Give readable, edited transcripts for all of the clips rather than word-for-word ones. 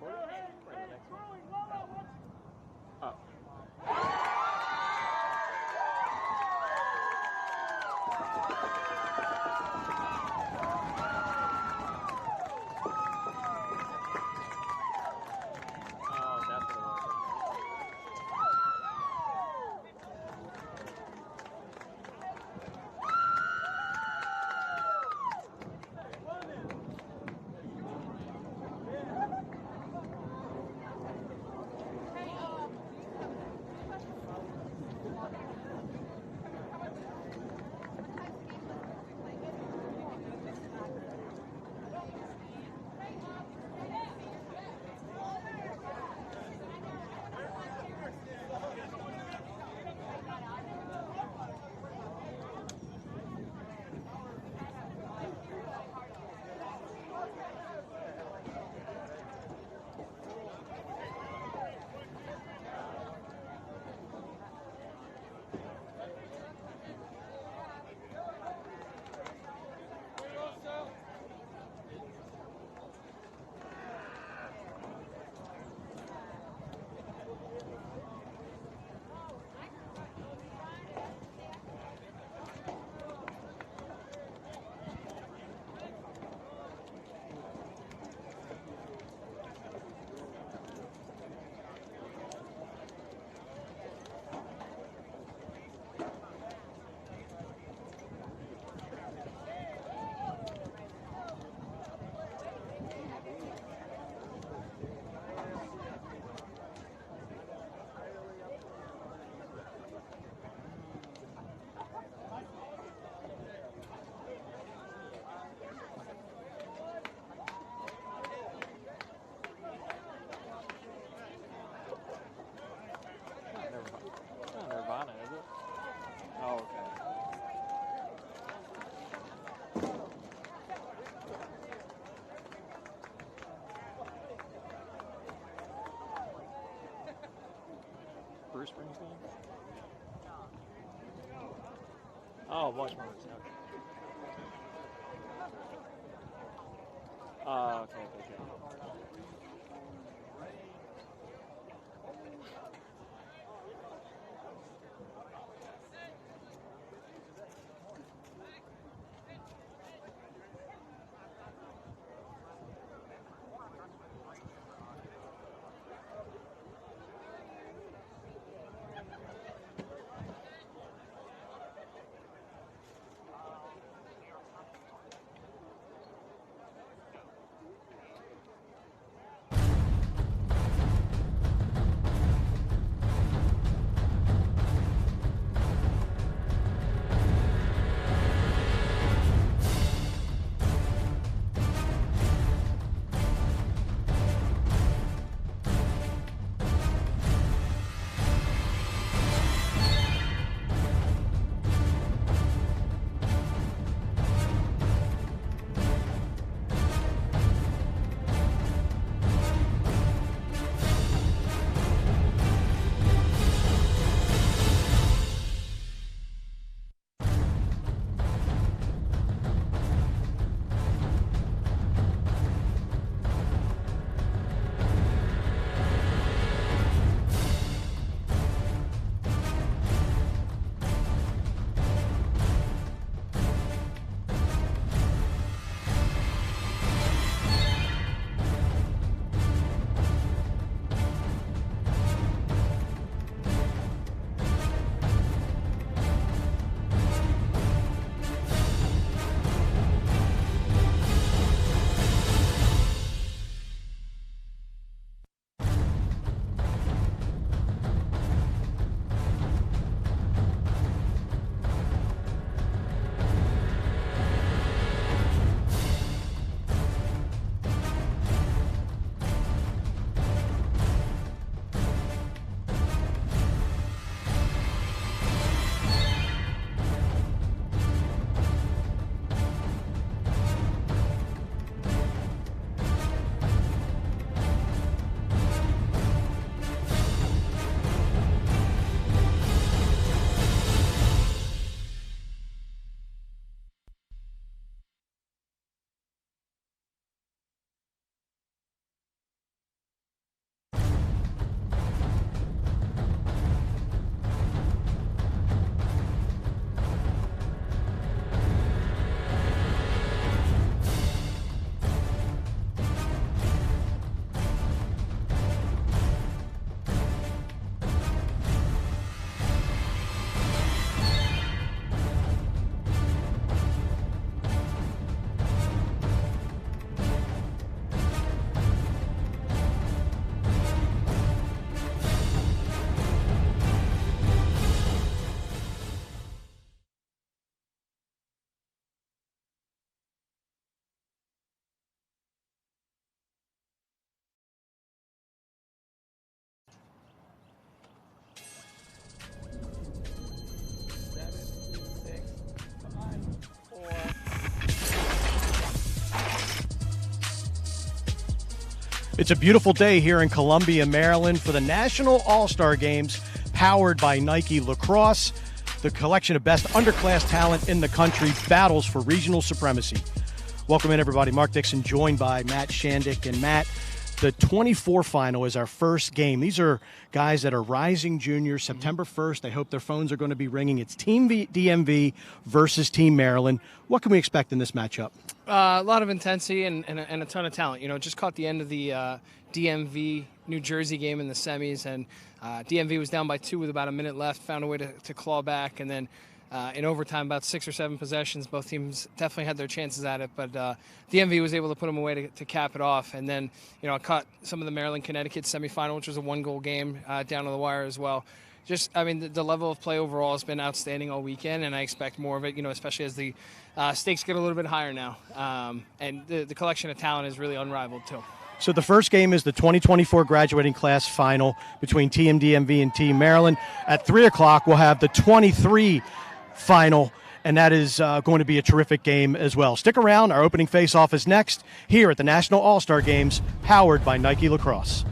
recording? Or the next one? Oh. Nirvana, is it? Oh, okay. Bruce Springsteen? Oh, much more recent. Okay. Okay. It's a beautiful day here in Columbia, Maryland for the National All-Star Games powered by Nike Lacrosse. The collection of best underclass talent in the country battles for regional supremacy. Welcome in, everybody. Mark Dixon joined by Matt Shandick. And Matt, the 24 final is our first game. These are guys that are rising juniors, September 1st. I hope their phones are going to be ringing. It's Team DMV versus Team Maryland. What can we expect in this matchup? A lot of intensity and a ton of talent. You know, just caught the end of the DMV New Jersey game in the semis, and DMV was down by 2 with about a minute left, found a way to claw back, and then in overtime, about 6 or 7 possessions, both teams definitely had their chances at it, but DMV was able to put them away to cap it off. And then, you know, I caught some of the Maryland-Connecticut semifinal, which was a 1-goal game down to the wire as well. Just, I mean, the level of play overall has been outstanding all weekend, and I expect more of it, you know, especially as the stakes get a little bit higher now. And the collection of talent is really unrivaled, too. So the first game is the 2024 graduating class final between Team DMV and Team Maryland. At 3 o'clock, we'll have the 23 final, and that is going to be a terrific game as well. Stick around. Our opening face-off is next here at the National All-Star Games, powered by Nike Lacrosse.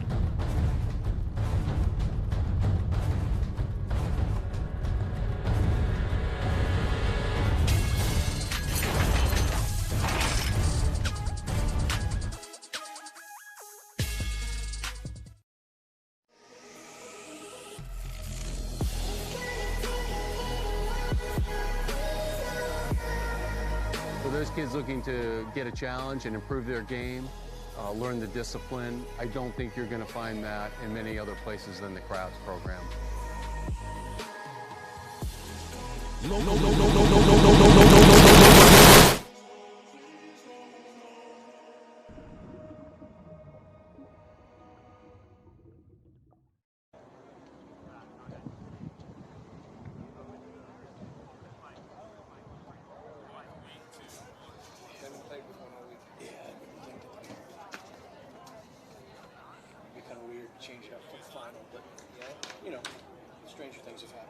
For those kids looking to get a challenge and improve their game, learn the discipline, I don't think you're going to find that in many other places than the Crowds program. Change it up for the final, but yeah, you know, stranger things have happened.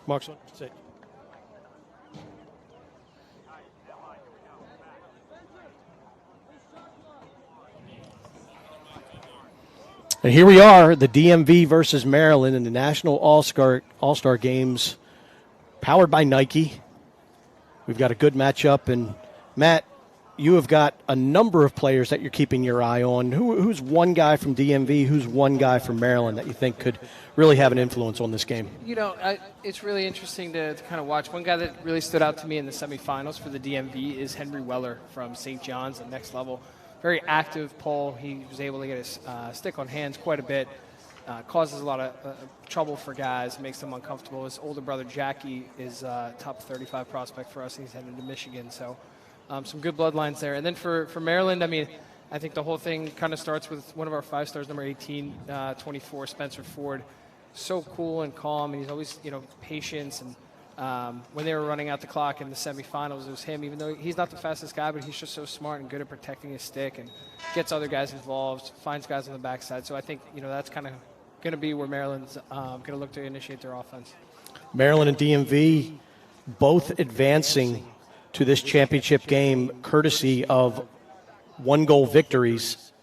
Mark's on. Sit. And here we are, the DMV versus Maryland in the National All-Star Games, powered by Nike. We've got a good matchup, and Matt, you have got a number of players that you're keeping your eye on. Who's one guy from DMV, who's one guy from Maryland that you think could really have an influence on this game? You know, it's really interesting to kind of watch. One guy that really stood out to me in the semifinals for the DMV is Henry Weller from St. John's at Next Level. Very active pole. He was able to get his stick on hands quite a bit. Causes a lot of trouble for guys, makes them uncomfortable. His older brother, Jackie, is top 35 prospect for us. He's headed to Michigan. So some good bloodlines there. And then for Maryland, I mean, I think the whole thing kind of starts with one of our 5 stars, number 18, 24, Spencer Ford. So cool and calm, and he's always, you know, patient. And when they were running out the clock in the semifinals, it was him. Even though he's not the fastest guy, but he's just so smart and good at protecting his stick and gets other guys involved, finds guys on the backside. So I think, you know, that's kind of going to be where Maryland's going to look to initiate their offense. Maryland and DMV both advancing to this championship game courtesy of 1-goal victories.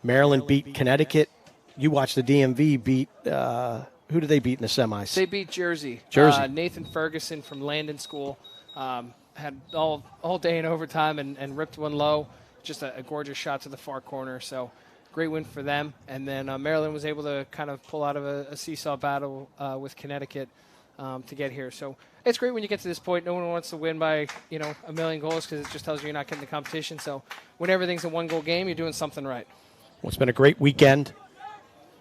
Maryland beat Connecticut. You watched the DMV beat who did they beat in the semis? They beat Jersey. Nathan Ferguson from Landon School had all day in overtime and ripped one low. Just a gorgeous shot to the far corner. So great win for them. And then Maryland was able to kind of pull out of a seesaw battle with Connecticut to get here. So it's great when you get to this point. No one wants to win by, you know, 1 million goals because it just tells you you're not getting the competition. So when everything's a 1-goal game, you're doing something right. Well, it's been a great weekend.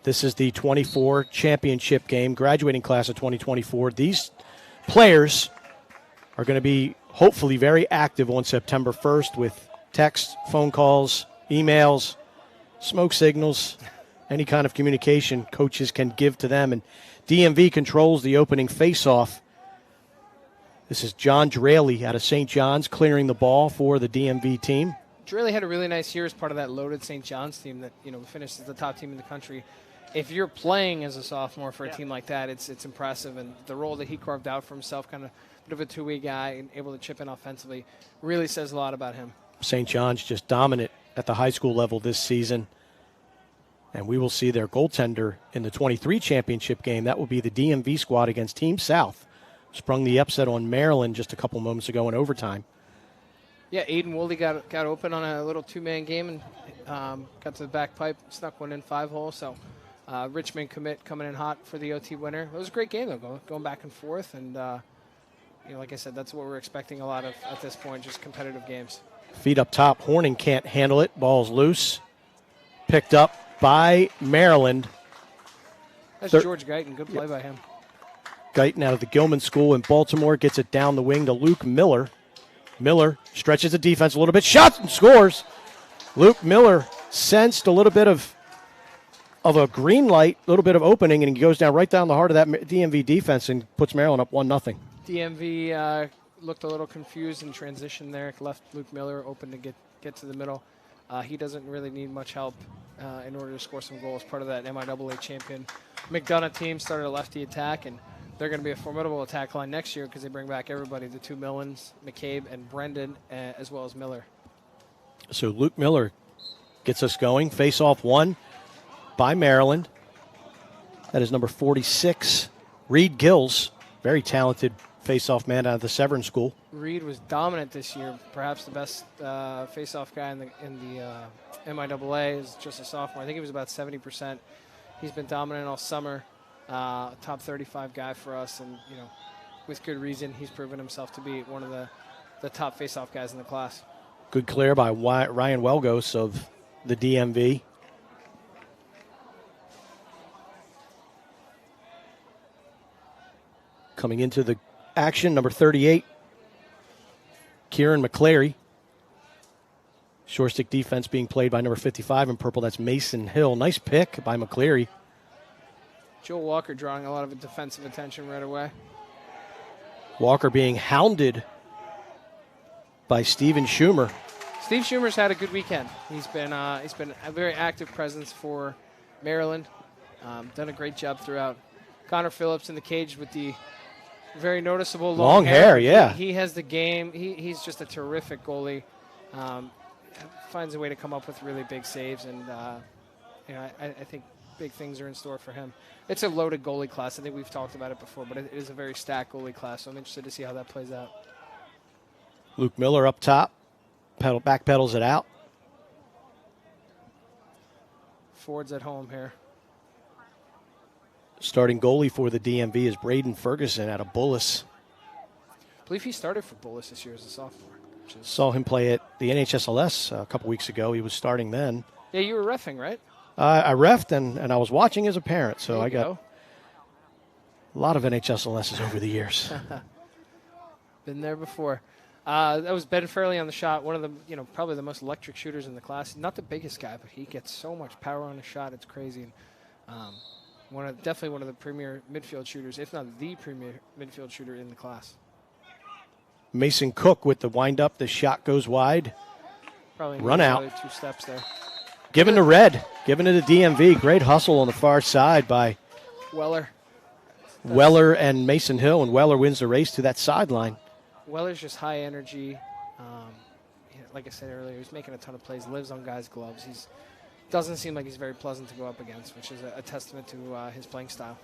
This is the 24 championship game, graduating class of 2024. These players are going to be hopefully very active on September 1st with texts, phone calls, emails, smoke signals, any kind of communication coaches can give to them. And DMV controls the opening faceoff This is John Draley out of St. John's clearing the ball for the DMV team. Draley had a really nice year as part of that loaded St. John's team that, finished as the top team in the country. If you're playing as a sophomore for a team like that, it's impressive. And the role that he carved out for himself, kind of a bit of a two-way guy and able to chip in offensively, really says a lot about him. St. John's just dominant at the high school level this season. And we will see their goaltender in the 23 championship game. That will be the DMV squad against Team South. Sprung the upset on Maryland just a couple moments ago in overtime. Yeah, Aiden Woolley got open on a little two-man game and got to the back pipe, snuck one in 5-hole. So Richmond commit coming in hot for the OT winner. It was a great game, though, going back and forth. And, like I said, that's what we're expecting a lot of at this point, just competitive games. Feet up top. Horning can't handle it. Ball's loose. Picked up by Maryland. That's George Guyton. Good play by him. Guyton out of the Gilman School in Baltimore gets it down the wing to Luke Miller. Miller stretches the defense a little bit, shots and scores. Luke Miller sensed a little bit of a green light, a little bit of opening, and he goes right down the heart of that DMV defense and puts Maryland up 1-0. DMV looked a little confused in transition there, left Luke Miller open to get to the middle. He doesn't really need much help in order to score some goals. Part of that MIAA champion McDonough team started a lefty attack, and they're going to be a formidable attack line next year because they bring back everybody, the two Millens, McCabe and Brendan, as well as Miller. So Luke Miller gets us going. Face-off won by Maryland. That is number 46, Reed Gills, very talented face-off man out of the Severn School. Reed was dominant this year, perhaps the best face-off guy in the MIAA. Is just a sophomore. I think he was about 70%. He's been dominant all summer. Top 35 guy for us, and with good reason. He's proven himself to be one of the top face-off guys in the class. Good clear by Ryan Welgos of the DMV. Coming into the action, number 38, Kieran McClary. Short stick defense being played by number 55 in purple. That's Mason Hill. Nice pick by McClary. Joel Walker drawing a lot of defensive attention right away. Walker being hounded by Steven Schumer. Steve Schumer's had a good weekend. He's been a very active presence for Maryland. Done a great job throughout. Connor Phillips in the cage with the very noticeable long hair. Yeah. He has the game. He's just a terrific goalie. Finds a way to come up with really big saves, and I think big things are in store for him. It's a loaded goalie class. I think we've talked about it before, but it is a very stacked goalie class, so I'm interested to see how that plays out. Luke Miller up top. Back pedals it out. Ford's at home here. Starting goalie for the DMV is Braden Ferguson out of Bullis. I believe he started for Bullis this year as a sophomore. Saw him play at the NHSLS a couple weeks ago. He was starting then. Yeah, you were reffing, right? I reffed, and I was watching as a parent, so I got go. a lot of NHSLSs over the years. Been there before. That was Ben Fairley on the shot, one of the, probably the most electric shooters in the class. Not the biggest guy, but he gets so much power on the shot, it's crazy. And definitely one of the premier midfield shooters, if not the premier midfield shooter in the class. Mason Cook with the wind-up. The shot goes wide. Probably run out. 2 steps there. Given to Red. Given to the DMV. Great hustle on the far side by Weller and Mason Hill, and Weller wins the race to that sideline. Weller's just high energy. Like I said earlier, he's making a ton of plays, lives on guys' gloves. Doesn't seem like he's very pleasant to go up against, which is a testament to his playing style.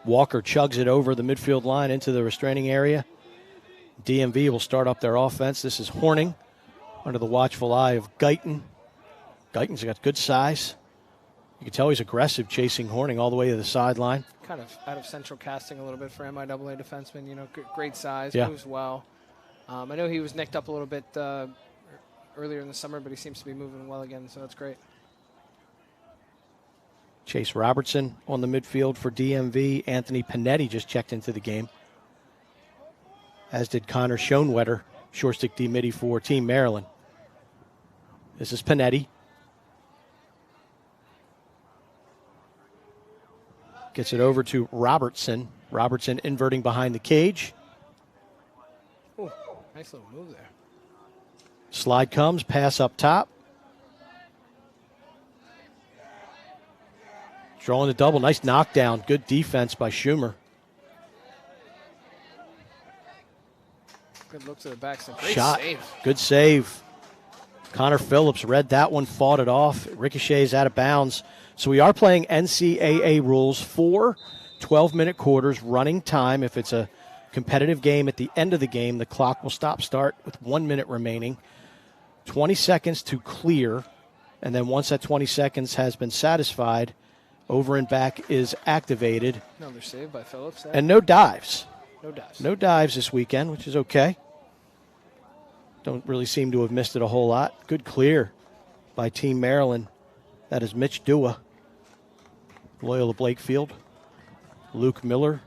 Walker chugs it over the midfield line into the restraining area. DMV will start up their offense. This is Horning under the watchful eye of Guyton. Guyton's got good size. You can tell he's aggressive, chasing Horning all the way to the sideline. Kind of out of central casting a little bit for MIAA defenseman. Great size, yeah. Moves well. I know he was nicked up a little bit earlier in the summer, but he seems to be moving well again, so that's great. Chase Robertson on the midfield for DMV. Anthony Panetti just checked into the game, as did Connor Schoenwetter, short stick D midi for Team Maryland. This is Panetti. Gets it over to Robertson. Robertson inverting behind the cage. Nice little move there. Slide comes, pass up top. Drawing the double. Nice knockdown. Good defense by Schumer. Good look to the backside. Great Shot. save. Good save. Connor Phillips read that one, fought it off. It ricochets out of bounds. So we are playing NCAA rules. 4 12-minute quarters, running time. If it's a competitive game at the end of the game, the clock will start with 1 minute remaining. 20 seconds to clear. And then once that 20 seconds has been satisfied, over and back is activated. Another save by Phillips there. And no dives. No dives. No dives this weekend, which is okay. Don't really seem to have missed it a whole lot. Good clear by Team Maryland. That is Mitch Dua. Loyola Blakefield. Luke Miller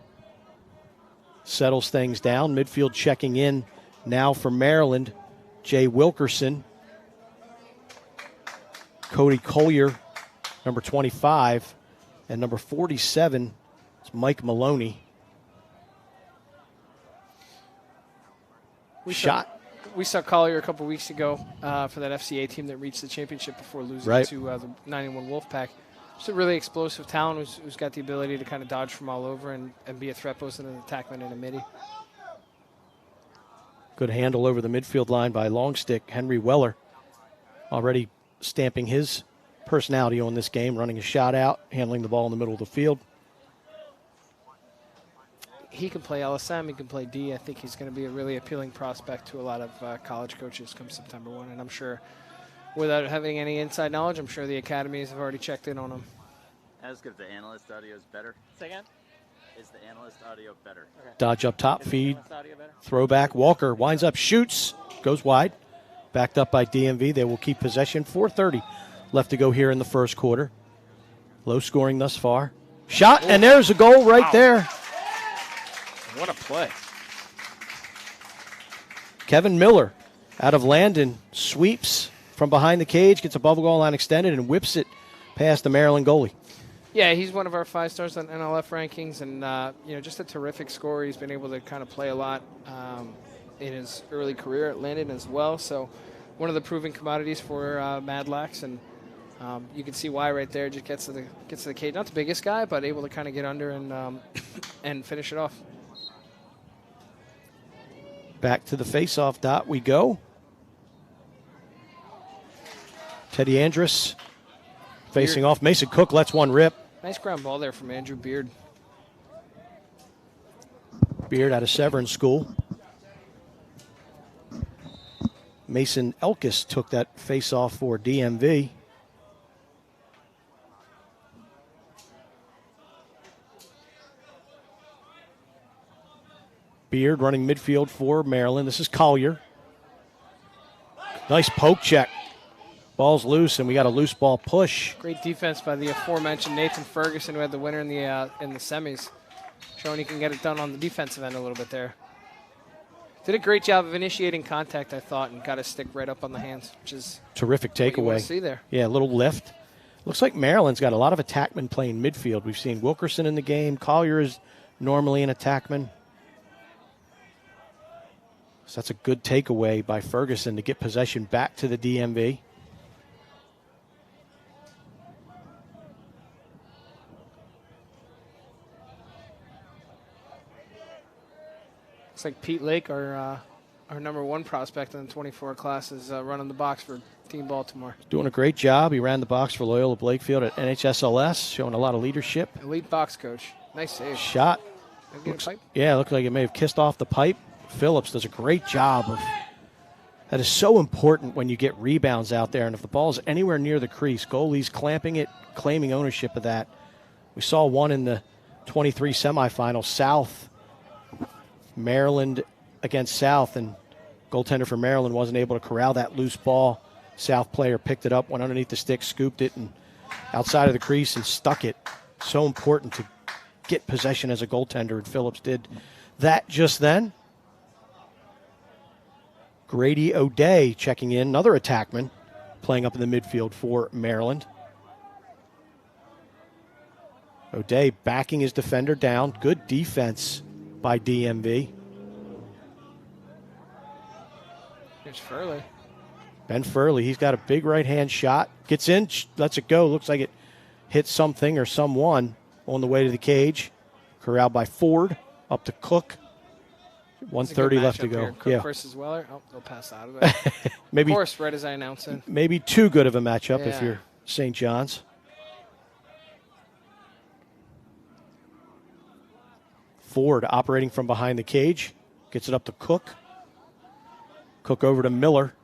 settles things down. Midfield checking in now for Maryland. Jay Wilkerson. Cody Collier, number 25. And number 47 is Mike Maloney. We saw Collier a couple weeks ago for that FCA team that reached the championship before losing to the 91 Wolfpack. Just a really explosive talent who's got the ability to kind of dodge from all over and be a threat both in an attackman and a midi. Good handle over the midfield line by Longstick. Henry Weller already stamping his personality on this game, running a shot out, handling the ball in the middle of the field. He can play LSM, he can play D. I think he's going to be a really appealing prospect to a lot of college coaches come September 1. And I'm sure, without having any inside knowledge, I'm sure the academies have already checked in on him. Ask if the analyst audio is better. Say again? Is the analyst audio better? Okay. Dodge up top, feed, throwback. Walker winds up, shoots, goes wide. Backed up by DMV. They will keep possession. 4:30 left to go here in the first quarter. Low scoring thus far. Shot, and there's a goal right there. What a play. Kevin Miller out of Landon sweeps from behind the cage, gets a bubble goal line extended, and whips it past the Maryland goalie. Yeah, he's one of our 5 stars on NLF rankings, and just a terrific scorer. He's been able to kind of play a lot in his early career at Landon as well. So one of the proven commodities for Mad Lax, and you can see why right there. Just gets to the cage. Not the biggest guy, but able to kind of get under and and finish it off. Back to the face-off dot we go. Teddy Andrus facing off. Mason Cook lets one rip. Nice ground ball there from Andrew Beard. Beard out of Severn School. Mason Elkis took that face-off for DMV. Beard running midfield for Maryland. This is Collier. Nice poke check. Ball's loose, and we got a loose ball push. Great defense by the aforementioned Nathan Ferguson, who had the winner in the semis. Showing he can get it done on the defensive end a little bit there. Did a great job of initiating contact, I thought, and got a stick right up on the hands, which is terrific takeaway. What you want to see there. Yeah, a little lift. Looks like Maryland's got a lot of attackmen playing midfield. We've seen Wilkerson in the game. Collier is normally an attackman. So that's a good takeaway by Ferguson to get possession back to the DMV. Looks like Pete Lake, our number 1 prospect in the 24 class, is running the box for Team Baltimore. Doing a great job. He ran the box for Loyola Blakefield at NHSLS, showing a lot of leadership. Elite box coach. Nice save. Shot. Looked like it may have kissed off the pipe. Phillips does a great job of that. Is so important when you get rebounds out there, and if the ball is anywhere near the crease, goalies clamping it, claiming ownership of that. We saw one in the 23 semifinals, South, Maryland against South, and goaltender for Maryland wasn't able to corral that loose ball. South player picked it up, went underneath the stick, scooped it, and outside of the crease and stuck it. So important to get possession as a goaltender, and Phillips did that just then. Grady O'Day checking in, another attackman playing up in the midfield for Maryland. O'Day backing his defender down. Good defense by DMV. Here's Furley. Ben Furley, he's got a big right-hand shot. Gets in, lets it go. Looks like it hits something or someone on the way to the cage. Corralled by Ford. Up to Cook. 1:30 left to go. Cook versus Weller. Oh, they'll pass out of it. Maybe, of course, right as I announce it. Maybe too good of a matchup if Yeah. you're St. John's. Ford operating from behind the cage. Gets it up to Cook. Cook over to Miller.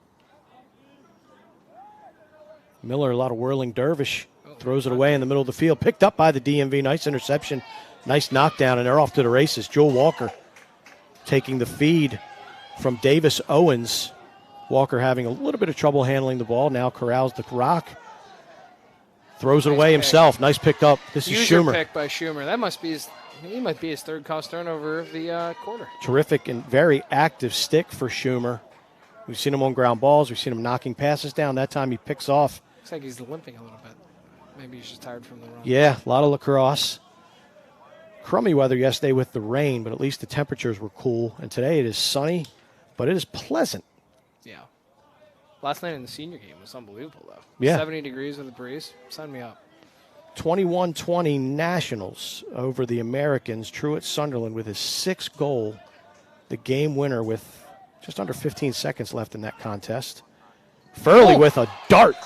Miller, a lot of whirling dervish. Throws it away in the middle of the field. Picked up by the DMV. Nice interception. Nice knockdown, and they're off to the races. Joel Walker taking the feed from Davis Owens. Walker having a little bit of trouble handling the ball. Now corrals the rock. Throws it away himself. Nice pick up. This is Schumer. Pick by Schumer. That must be he might be his third cost turnover of the quarter. Terrific and very active stick for Schumer. We've seen him on ground balls. We've seen him knocking passes down. That time he picks off. Looks like he's limping a little bit. Maybe he's just tired from the run. Yeah, a lot of lacrosse. Crummy weather yesterday with the rain, but at least the temperatures were cool. And today it is sunny, but it is pleasant. Yeah. Last night in the senior game was unbelievable, though. Yeah. 70 degrees with a breeze. Sign me up. 21-20 Nationals over the Americans. Truett Sunderland with his sixth goal. The game winner with just under 15 seconds left in that contest. Furley with a dart.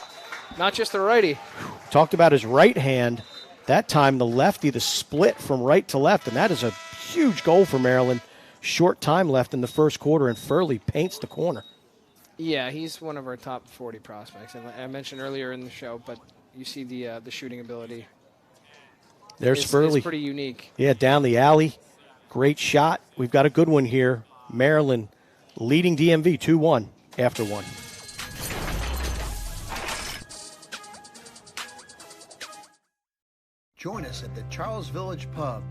Not just a righty. Talked about his right hand. That time the lefty, the split from right to left, and that is a huge goal for Maryland. Short time left in the first quarter, and Furley paints the corner. Yeah, he's one of our top 40 prospects. And I mentioned earlier in the show, but you see the shooting ability. There's Furley. It's pretty unique. Yeah, down the alley. Great shot. We've got a good one here. Maryland leading DMV 2-1 after one. Join us at the Charles Village Pub,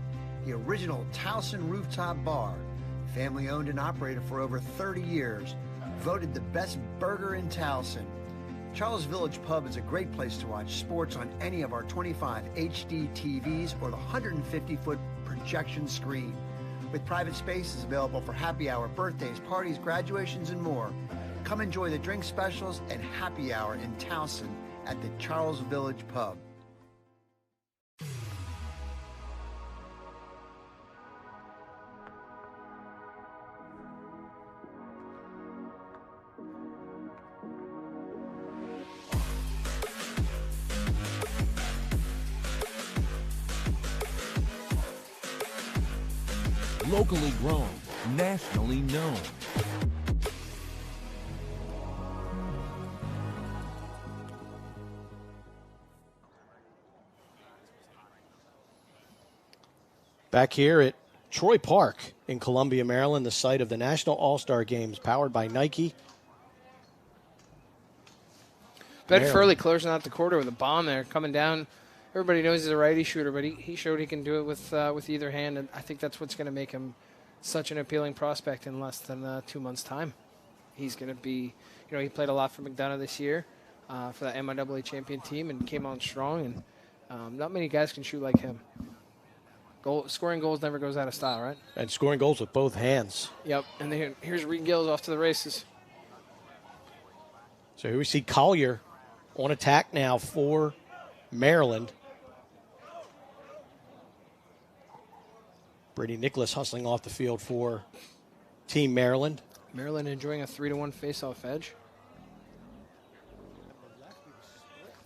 the original Towson rooftop bar. Family owned and operated for over 30 years. Voted the best burger in Towson. Charles Village Pub is a great place to watch sports on any of our 25 HD TVs or the 150-foot projection screen. With private spaces available for happy hour, birthdays, parties, graduations, and more. Come enjoy the drink specials and happy hour in Towson at the Charles Village Pub. Locally grown, nationally known. Back here at Troy Park in Columbia, Maryland, the site of the National All-Star Games, powered by Nike. Ben Furley closing out the quarter with a bomb there, coming down. Everybody knows he's a righty shooter, but he showed he can do it with either hand, and I think that's what's going to make him such an appealing prospect in less than 2 months' time. He's going to be, he played a lot for McDonough this year for the MIAA champion team and came on strong, and not many guys can shoot like him. Scoring goals never goes out of style, right? And scoring goals with both hands. Yep, and here's Reed Gills off to the races. So here we see Collier on attack now for Maryland. Brady Nicholas hustling off the field for Team Maryland. Maryland enjoying a 3-1 face-off edge.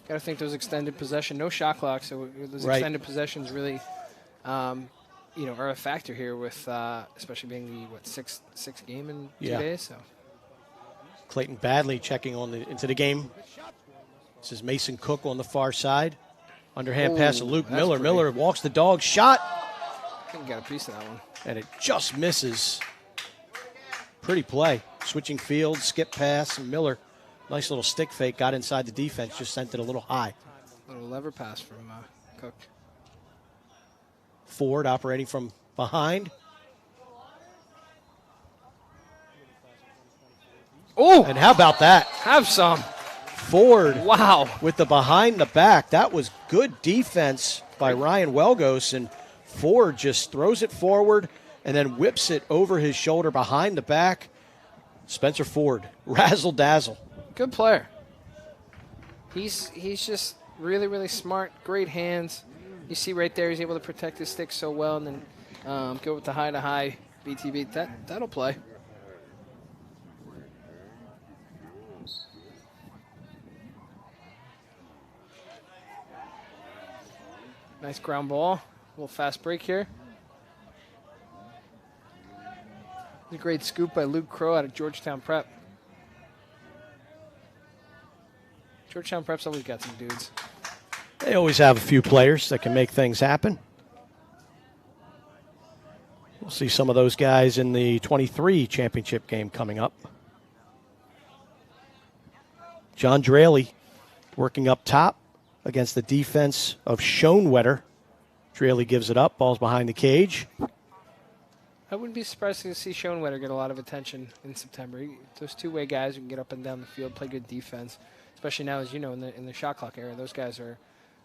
Got to think those extended possession, no shot clock, so those extended possessions really, are a factor here with, especially being the sixth game in 2 days. So Clayton Badley checking into the game. This is Mason Cook on the far side. Underhand pass to Luke Miller. Miller walks the dog. Shot. I think he got a piece of that one. And it just misses. Pretty play. Switching field, skip pass. Miller, nice little stick fake. Got inside the defense. Just sent it a little high. Little lever pass from Cook. Ford operating from behind. Oh! And how about that? Have some. Ford. Wow. With the behind the back. That was good defense by Ryan Welgos, and Ford just throws it forward and then whips it over his shoulder behind the back. Spencer Ford, razzle-dazzle. Good player. He's just really, really smart, great hands. You see right there, he's able to protect his stick so well, and then go with the high-to-high BTB. That'll play. Nice ground ball. A little fast break here. A great scoop by Luke Crow out of Georgetown Prep. Georgetown Prep's always got some dudes. They always have a few players that can make things happen. We'll see some of those guys in the 23 championship game coming up. John Draley working up top against the defense of Schoenwetter. Draley gives it up. Ball's behind the cage. I wouldn't be surprised to see Schoenwetter get a lot of attention in September. Those two-way guys who can get up and down the field, play good defense, especially now, as you know, in the shot clock era. Those guys are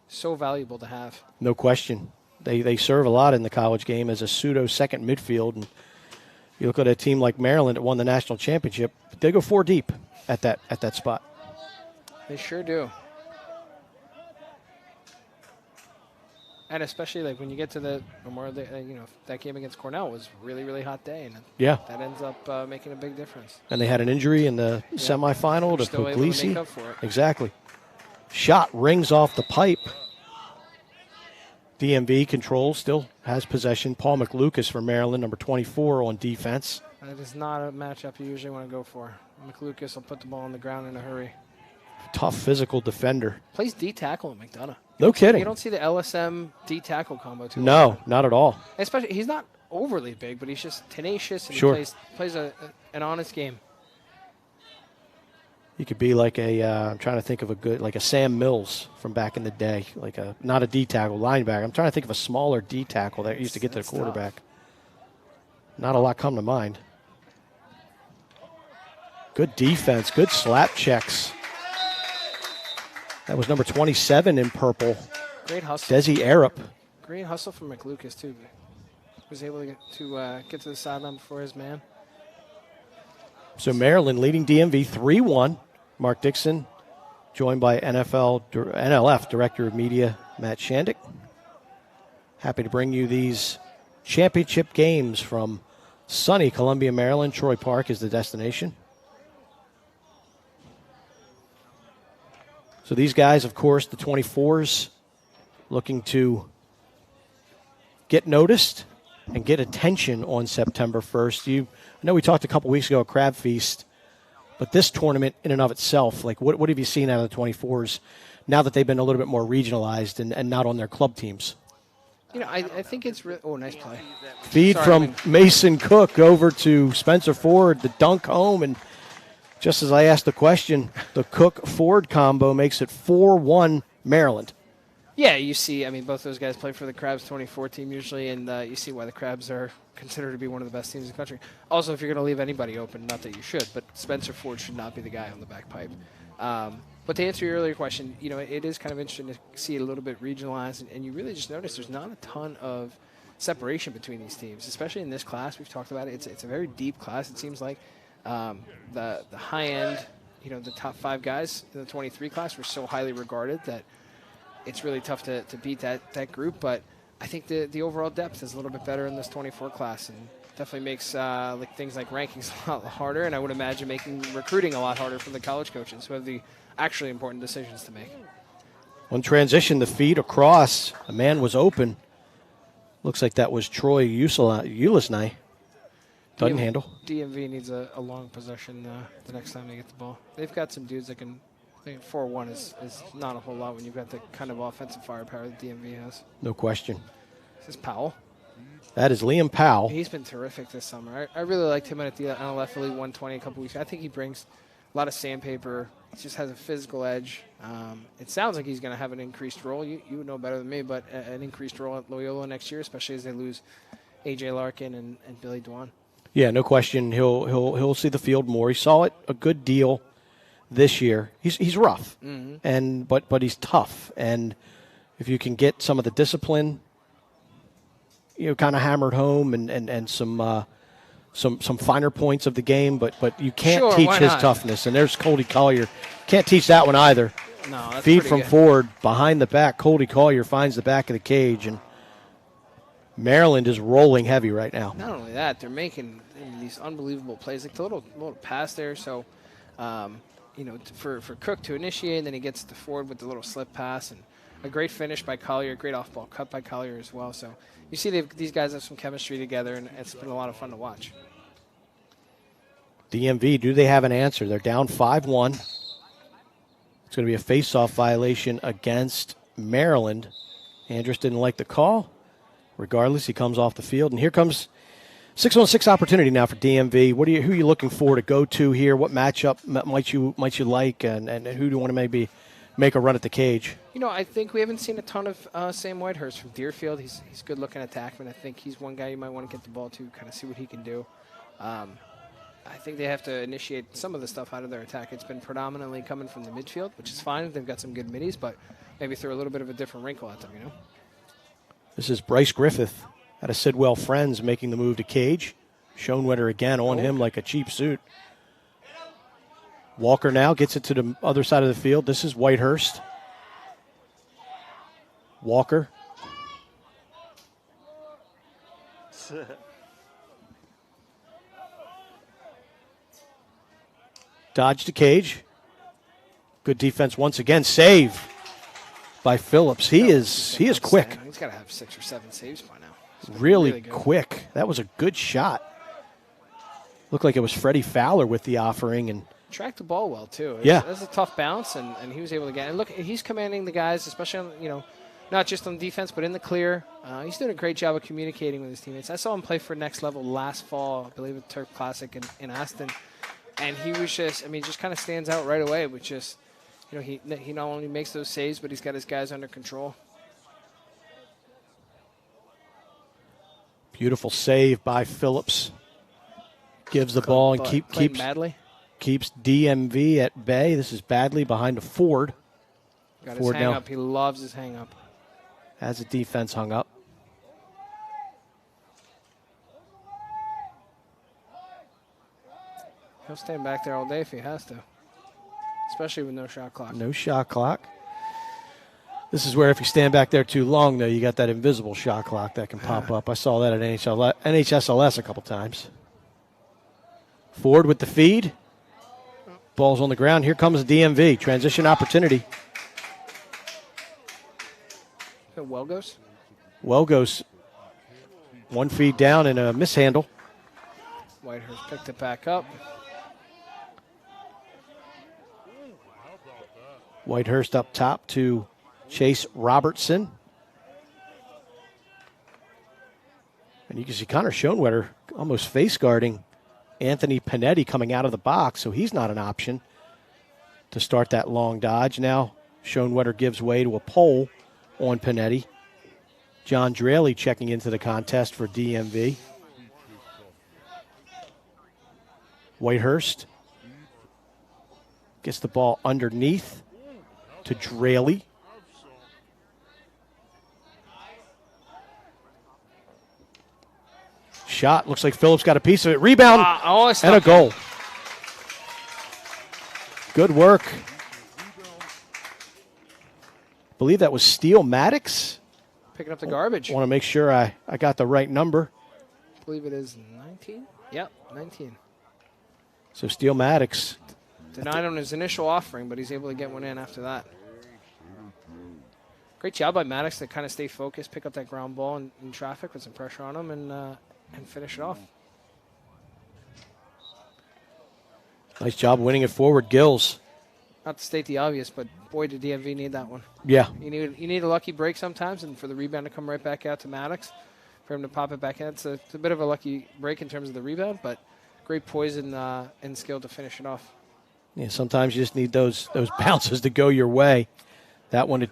so valuable to have. No question. They serve a lot in the college game as a pseudo second midfield. And you look at a team like Maryland that won the national championship, they go 4 deep at that spot. They sure do. And especially like when you get to the Memorial Day, that game against Cornell was really, really hot day, and yeah, that ends up making a big difference. And they had an injury in the semifinal to still able to make up Puglisi. for it. Exactly. Shot rings off the pipe. DMV controls, still has possession. Paul McLucas for Maryland, number 24 on defense. That is not a matchup you usually want to go for. McLucas will put the ball on the ground in a hurry. Tough physical defender. Plays D tackle at McDonough. No kidding. You don't see the LSM D tackle combo too No, often. not at all. Especially, he's not overly big, but he's just tenacious and Sure. he plays an honest game. He could be like I'm trying to think of like a Sam Mills from back in the day, like not a D tackle linebacker. I'm trying to think of a smaller D tackle that used to get to the quarterback. Tough. Not a lot come to mind. Good defense, good slap checks. That was number 27 in purple. Great hustle. Desi Arup. Great hustle from McLucas, too. Was able to get to the sideline before his man. So Maryland leading DMV 3-1. Mark Dixon, joined by NLF Director of Media Matt Shandick. Happy to bring you these championship games from sunny Columbia, Maryland. Troy Park is the destination. So these guys, of course, the 24s, looking to get noticed and get attention on September 1st. I know we talked a couple weeks ago at Crab Feast, but this tournament in and of itself, like what have you seen out of the 24s now that they've been a little bit more regionalized and not on their club teams? I think it's nice play. Feed from Mason Cook over to Spencer Ford, the dunk home, and just as I asked the question, the Cook-Ford combo makes it 4-1 Maryland. Yeah, you see, both those guys play for the Crabs 24 team usually, and you see why the Crabs are considered to be one of the best teams in the country. Also, if you're going to leave anybody open, not that you should, but Spencer Ford should not be the guy on the back pipe. But to answer your earlier question, it is kind of interesting to see it a little bit regionalized, and you really just notice there's not a ton of separation between these teams, especially in this class. We've talked about it. It's a very deep class, it seems like. The high end, the top 5 guys in the 23 class were so highly regarded that it's really tough to beat that group. But I think the overall depth is a little bit better in this 24 class, and definitely makes things like rankings a lot harder, and I would imagine making recruiting a lot harder for the college coaches who have the actually important decisions to make. On transition, the feed across, a man was open. Looks like that was Troy Ulisnai. Doesn't handle. DMV needs a long possession the next time they get the ball. They've got some dudes that can. I think 4-1 is not a whole lot when you've got the kind of offensive firepower that DMV has. No question. This is Powell. That is Liam Powell. He's been terrific this summer. I really liked him at the NLF Elite 120 a couple weeks ago. I think he brings a lot of sandpaper. He just has a physical edge. It sounds like he's going to have an increased role. You would know better than me, but an increased role at Loyola next year, especially as they lose A.J. Larkin and Billy Dwan. Yeah, no question. He'll see the field more. He saw it a good deal this year. He's rough, but he's tough. And if you can get some of the discipline, kind of hammered home, and some some finer points of the game, but you can't Sure, teach why his not? toughness. And there's Cody Collier. Can't teach that one either. No, that's Feed pretty from good. forward, behind the back. Cody Collier finds the back of the cage, and Maryland is rolling heavy right now. Not only that, they're making these unbelievable plays, like the little pass there. So, for Cook to initiate, and then he gets to forward with the little slip pass, and a great finish by Collier, great off-ball cut by Collier as well. So you see these guys have some chemistry together, and it's been a lot of fun to watch. DMV, do they have an answer? They're down 5-1. It's going to be a face-off violation against Maryland. Andrus didn't like the call. Regardless, he comes off the field, and here comes 6-on-6 opportunity now for DMV. Who are you looking for to go to here? What matchup might you like, and who do you want to maybe make a run at the cage? I think we haven't seen a ton of Sam Whitehurst from Deerfield. He's good looking attackman. I think he's one guy you might want to get the ball to, kind of see what he can do. I think they have to initiate some of the stuff out of their attack. It's been predominantly coming from the midfield, which is fine. They've got some good middies, but maybe throw a little bit of a different wrinkle at them, This is Bryce Griffith out of Sidwell Friends making the move to cage. Schoenwetter again on him like a cheap suit. Walker now gets it to the other side of the field. This is Whitehurst. Walker. Dodge to cage. Good defense once again. Save by Phillips. He is quick. He's got to have 6 or 7 saves by now. Really good. quick. That was a good shot. Looked like it was Freddie Fowler with the offering, and tracked the ball well too. Yeah, that's a tough bounce, and he was able to get. And look, he's commanding the guys, especially on not just on defense, but in the clear. He's doing a great job of communicating with his teammates. I saw him play for Next Level last fall, I believe, at Turf Classic in Aston. And he was just kind of stands out right away with just, he not only makes those saves, but he's got his guys under control. Beautiful save by Phillips. Gives the ball and keeps DMV at bay. This is Badley behind a Ford. Got his hang up. He loves his hang up. Has the defense hung up. He'll stand back there all day if he has to, especially with no shot clock. No shot clock. This is where if you stand back there too long, though, you got that invisible shot clock that can pop up. I saw that at NHSLS a couple times. Ford with the feed. Ball's on the ground. Here comes DMV. Transition opportunity. Welgos? Welgos. One feed down and a mishandle. Whitehurst picked it back up. Whitehurst up top to Chase Robertson. And you can see Connor Schoenwetter almost face guarding Anthony Panetti coming out of the box, so he's not an option to start that long dodge. Now Schoenwetter gives way to a pole on Panetti. John Draley checking into the contest for DMV. Whitehurst gets the ball underneath to Draley. Shot. Looks like Phillips got a piece of it. Rebound and a goal. Good work. I believe that was Steele Maddox. Picking up the garbage. I want to make sure I got the right number. I believe it is 19. Yep, 19. So Steele Maddox. Denied on his initial offering, but he's able to get one in after that. Great job by Maddox to kind of stay focused, pick up that ground ball in traffic with some pressure on him, and finish it off. Nice job winning it forward, Gills. Not to state the obvious, but boy, did DMV need that one. Yeah. You need a lucky break sometimes, and for the rebound to come right back out to Maddox, for him to pop it back in. It's a bit of a lucky break in terms of the rebound, but great poison and skill to finish it off. Yeah, sometimes you just need those bounces to go your way. That one,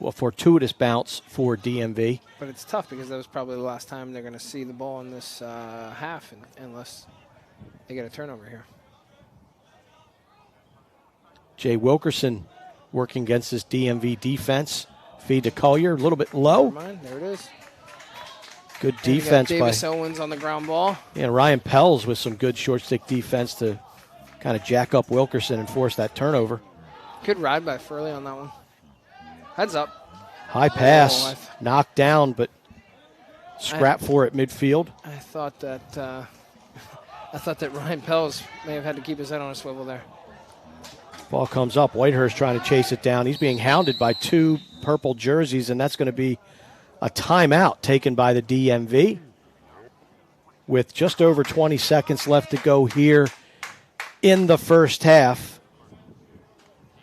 a fortuitous bounce for DMV. But it's tough because that was probably the last time they're going to see the ball in this half, unless they get a turnover here. Jay Wilkerson working against this DMV defense. Feed to Collier, a little bit low. Never mind. There it is. Good And you got defense by Davis Owens on the ground ball. Ryan Pels with some good short stick defense to kind of jack up Wilkerson and force that turnover. Good ride by Furley on that one. Heads up. High pass, knocked down, but scrap for it midfield. I thought that Ryan Pels may have had to keep his head on a swivel there. Ball comes up. Whitehurst trying to chase it down. He's being hounded by two purple jerseys, and that's going to be a timeout taken by the DMV with just over 20 seconds left to go here in the first half.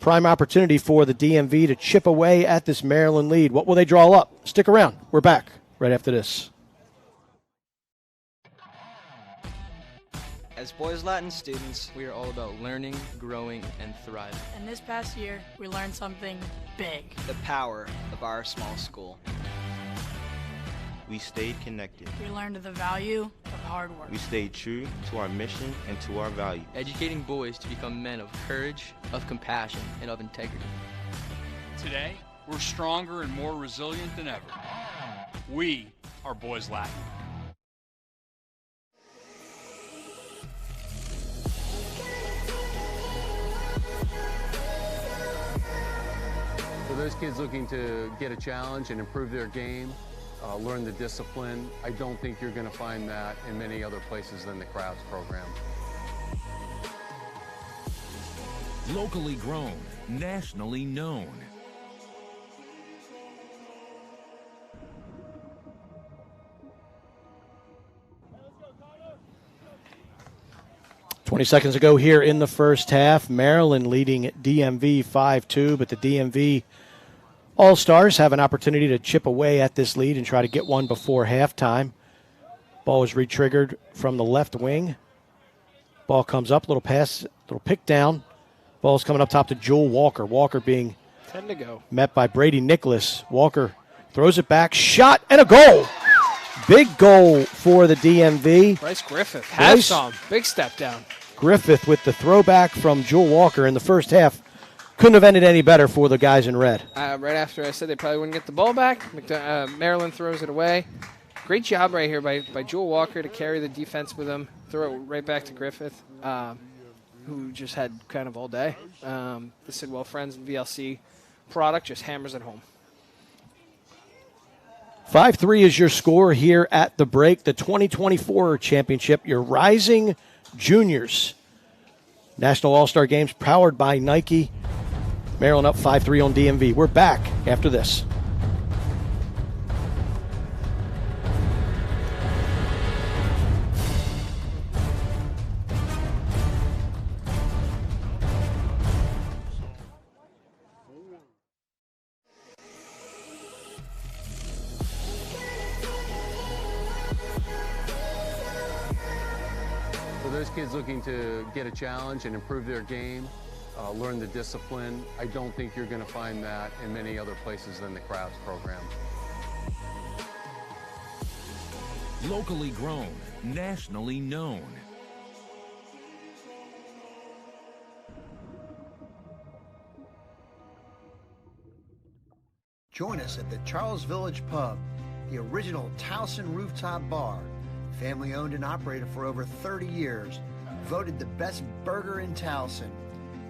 Prime opportunity for the DMV to chip away at this Maryland lead. What will they draw up? Stick around. We're back right after this. As Boys Latin students, we are all about learning, growing, and thriving. And this past year, we learned something big. The power of our small school. We stayed connected. We learned the value of hard work. We stayed true to our mission and to our value. Educating boys to become men of courage, of compassion, and of integrity. Today, we're stronger and more resilient than ever. We are Boys Latin. For those kids looking to get a challenge and improve their game, learn the discipline, I don't think you're going to find that in many other places than the Crowds program. Locally grown, nationally known. "20 seconds ago here in the first half, Maryland leading DMV 5-2, but the DMV All-Stars have an opportunity to chip away at this lead and try to get one before halftime. Ball is re-triggered from the left wing. Ball comes up, little pass, little pick down. Ball's coming up top to Jewel Walker. Walker being 10 to go. Met by Brady Nicholas. Walker throws it back, shot, and a goal. Big goal for the DMV. Bryce Griffith has some. Big step down. Griffith with the throwback from Jewel Walker in the first half. Couldn't have ended any better for the guys in red. Right after I said they probably wouldn't get the ball back, Maryland throws it away. Great job right here by Jewel Walker to carry the defense with him. Throw it right back to Griffith, who just had kind of all day. The Sidwell Friends and VLC product just hammers it home. 5-3 is your score here at the break. The 2024 championship, your Rising Juniors. National All-Star Games powered by Nike. Maryland up 5-3 on DMV. We're back after this. For those kids looking to get a challenge and improve their game, learn the discipline, I don't think you're going to find that in many other places than the Crowds program. Locally grown, nationally known. Join us at the Charles Village Pub, the original Towson rooftop bar, family owned and operated for over 30 years, voted the best burger in Towson.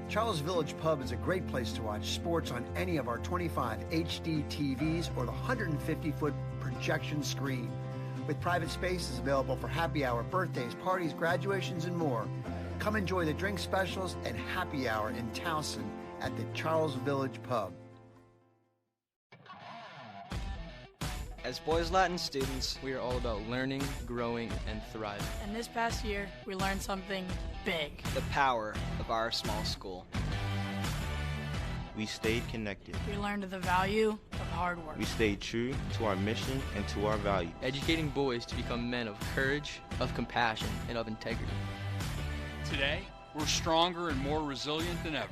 Charles Village Pub is a great place to watch sports on any of our 25 HD TVs or the 150-foot projection screen. With private spaces available for happy hour, birthdays, parties, graduations, and more. Come enjoy the drink specials and happy hour in Towson at the Charles Village Pub. As Boys Latin students, we are all about learning, growing, and thriving. And this past year, we learned something big. The power of our small school. We stayed connected. We learned the value of hard work. We stayed true to our mission and to our value. Educating boys to become men of courage, of compassion, and of integrity. Today, we're stronger and more resilient than ever.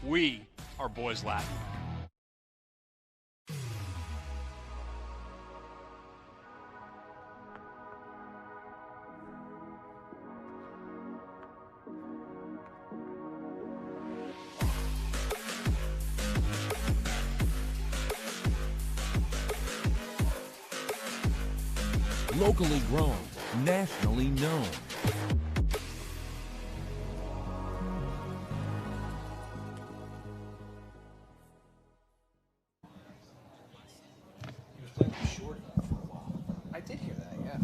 We are Boys Latin. Locally grown, nationally known. I did hear that, yeah. I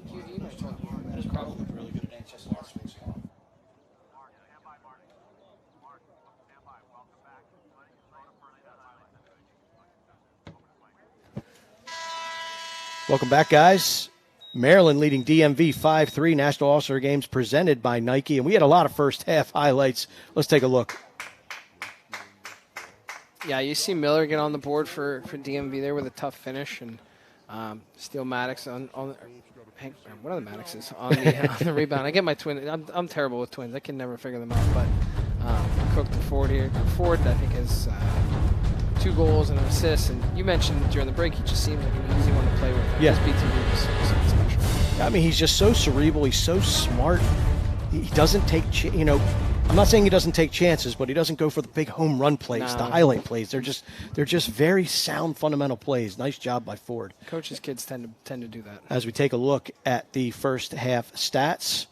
think you might talk about that. He's probably really good at HSL space. Welcome back, guys. Maryland leading DMV 5-3. National All-Star Games presented by Nike. And we had a lot of first half highlights. Let's take a look. Yeah, you see Miller get on the board for DMV there with a tough finish, and Steele Maddox on Hank, what are the Maddoxes on the rebound. I get my twin. I'm terrible with twins. I can never figure them out. But Cook to Ford here. Ford, I think, has 2 goals and an assist. And you mentioned during the break, he just seems like an easy one to play with. Yeah. His BTV was something special. I mean, he's just so cerebral. He's so smart. He doesn't take, I'm not saying he doesn't take chances, but he doesn't go for the big home run plays, the highlight plays. They're just very sound fundamental plays. Nice job by Ford. Coaches' kids tend to do that. As we take a look at the first half stats,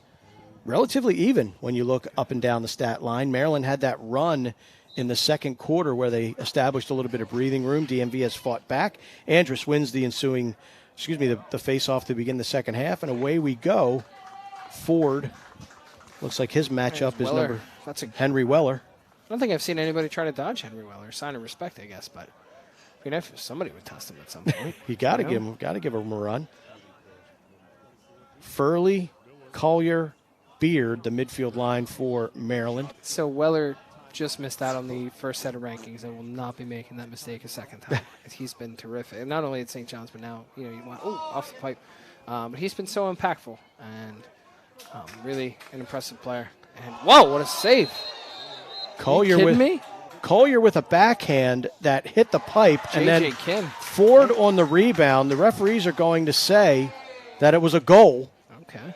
relatively even when you look up and down the stat line. Maryland had that run in the second quarter where they established a little bit of breathing room. DMV has fought back. Andrus wins the ensuing, the face-off to begin the second half, and away we go. Ford, looks like his matchup is Weller. Henry Weller. I don't think I've seen anybody try to dodge Henry Weller. Sign of respect, I guess, but I mean, if somebody would test him at some point. You got to give him a run. Furley, Collier, Beard, the midfield line for Maryland. So Weller just missed out on the first set of rankings and will not be making that mistake a second time. He's been terrific. And not only at St. John's, but now, you want, off the pipe. But he's been so impactful and really an impressive player. And whoa, what a save. Collier Are you kidding me? Collier with a backhand that hit the pipe. And then Kim. Ford on the rebound. The referees are going to say that it was a goal. Okay.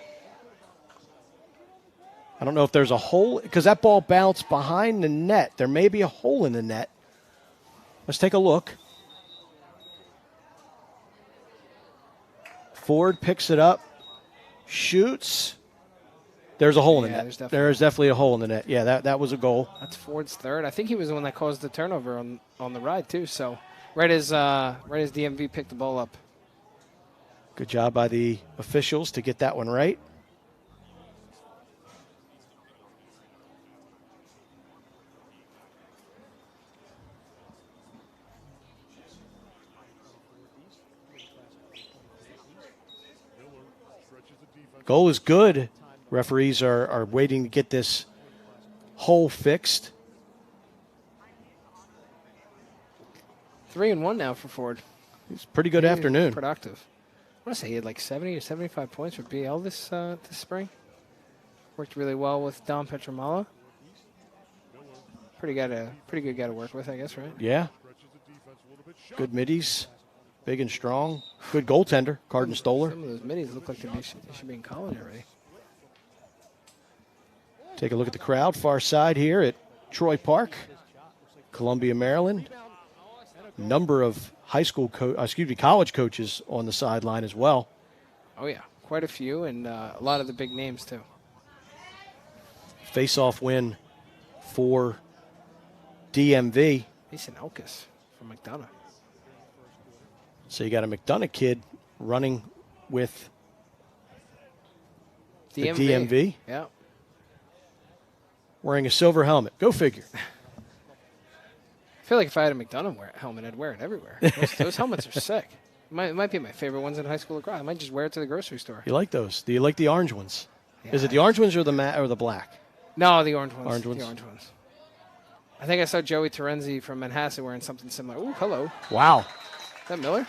I don't know if there's a hole, because that ball bounced behind the net. There may be a hole in the net. Let's take a look. Ford picks it up, shoots. There's a hole in the net. There is definitely a hole in the net. Yeah, that was a goal. That's Ford's third. I think he was the one that caused the turnover on the ride, too. So right as DMV picked the ball up. Good job by the officials to get that one right. Goal is good. Referees are waiting to get this hole fixed. 3-1 now for Ford. It's a pretty good afternoon. Productive. I want to say he had like 70 or 75 points for BL this spring. Worked really well with Dom Petramala. Pretty good guy to work with, I guess, right? Yeah. Good middies. Big and strong. Good goaltender, Carden Stoller. Some of those middies look like they should be in college already. Take a look at the crowd, far side here at Troy Park, Columbia, Maryland. Number of college coaches on the sideline as well. Oh, yeah. Quite a few, and a lot of the big names, too. Face-off win for DMV. Mason Elkis from McDonough. So you got a McDonough kid running with the DMV. Yeah. Wearing a silver helmet. Go figure. I feel like if I had a McDonough helmet, I'd wear it everywhere. Those helmets are sick. It might be my favorite ones in high school lacrosse. I might just wear it to the grocery store. You like those? Do you like the orange ones? Yeah. Is it the orange ones or the black? No, the orange ones. Orange ones? The orange ones. I think I saw Joey Terenzi from Manhasset wearing something similar. Ooh, hello. Wow. Is that Miller?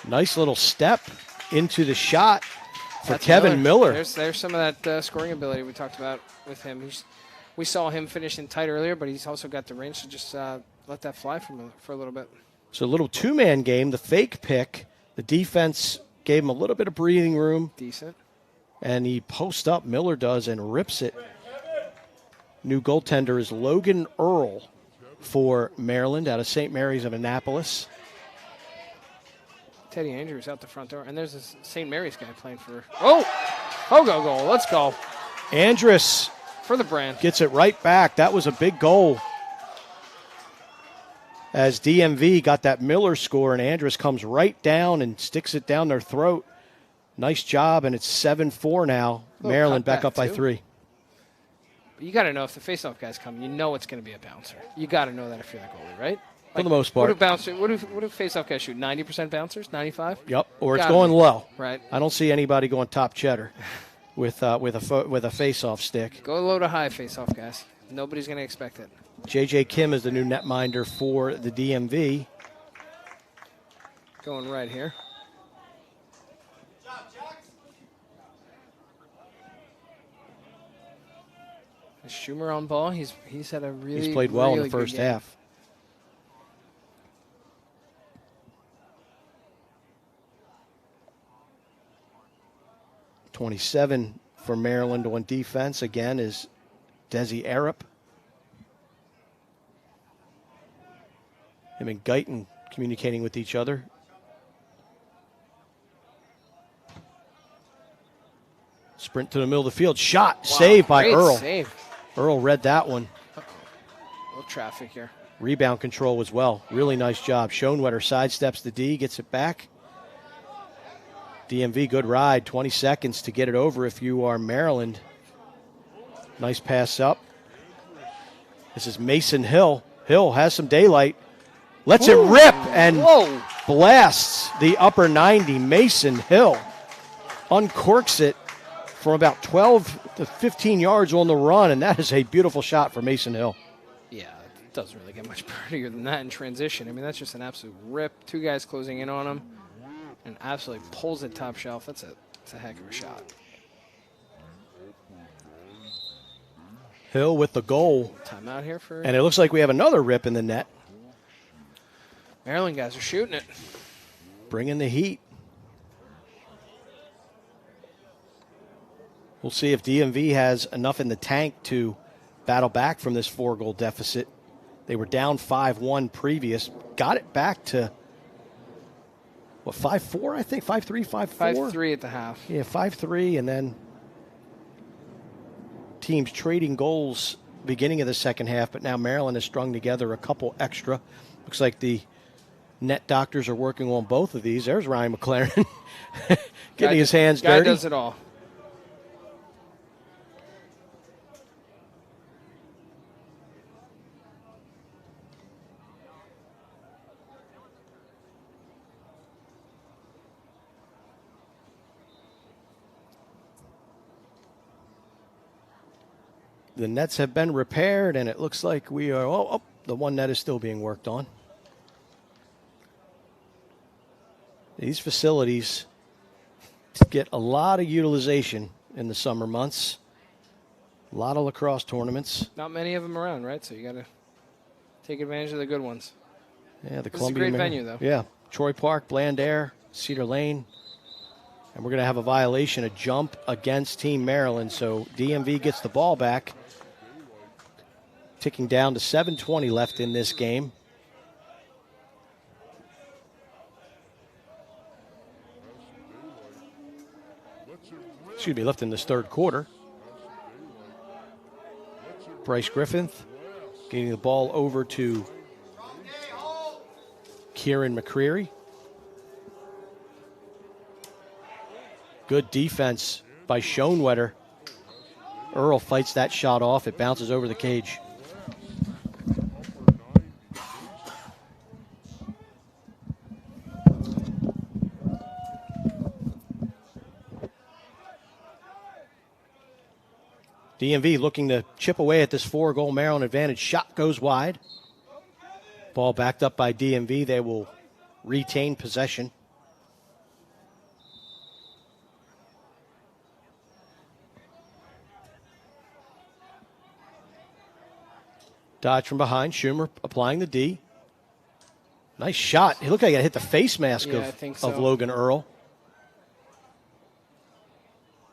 Nice little step into the shot for That's Kevin Miller. There's some of that scoring ability we talked about with him. We saw him finishing tight earlier, but he's also got the range to just let that fly for a little bit. So a little two-man game, the fake pick. The defense gave him a little bit of breathing room. Decent. And he posts up, Miller does, and rips it. New goaltender is Logan Earl for Maryland out of St. Mary's of Annapolis. Teddy Andrews out the front door. And there's this St. Mary's guy playing for. Oh! Pogo goal. Let's go. Andrus for the brand. Gets it right back. That was a big goal. As DMV got that Miller score, and Andrus comes right down and sticks it down their throat. Nice job, and it's 7-4 now. Maryland back up by 3. But you got to know if the faceoff guy's coming, you know it's going to be a bouncer. You got to know that if you're the goalie, right? For the most part. What do faceoff guys shoot? 90% bouncers? 95? Yep. Or it's going low. Right. I don't see anybody going top cheddar with a faceoff stick. Go low to high faceoff guys. Nobody's going to expect it. J.J. Kim is the new netminder for the DMV. Going right here. Schumer on ball. He's had a really He's played well really in the first good game. half. .27 for Maryland on defense again is Desi Arup. Him and Guyton communicating with each other. Sprint to the middle of the field. Shot. Wow, Saved by great Earl. Save. Earl read that one. Little traffic here. Rebound control as well. Really nice job. Schoenwetter sidesteps the D, gets it back. DMV, good ride. 20 seconds to get it over if you are Maryland. Nice pass up. This is Mason Hill. Hill has some daylight. Lets it rip and blasts the upper 90. Mason Hill uncorks it from about 12 to 15 yards on the run, and that is a beautiful shot for Mason Hill. Yeah, it doesn't really get much prettier than that in transition. I mean, that's just an absolute rip. Two guys closing in on him, and absolutely pulls it top shelf. That's a heck of a shot. Hill with the goal. Timeout here for... And it looks like we have another rip in the net. Maryland guys are shooting it. Bringing the heat. We'll see if DMV has enough in the tank to battle back from this 4-goal deficit. They were down 5-1 previous. Got it back to, 5-4, I think? 5-3, 5-4? 5-3 at the half. Yeah, 5-3, and then teams trading goals beginning of the second half, but now Maryland has strung together a couple extra. Looks like the net doctors are working on both of these. There's Ryan McLaren getting his hands dirty. Guy does it all. The nets have been repaired, and it looks like we are, the one net is still being worked on. These facilities get a lot of utilization in the summer months. A lot of lacrosse tournaments. Not many of them around, right? So you got to take advantage of the good ones. Yeah, the This Columbia. is a great venue, though. Yeah, Troy Park, Bland Air, Cedar Lane. And we're going to have a violation, a jump against Team Maryland. So DMV gets the ball back. Ticking down to 7:20 left in this game. Excuse me, left in this third quarter. Bryce Griffin getting the ball over to Kieran McCreary. Good defense by Schoenwetter. Earl fights that shot off. It bounces over the cage. DMV looking to chip away at this 4-goal Maryland advantage. Shot goes wide. Ball backed up by DMV. They will retain possession. Dodge from behind. Schumer applying the D. Nice shot. He looked like it hit the face mask of Logan Earl.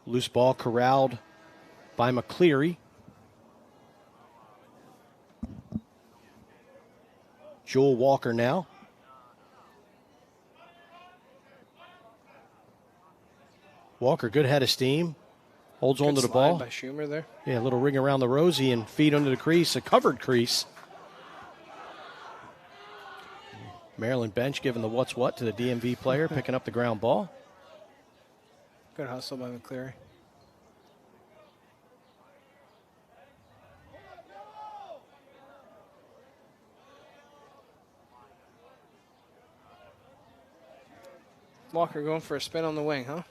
Loose ball corralled by McCleary. Joel Walker now. Walker, good head of steam. Holds on to the ball. By Schumer there. Yeah, a little ring around the rosy and feet under the crease, a covered crease. Maryland bench giving the what's what to the DMV player, picking up the ground ball. Good hustle by McCleary. Walker going for a spin on the wing, huh?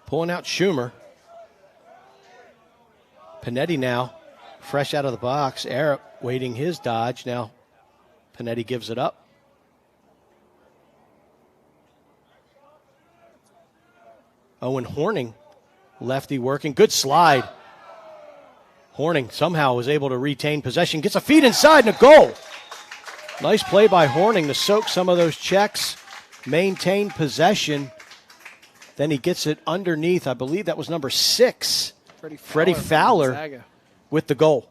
Pulling out Schumer. Panetti now, fresh out of the box. Arup waiting his dodge. Now Panetti gives it up. Owen Horning, lefty working. Good slide. Horning somehow was able to retain possession. Gets a feed inside and a goal. Nice play by Horning to soak some of those checks. Maintain possession. Then he gets it underneath. I believe that was number 6. Freddie Fowler with the goal.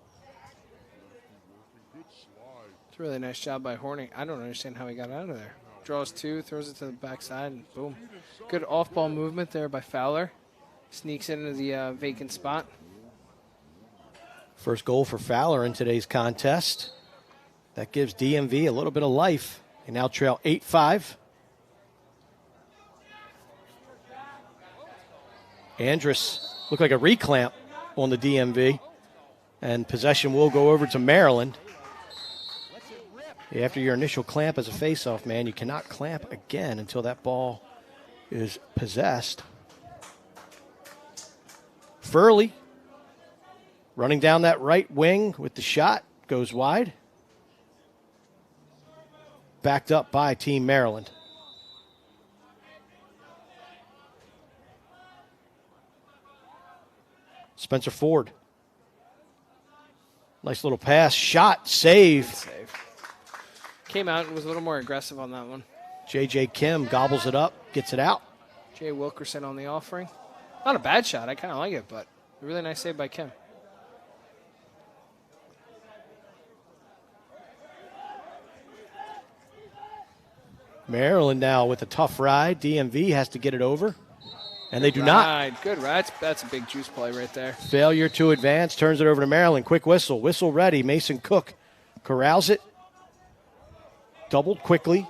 It's a really nice job by Horning. I don't understand how he got out of there. Draws 2, throws it to the backside, and boom. Good off-ball movement there by Fowler. Sneaks into the vacant spot. First goal for Fowler in today's contest. That gives DMV a little bit of life. They now trail 8-5. Andrus looked like a reclamp on the DMV. And possession will go over to Maryland. After your initial clamp as a faceoff, man, you cannot clamp again until that ball is possessed. Furley running down that right wing with the shot, goes wide. Backed up by Team Maryland. Spencer Ford. Nice little pass, shot, save. Came out and was a little more aggressive on that one. J.J. Kim gobbles it up, gets it out. Jay Wilkerson on the offering. Not a bad shot. I kind of like it, but a really nice save by Kim. Maryland now with a tough ride. DMV has to get it over, and they do not. Good ride. That's a big juice play right there. Failure to advance, turns it over to Maryland. Quick whistle. Whistle ready. Mason Cook corrals it. Doubled quickly.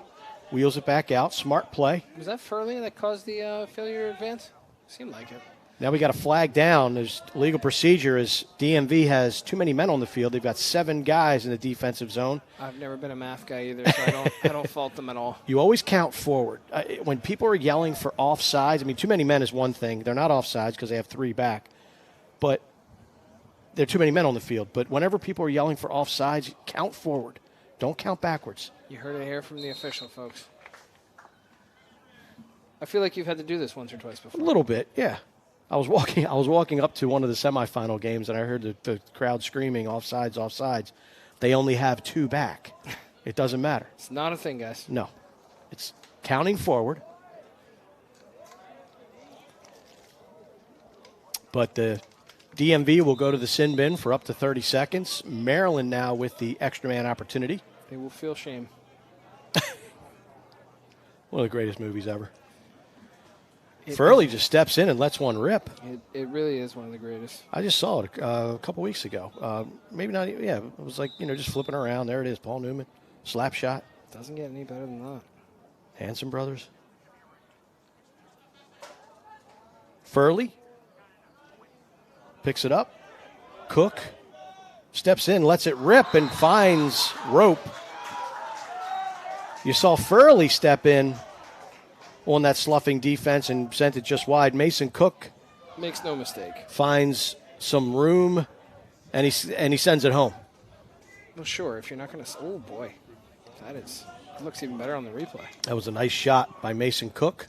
Wheels it back out. Smart play. Was that Furley that caused the failure to advance? Seemed like it. Now we got a flag down. There's legal procedure as DMV has too many men on the field. They've got 7 guys in the defensive zone. I've never been a math guy either, so I don't fault them at all. You always count forward. When people are yelling for offsides, I mean, too many men is one thing. They're not offsides because they have 3 back. But there are too many men on the field. But whenever people are yelling for offsides, count forward. Don't count backwards. You heard it here from the official, folks. I feel like you've had to do this once or twice before. A little bit, yeah. I was walking up to one of the semifinal games, and I heard the crowd screaming, offsides, offsides. They only have 2 back. It doesn't matter. It's not a thing, guys. No. It's counting forward. But the DMV will go to the sin bin for up to 30 seconds. Maryland now with the extra man opportunity. They will feel shame. One of the greatest movies ever. Furley just steps in and lets one rip. It really is one of the greatest. I just saw it a couple weeks ago. Maybe not even, yeah. It was like, just flipping around. There it is, Paul Newman. Slap shot. Doesn't get any better than that. Hanson brothers. Furley picks it up. Cook steps in, lets it rip, and finds rope. You saw Furley step in on that sloughing defense and sent it just wide. Mason Cook makes no mistake. Finds some room, and he sends it home. Well, sure. If you're not going to, oh boy, it looks even better on the replay. That was a nice shot by Mason Cook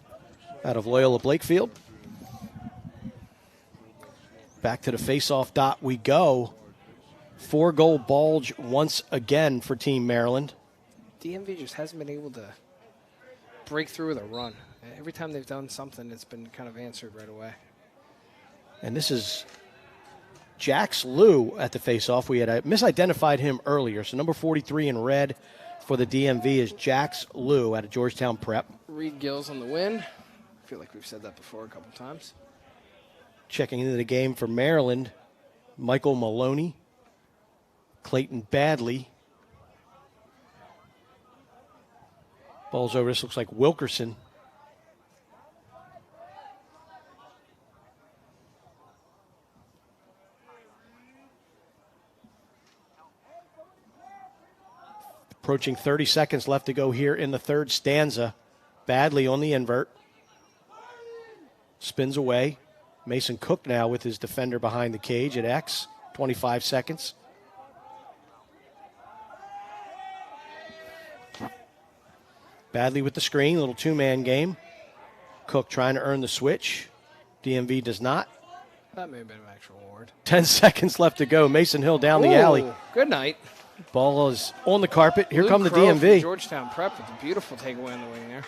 out of Loyola Blakefield. Back to the face-off dot we go. 4-goal bulge once again for Team Maryland. DMV just hasn't been able to break through with a run. Every time they've done something, it's been kind of answered right away. And this is Jax Liu at the face-off. We had misidentified him earlier. So number 43 in red for the DMV is Jax Liu out of Georgetown Prep. Reed Gills on the win. I feel like we've said that before a couple times. Checking into the game for Maryland, Michael Maloney, Clayton Badley. Ball's over. This looks like Wilkerson. Approaching 30 seconds left to go here in the third stanza. Badley on the invert. Spins away. Mason Cook now with his defender behind the cage at X. 25 seconds. Badley with the screen, little two-man game. Cook trying to earn the switch. DMV does not. That may have been an actual award. 10 seconds left to go. Mason Hill down the alley. Good night. Ball is on the carpet. Here Luke come the Crow DMV. from Georgetown Prep with a beautiful takeaway on the wing there.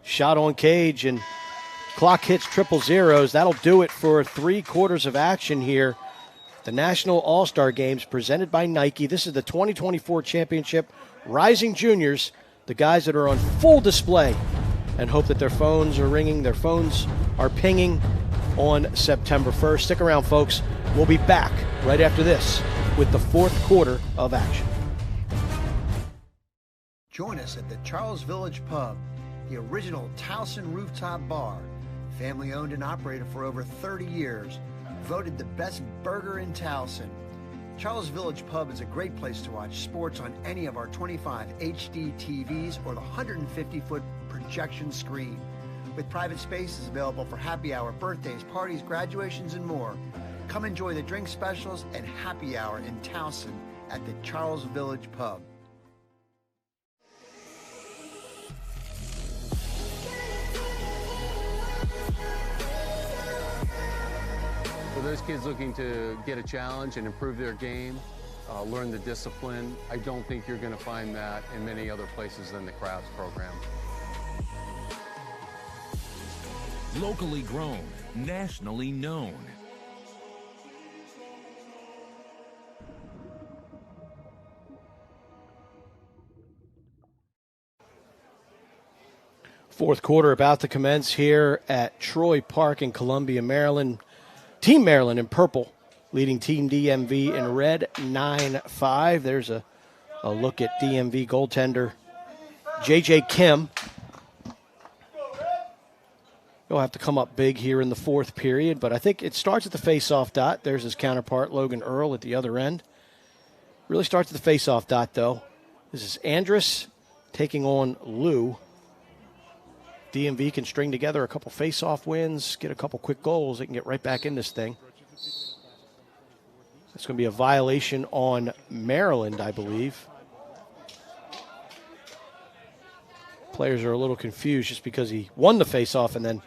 Shot on cage, and clock hits 000. That'll do it for 3 quarters of action here. The National All-Star Games presented by Nike. This is the 2024 championship. Rising Juniors, the guys that are on full display, and hope that their phones are ringing, their phones are pinging on September 1st. Stick around, folks. We'll be back right after this with the 4th quarter of action. Join us at the Charles Village Pub, the original Towson rooftop bar, family owned and operated for over 30 years, voted the best burger in Towson. Charles Village Pub is a great place to watch sports on any of our 25 HD TVs or the 150-foot projection screen. With private spaces available for happy hour, birthdays, parties, graduations, and more. Come enjoy the drink specials and happy hour in Towson at the Charles Village Pub. For those kids looking to get a challenge and improve their game, learn the discipline, I don't think you're going to find that in many other places than the Crafts program. Locally grown, nationally known. Fourth quarter about to commence here at Troy Park in Columbia, Maryland. Team Maryland in purple, leading Team DMV in red, 9-5. There's a look at DMV goaltender J.J. Kim. He'll have to come up big here in the fourth period, but I think it starts at the face-off dot. There's his counterpart, Logan Earl, at the other end. Really starts at the face-off dot, though. This is Andrus taking on Lou. DMV can string together a couple face-off wins, get a couple quick goals. They can get right back in this thing. It's going to be a violation on Maryland, I believe. Players are a little confused just because he won the face-off and then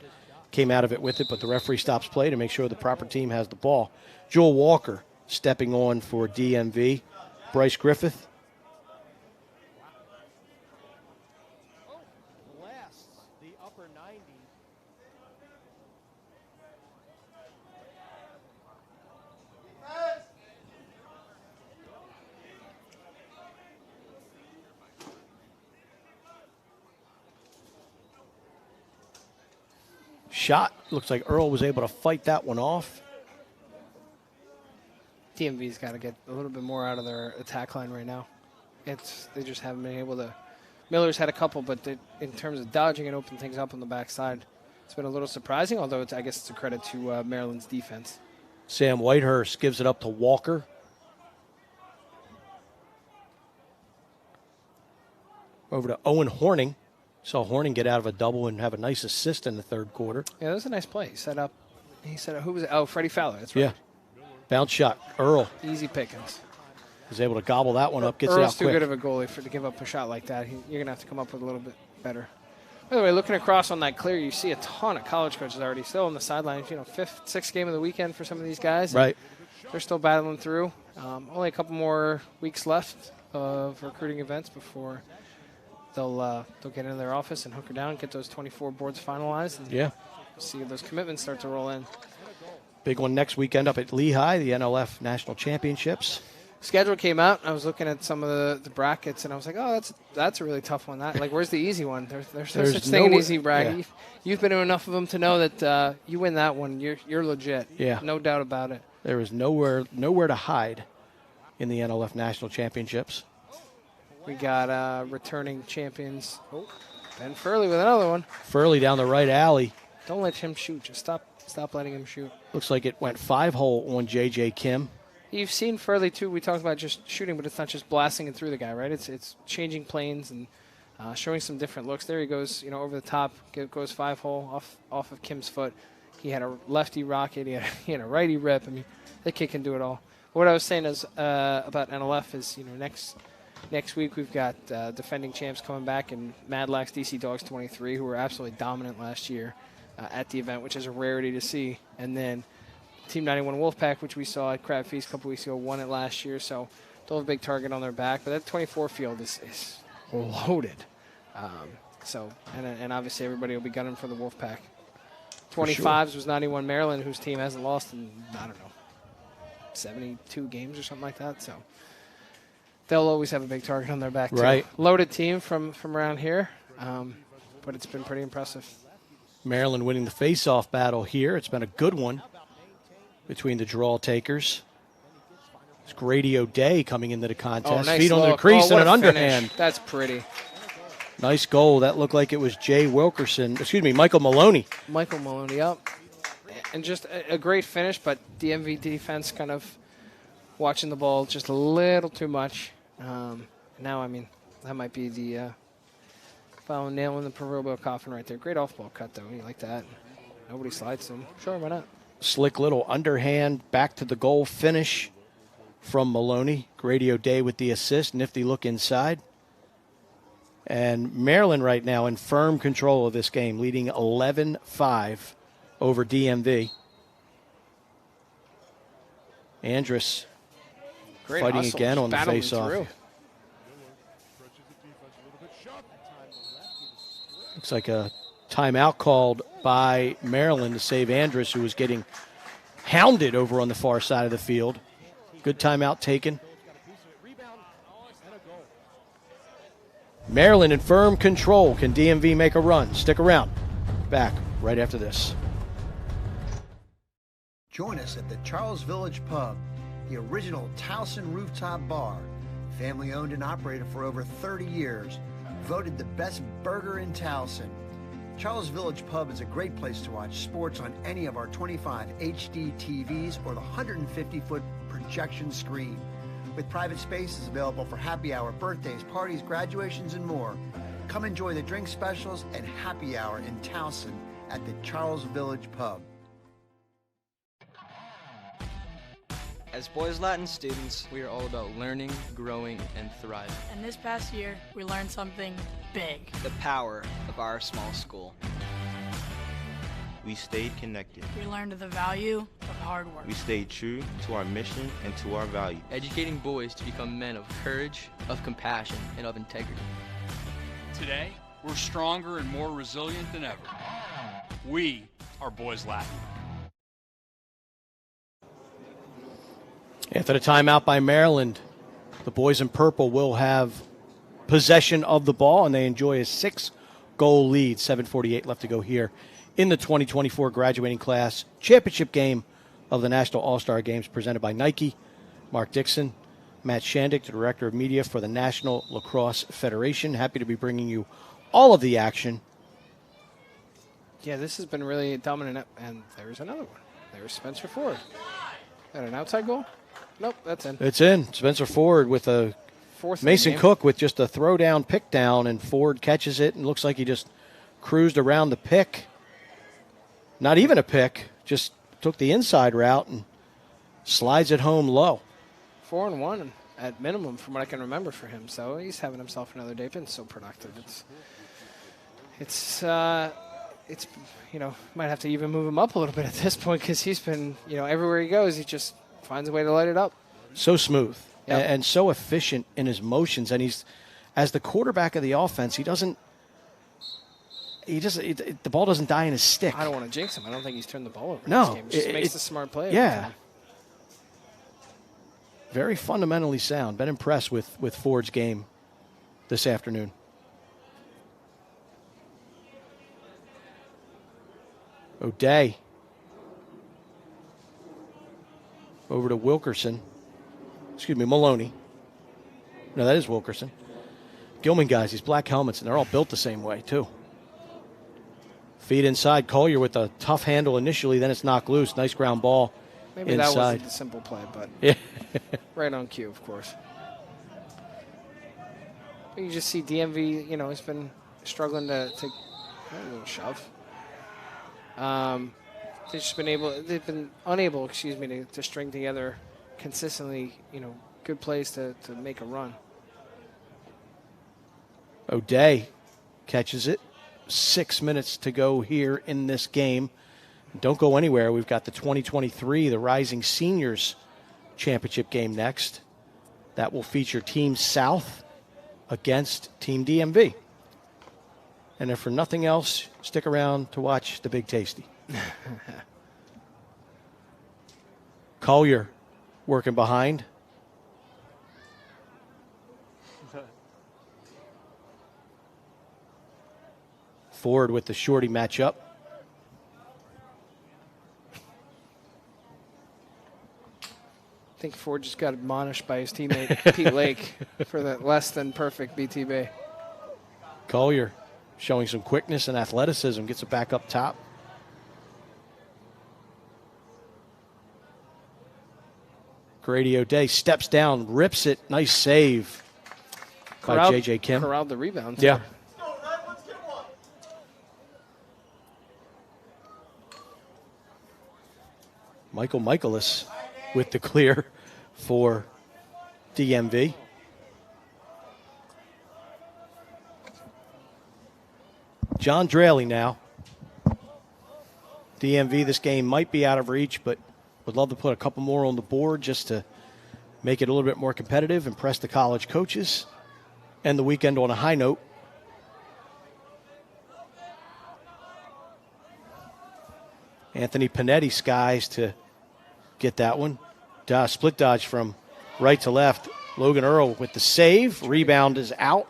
came out of it with it, but the referee stops play to make sure the proper team has the ball. Joel Walker stepping on for DMV. Bryce Griffith. Shot. Looks like Earl was able to fight that one off. DMV's got to get a little bit more out of their attack line right now. They just haven't been able to. Miller's had a couple, but in terms of dodging and opening things up on the backside, it's been a little surprising, although I guess it's a credit to Maryland's defense. Sam Whitehurst gives it up to Walker. Over to Owen Horning. Saw Horning get out of a double and have a nice assist in the third quarter. Yeah, that was a nice play. He set up, who was it? Oh, Freddie Fowler. That's right. Yeah. Bounce shot. Earl. Easy pickings. Was able to gobble that one up, gets it out Earl's too quick. good of a goalie to give up a shot like that. You're going to have to come up with a little bit better. By the way, looking across on that clear, you see a ton of college coaches already still on the sidelines. Fifth, sixth game of the weekend for some of these guys. Right. They're still battling through. Only a couple more weeks left of recruiting events before they'll get into their office and hunker down, get those 24 boards finalized, and see those commitments start to roll in. Big one next weekend up at Lehigh, the NLF National Championships. schedule came out, I was looking at some of the brackets, and I was like, oh, that's a really tough one. Like, where's the easy one? There's no such thing an easy bracket. Yeah. You've been in enough of them to know that you win that one, you're legit. Yeah. No doubt about it. There is nowhere to hide in the NLF National Championships. We got returning champions. Oh, Ben Furley with another one. Furley down the right alley. Don't let him shoot. Just stop letting him shoot. Looks like it went 5-hole on J.J. Kim. You've seen Furley, too. We talked about just shooting, but it's not just blasting it through the guy, right? It's changing planes and showing some different looks. There he goes, over the top, goes 5-hole off of Kim's foot. He had a lefty rocket. He had a righty rip. I mean, the kid can do it all. What I was saying is about NLF is, next week we've got defending champs coming back and Mad Lax DC Dogs 23, who were absolutely dominant last year at the event, which is a rarity to see. And then Team 91 Wolfpack, which we saw at Crab Feast a couple weeks ago, won it last year, so they'll have a big target on their back. But that 24 field is loaded. And obviously everybody will be gunning for the Wolfpack. 25s was 91 Maryland, whose team hasn't lost in, 72 games or something like that. So they'll always have a big target on their back, too. Right. Loaded team from around here, but it's been pretty impressive. Maryland winning the face-off battle here. It's been a good one between the draw takers. It's Grady O'Day coming into the contest. Nice Feet on the look. crease and an What a underhand. finish. That's pretty. Nice goal. That looked like it was Michael Maloney. Michael Maloney, yep. And just a great finish, but DMV defense kind of watching the ball just a little too much. Now, that might be the final nail in the proverbial coffin right there. Great off-ball cut, though. You like that? Nobody slides to him. Sure, why not? Slick little underhand, back to the goal finish from Maloney. Grady O'Day with the assist. Nifty look inside. And Maryland right now in firm control of this game, leading 11-5 over DMV. Andrus fighting hustle. again on the Battling face-off. through. Looks like a timeout called by Maryland to save Andrus, who was getting hounded over on the far side of the field. Good timeout taken. Maryland in firm control. Can DMV make a run? Stick around. Back right after this. Join us at the Charles Village Pub, the original Towson rooftop bar. Family owned and operated for over 30 years. Voted the best burger in Towson. Charles Village Pub is a great place to watch sports on any of our 25 HD TVs or the 150-foot projection screen. With private spaces available for happy hour, birthdays, parties, graduations, and more. Come enjoy the drink specials and happy hour in Towson at the Charles Village Pub. As Boys Latin students, we are all about learning, growing, and thriving. And this past year, we learned something big. The power of our small school. We stayed connected. We learned the value of hard work. We stayed true to our mission and to our value. Educating boys to become men of courage, of compassion, and of integrity. Today, we're stronger and more resilient than ever. We are Boys Latin. After the timeout by Maryland, the boys in purple will have possession of the ball, and they enjoy a 6-goal lead. 7:48 left to go here in the 2024 graduating class championship game of the National All-Star Games presented by Nike. Mark Dixon, Matt Shandick, the Director of Media for the National Lacrosse Federation. Happy to be bringing you all of the action. Yeah, this has been really dominant. And there's another one. There's Spencer Ford. Got an outside goal? Nope, that's in. It's in. Spencer Ford with a Fourth Mason game. Cook with just a throw down, pick down, and Ford catches it and looks like he just cruised around the pick. Not even a pick, just took the inside route and slides it home low. 4-1 at minimum from what I can remember for him. So he's having himself another day. Been so productive. It's might have to even move him up a little bit at this point because he's been, everywhere he goes, he just finds a way to light it up. So smooth. Yep. And so efficient in his motions. And he's, as the quarterback of the offense, the ball doesn't die in his stick. I don't want to jinx him. I don't think he's turned the ball over No, in this game. He just makes the smart play. Yeah. very fundamentally sound. Been impressed with Ford's game this afternoon. O'Day. Over to Wilkerson. Excuse me, Maloney. No, that is Wilkerson. Gilman guys, these black helmets, and they're all built the same way, too. Feed inside. Collier with a tough handle initially, then it's knocked loose. Nice ground ball. Maybe inside. That wasn't the simple play, but yeah. right on cue, of course. You just see DMV, you know, has been struggling to a little shove. They've been unable, to string together consistently, you know, good plays to make a run. O'Day catches it. 6 minutes to go here in this game. Don't go anywhere. We've got the 2023, the Rising Seniors Championship game next. That will feature Team South against Team DMV. And if for nothing else, stick around to watch the Big Tasty. Collier working behind. Ford with the shorty matchup. I think Ford just got admonished by his teammate Pete Lake for that less than perfect BTB. Collier showing some quickness and athleticism, gets it back up top. Grady O'Day steps down, rips it. Nice save by J.J. Kim. Corralled the rebound. Yeah. Michael Michaelis with the clear for DMV. John Draley now. DMV, this game might be out of reach, but would love to put a couple more on the board just to make it a little bit more competitive, impress the college coaches, end the weekend on a high note. Anthony Panetti skies to get that one. Split dodge from right to left. Logan Earl with the save. Rebound is out.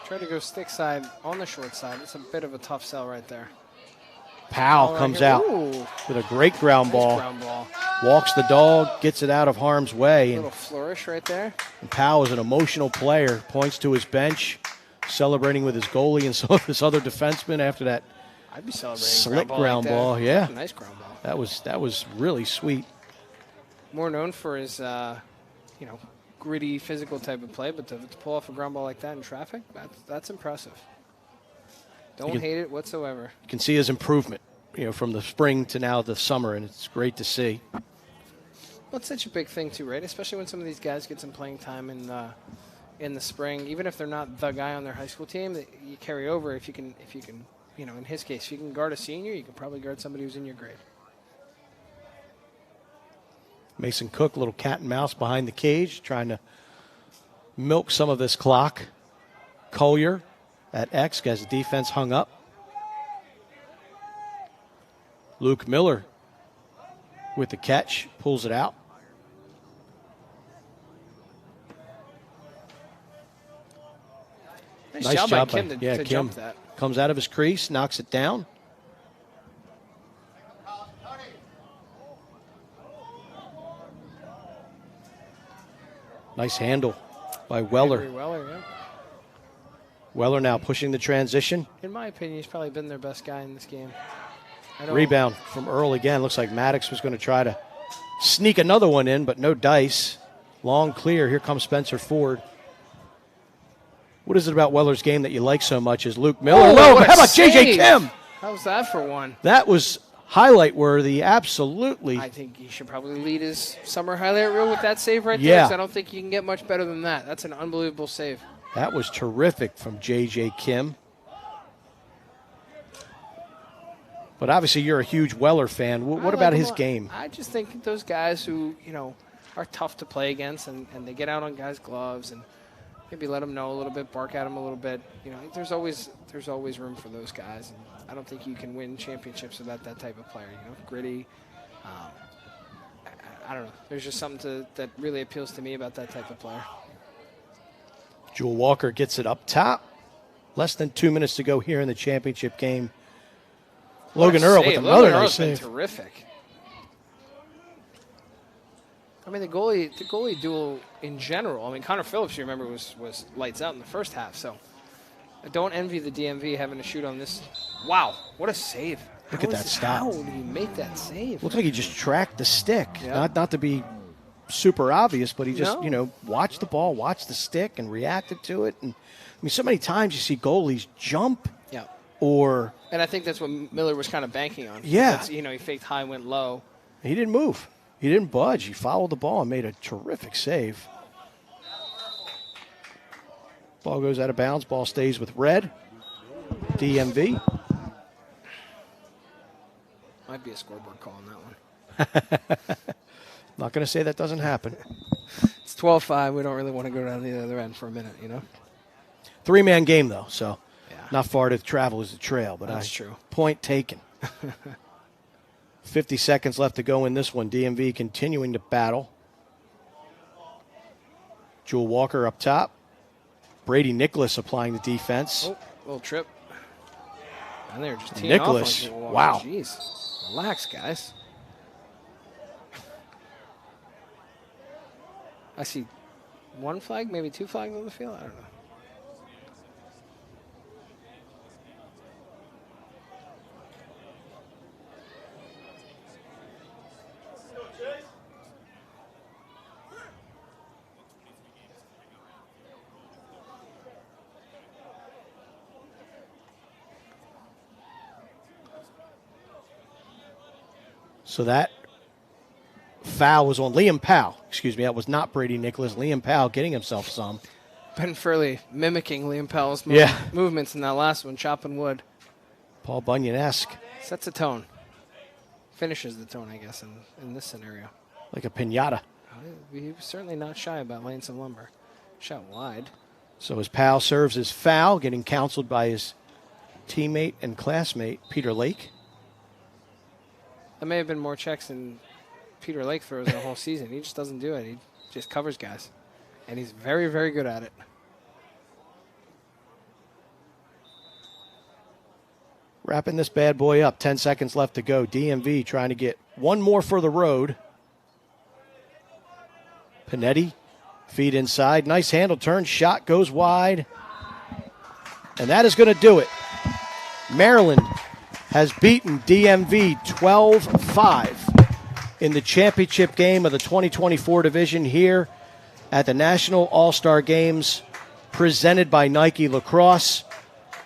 Try to go stick side on the short side. It's a bit of a tough sell right there. Powell comes out with a great ground ball. Walks the dog, gets it out of harm's way. A little flourish right there. And Powell is an emotional player. Points to his bench, celebrating with his goalie and some of his other defensemen after that. I'd be celebrating slick ground ball. Yeah, nice ground ball. That was really sweet. More known for his, gritty, physical type of play, but to pull off a ground ball like that in traffic, that's impressive. Don't hate it whatsoever. You can see his improvement, from the spring to now the summer, and it's great to see. Well, it's such a big thing too, right? Especially when some of these guys get some playing time in the spring, even if they're not the guy on their high school team, that you carry over. If you can, in his case, if you can guard a senior, you can probably guard somebody who's in your grade. Mason Cook, a little cat and mouse behind the cage, trying to milk some of this clock. Collier at X has the defense hung up. Luke Miller with the catch, pulls it out. Nice job by Kim to Kim jump that. Comes out of his crease, knocks it down. Nice handle by Weller. Weller now pushing the transition. In my opinion, he's probably been their best guy in this game. Rebound from Earl again. Looks like Maddox was going to try to sneak another one in, but no dice. Long clear. Here comes Spencer Ford. What is it about Weller's game that you like so much is Luke Miller? Oh, how about J.J. Kim? How's that for one? That was highlight worthy, absolutely. I think he should probably lead his summer highlight reel with that save right there, because I don't think you can get much better than that. That's an unbelievable save. That was terrific from J.J. Kim. But obviously you're a huge Weller fan. What about his game? I just think those guys who, are tough to play against and they get out on guys' gloves and maybe let them know a little bit, bark at them a little bit. There's always room for those guys. And I don't think you can win championships without that type of player. Gritty. I don't know. There's just something that really appeals to me about that type of player. Jewel Walker gets it up top. Less than 2 minutes to go here in the championship game. Logan Earl with another nice save. Been terrific. I mean, the goalie duel in general. I mean, Connor Phillips, you remember, was lights out in the first half. So I don't envy the DMV having to shoot on this. Wow, what a save! Look at that stop. How did he make that save? Looks like he just tracked the stick. Yeah. Not to be super obvious, but he just watched the ball, watched the stick, and reacted to it. And I mean, so many times you see goalies jump. Yeah. And I think that's what Miller was kind of banking on. Yeah. He faked high, went low. He didn't move. He didn't budge. He followed the ball and made a terrific save. Ball goes out of bounds. Ball stays with red. DMV. Might be a scoreboard call on that one. Not going to say that doesn't happen. It's 12-5. We don't really want to go down the other end for a minute, 3-man game, though, so not far to travel is the trail. But that's true. Point taken. 50 seconds left to go in this one. DMV continuing to battle. Jewel Walker up top. Brady Nicholas applying the defense. Oh, little trip. And they're just teeing Nicholas. off on Jewel Walker. Wow. Jeez. Relax, guys. I see one flag, maybe two flags on the field. I don't know. So that foul was on Liam Powell. Excuse me, that was not Brady Nicholas. Liam Powell getting himself some. Ben Furley mimicking Liam Powell's movements in that last one, chopping wood. Paul Bunyan-esque. Sets a tone. Finishes the tone, I guess, in this scenario. Like a piñata. He was certainly not shy about laying some lumber. Shot wide. So as Powell serves his foul, getting counseled by his teammate and classmate, Peter Lake. There may have been more checks than Peter Lake throws the whole season. He just doesn't do it. He just covers guys. And he's very, very good at it. Wrapping this bad boy up. 10 seconds left to go. DMV trying to get one more for the road. Panetti, feet inside. Nice handle turn. Shot goes wide. And that is going to do it. Maryland has beaten DMV 12-5 in the championship game of the 2024 division here at the National All-Star Games presented by Nike Lacrosse.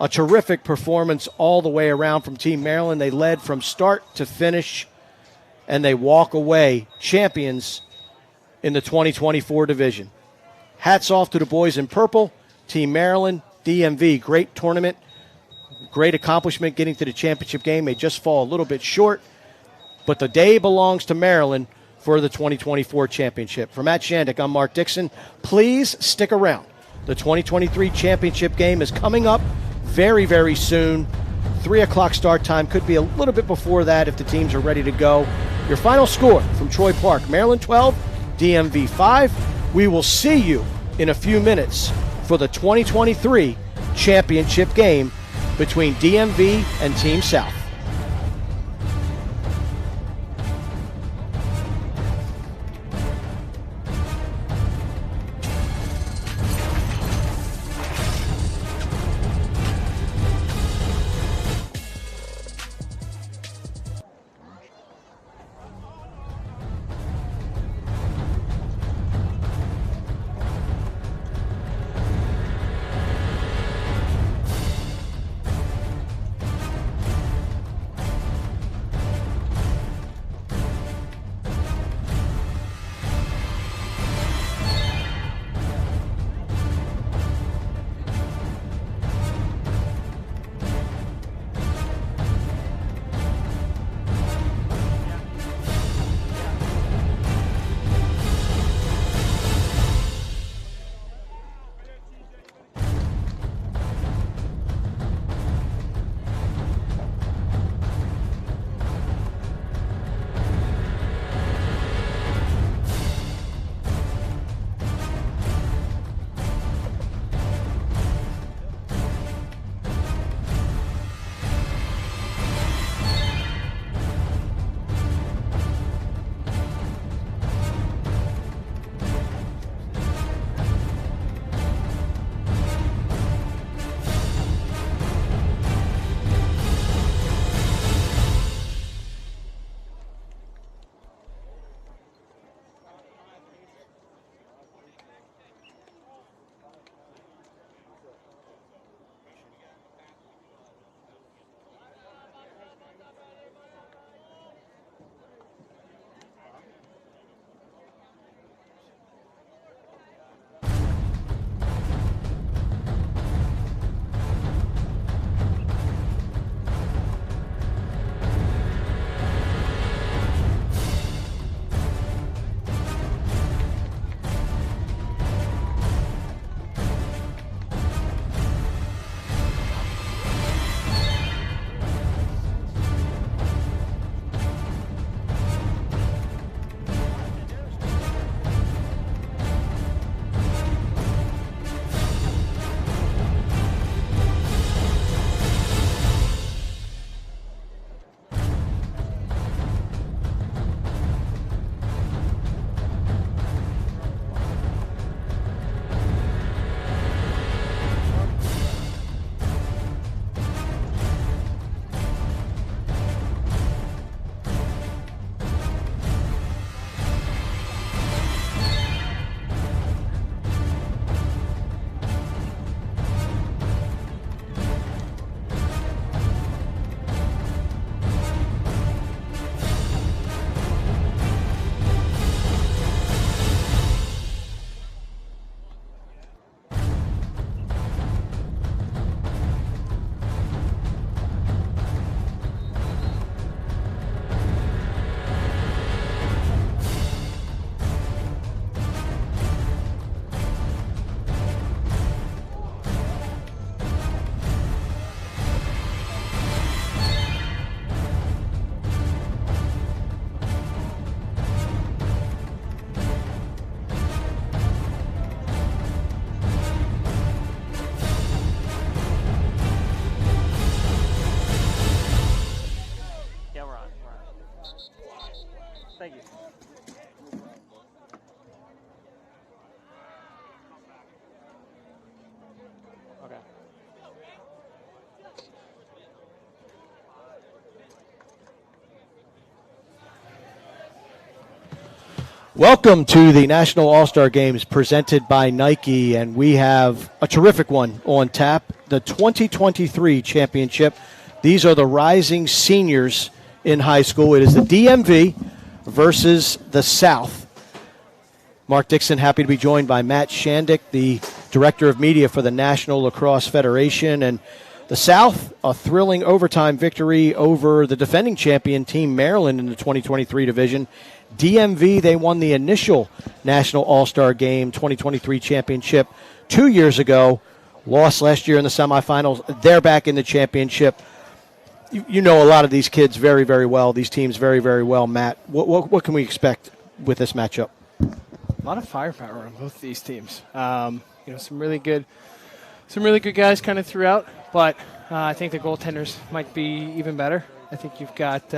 A terrific performance all the way around from Team Maryland. They led from start to finish, and they walk away champions in the 2024 division. Hats off to the boys in purple, Team Maryland, DMV. Great tournament. Great accomplishment getting to the championship game. May just fall a little bit short, but the day belongs to Maryland for the 2024 championship. For Matt Shandik, I'm Mark Dixon. Please stick around. The 2023 championship game is coming up very, very soon. 3 o'clock start time. Could be a little bit before that if the teams are ready to go. Your final score from Troy Park, Maryland 12, DMV 5. We will see you in a few minutes for the 2023 championship game between DMV and Team South. Thank you. Okay. Welcome to the National All-Star Games presented by Nike, and we have a terrific one on tap, the 2023 championship. These are the rising seniors in high school. It is the DMV versus the South. Mark Dixon, happy to be joined by Matt Shandick, the Director of Media for the National Lacrosse Federation. And the South, a thrilling overtime victory over the defending champion Team Maryland in the 2023 division. DMV, they won the initial National All-Star Game 2023 championship 2 years ago, lost last year in the semifinals. They're back in the championship. You know a lot of these kids very, very well, these teams very, very well. Matt, what can we expect with this matchup? A lot of firepower on both these teams. Some really good guys kind of throughout, but I think the goaltenders might be even better. I think you've got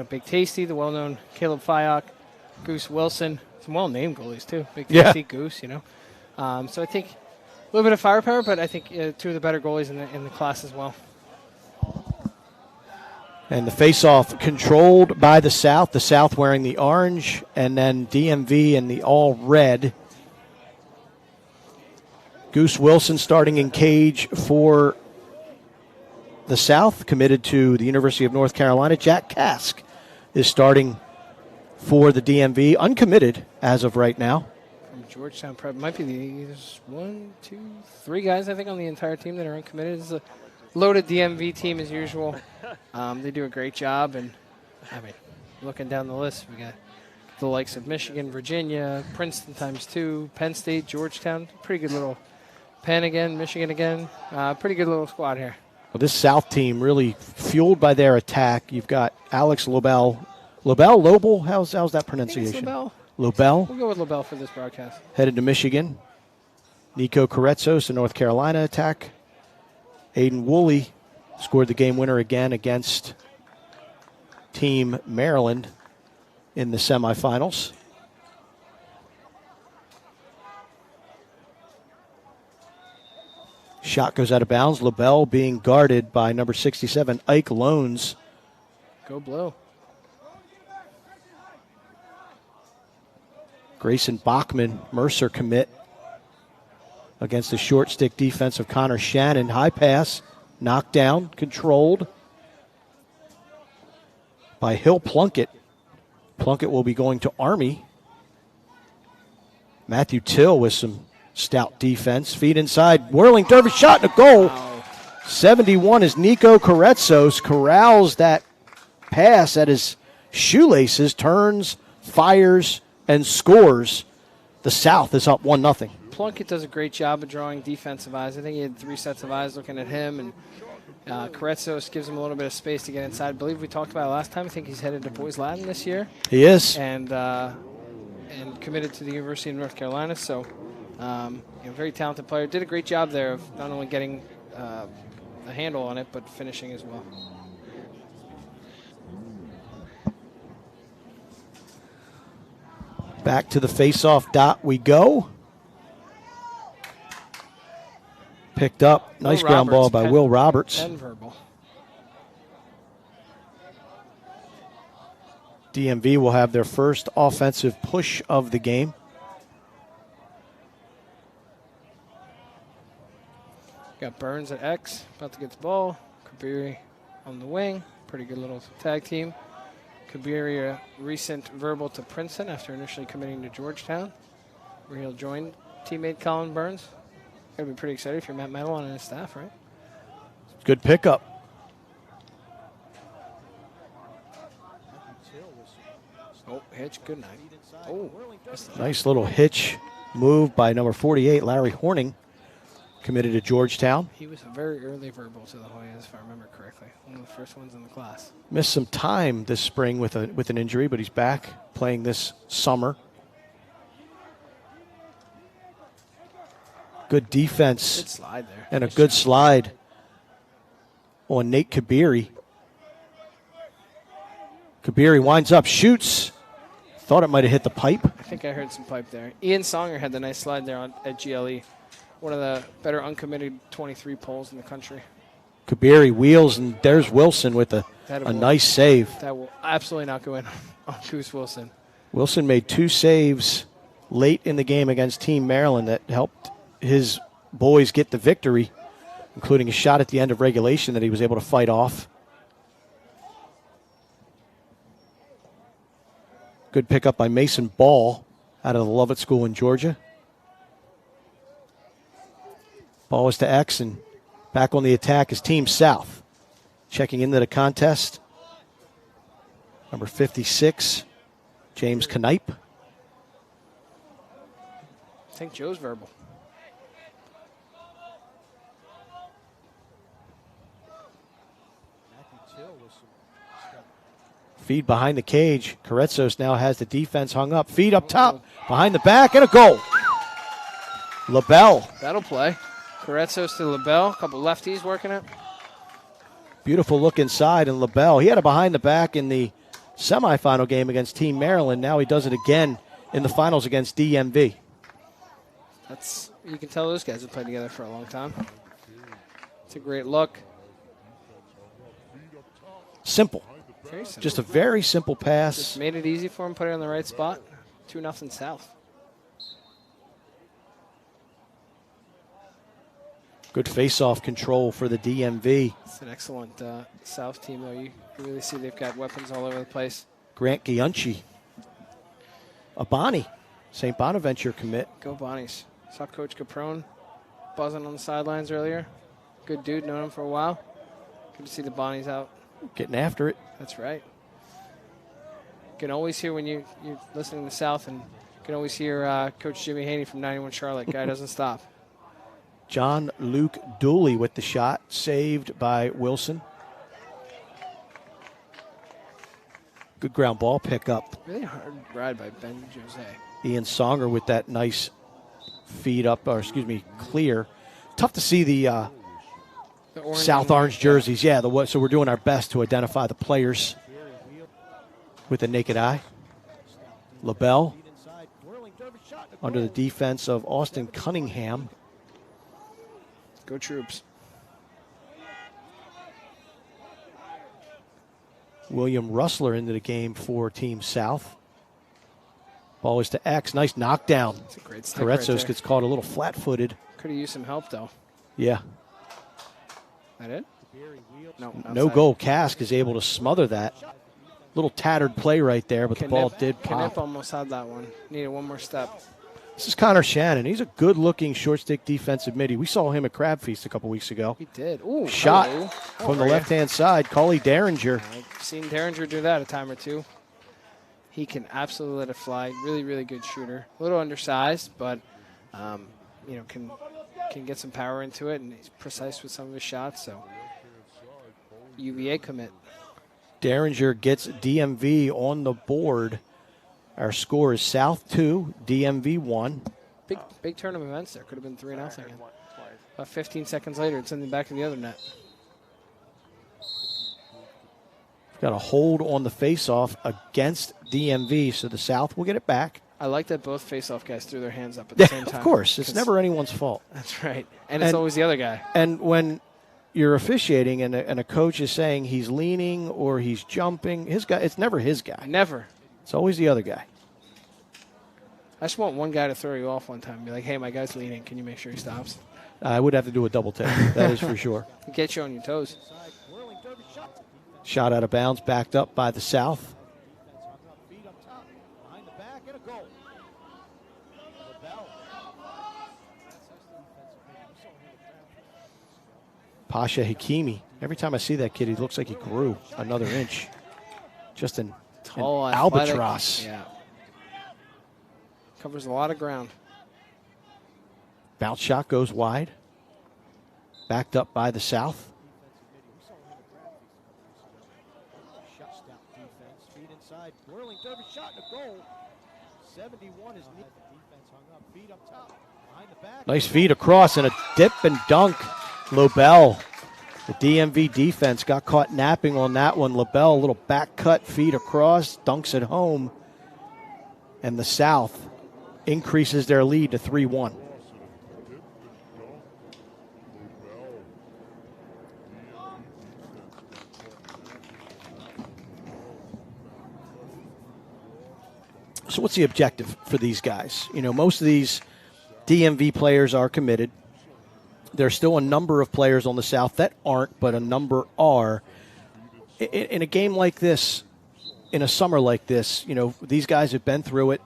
Big Tasty, the well-known Caleb Fyock, Goose Wilson, some well-named goalies too. Big Tasty, Goose, So I think a little bit of firepower, but I think two of the better goalies in the class as well. And the face-off controlled by the South wearing the orange, and then DMV in the all-red. Goose Wilson starting in cage for the South, committed to the University of North Carolina. Jack Kask is starting for the DMV, uncommitted as of right now. From Georgetown Prep, might be there's 1, 2, 3 guys, I think, on the entire team that are uncommitted. It's a loaded DMV team as usual. They do a great job, and looking down the list, we got the likes of Michigan, Virginia, Princeton ×2, Penn State, Georgetown. Pretty good little Penn again, Michigan again. Pretty good little squad here. Well, this South team really fueled by their attack. You've got Alex Lobel. Lobel? How's that pronunciation? Lobel. Lobel. We'll go with Lobel for this broadcast. Headed to Michigan. Nico Koretsos, the North Carolina attack. Aiden Woolley scored the game winner again against Team Maryland in the semifinals. Shot goes out of bounds. LaBelle being guarded by number 67, Ike Loans. Go Blow. Grayson Bachman, Mercer commit against the short stick defense of Connor Shannon. High pass, knocked down, controlled by Hill Plunkett. Plunkett will be going to Army. Matthew Till with some stout defense. Feet inside, whirling derby shot and a goal. Wow. 71 is Nico Koretsos. Corrals that pass at his shoelaces, turns, fires, and scores. The South is up 1-0. Plunkett does a great job of drawing defensive eyes. I think he had 3 sets of eyes looking at him, and Koretsos gives him a little bit of space to get inside. I believe we talked about it last time. I think he's headed to Boys Latin this year. He is. And committed to the University of North Carolina, so very talented player. Did a great job there of not only getting a handle on it, but finishing as well. Back to the face-off dot we go. Picked up. Nice ground ball by Will Roberts. And verbal. DMV will have their first offensive push of the game. Got Burns at X, about to get the ball. Kabiri on the wing. Pretty good little tag team. Kabiri, a recent verbal to Princeton after initially committing to Georgetown, where he'll join teammate Colin Burns. Gotta be pretty excited if you're Matt Medellin and his staff, right? Good pickup. Oh, hitch, good night. Oh, nice little hitch move by number 48, Larry Horning, committed to Georgetown. He was a very early verbal to the Hoyas, if I remember correctly. One of the first ones in the class. Missed some time this spring with an injury, but he's back playing this summer. Good defense. Good slide there. And nice a good slide on Nate Kabiri. Kabiri winds up, shoots, thought it might have hit the pipe. I think I heard some pipe there. Ian Songer had the nice slide there at GLE. One of the better uncommitted 23 poles in the country. Kabiri wheels, and there's Wilson with a nice save. That will absolutely not go in on Goose Wilson. Wilson made 2 saves late in the game against Team Maryland that helped his boys get the victory, including a shot at the end of regulation that he was able to fight off. Good pickup by Mason Ball out of the Lovett School in Georgia. Ball is to X, and back on the attack is Team South. Checking into the contest, number 56, James Knipe. I think Joe's verbal. Feed behind the cage. Karetsos now has the defense hung up. Feed up top, behind the back, and a goal. LaBelle. That'll play. Karetsos to LaBelle. A couple lefties working it. Beautiful look inside, and LaBelle, he had a behind the back in the semifinal game against Team Maryland. Now he does it again in the finals against DMV. You can tell those guys have played together for a long time. It's a great look. Simple. Very simple. Just a very simple pass. Just made it easy for him, put it in the right spot. 2-0 South. Good face-off control for the DMV. It's an excellent South team, though. You really see they've got weapons all over the place. Grant Giunchi. A Bonnie. St. Bonaventure commit. Go Bonnies. Saw Coach Caprone buzzing on the sidelines earlier. Good dude, known him for a while. Good to see the Bonnies out. Getting after it. That's right. You can always hear when you're listening to South, and you can always hear Coach Jimmy Haney from 91 Charlotte. Guy doesn't stop. John Luke Dooley with the shot, saved by Wilson. Good ground ball pickup. Really hard ride by Ben Jose. Ian Songer with that nice feed up, or excuse me, clear. Tough to see the South Orange jerseys. Yeah, so we're doing our best to identify the players with the naked eye. LaBelle under the defense of Austin Cunningham. Go Troops. William Russler into the game for Team South. Ball is to X. Nice knockdown. That's a great stick Karetsos gets caught a little flat-footed. Could have used some help, though. Yeah. That it? No goal. Cask is able to smother that. Little tattered play right there, but the ball did pop. Knipe almost had that one. Needed one more step. This is Connor Shannon. He's a good-looking short-stick defensive midi. We saw him at Crab Feast a couple weeks ago. He did. Ooh, shot hello. from the left-hand side. Coley Derringer. I've seen Derringer do that a time or two. He can absolutely let it fly. Really, really good shooter. A little undersized, but can get some power into it, and he's precise with some of his shots. So UVA commit. Derringer gets DMV on the board. Our score is South 2, DMV 1. Big turn of events there. Could have been 3-0. About 15 seconds later, it's in the back of the other net. Got a hold on the faceoff against DMV, so the South will get it back. I like that both faceoff guys threw their hands up at the same time. Of course. It's never anyone's fault. That's right. And it's always the other guy. And when you're officiating and a coach is saying he's leaning or he's jumping, his guy, it's never his guy. Never. It's always the other guy. I just want one guy to throw you off one time and be like, hey, my guy's leaning. Can you make sure he stops? I would have to do a double take. That is for sure. Get you on your toes. Shot out of bounds, backed up by the South. Pasha Hakimi. Every time I see that kid, he looks like he grew another inch. Just an albatross. Yeah. Covers a lot of ground. Bounce shot goes wide. Backed up by the South. Nice feed across and a dip and dunk. LaBelle, the DMV defense, got caught napping on that one. LaBelle, a little back cut feed across, dunks it home. And the South increases their lead to 3-1. So what's the objective for these guys? You know, most of these DMV players are committed. There's still a number of players on the South that aren't, but a number are. In a game like this, in a summer like this, you know, these guys have been through it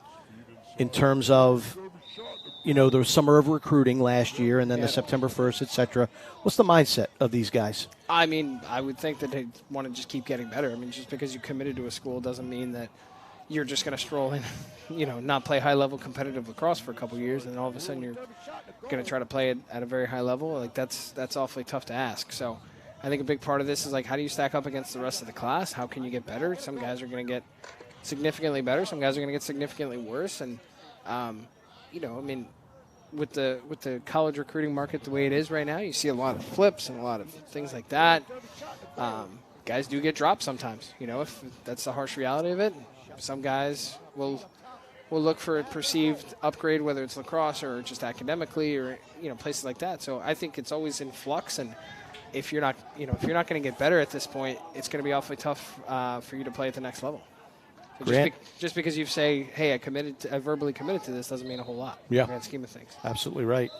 in terms of, you know, the summer of recruiting last year and then the September 1st, et cetera. What's the mindset of these guys? I mean, I would think that they want to just keep getting better. I mean, just because you committed to a school doesn't mean that you're just going to stroll in, you know, not play high-level competitive lacrosse for a couple of years, and then all of a sudden you're going to try to play it at a very high level. Like, that's awfully tough to ask. So I think a big part of this is, like, how do you stack up against the rest of the class? How can you get better? Some guys are going to get significantly better. Some guys are going to get significantly worse. And, you know, I mean, with the college recruiting market the way it is right now, you see a lot of flips and a lot of things like that. Guys do get dropped sometimes, you know, if that's the harsh reality of it. Some guys will look for a perceived upgrade, whether it's lacrosse or just academically or, you know, places like that. So I think it's always in flux, and if you're not going to get better at this point, it's going to be awfully tough for you to play at the next level. So just because you say, hey, I verbally committed to this doesn't mean a whole lot in the grand scheme of things. Absolutely right.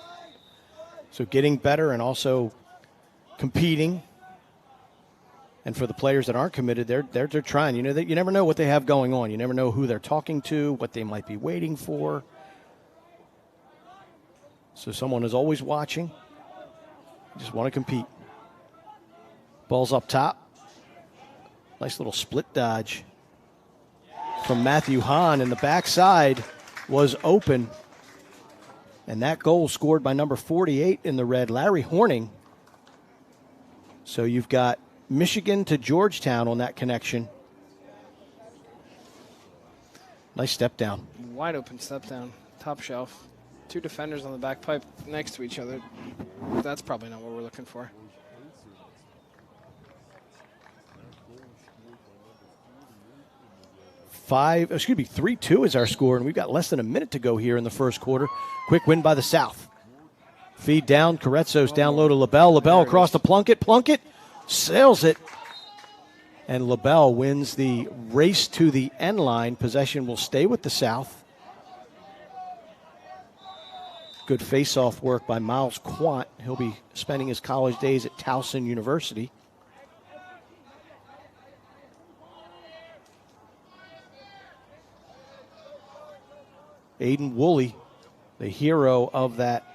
So getting better and also competing. And for the players that aren't committed, they're trying. You know, you never know what they have going on. You never know who they're talking to, what they might be waiting for. So someone is always watching. You just want to compete. Ball's up top. Nice little split dodge from Matthew Hahn, and the backside was open. And that goal scored by number 48 in the red, Larry Horning. So you've got Michigan to Georgetown on that connection. Nice step down. Wide open step down, top shelf. Two defenders on the back pipe next to each other. That's probably not what we're looking for. 3-2 is our score, and we've got less than a minute to go here in the first quarter. Quick win by the South. Feed down, Carezzo's down low to LaBelle. LaBelle across to Plunkett. Plunkett sails it, and LaBelle wins the race to the end line. Possession will stay with the South. Good face-off work by Miles Quant. He'll be spending his college days at Towson University. Aiden Woolley, the hero of that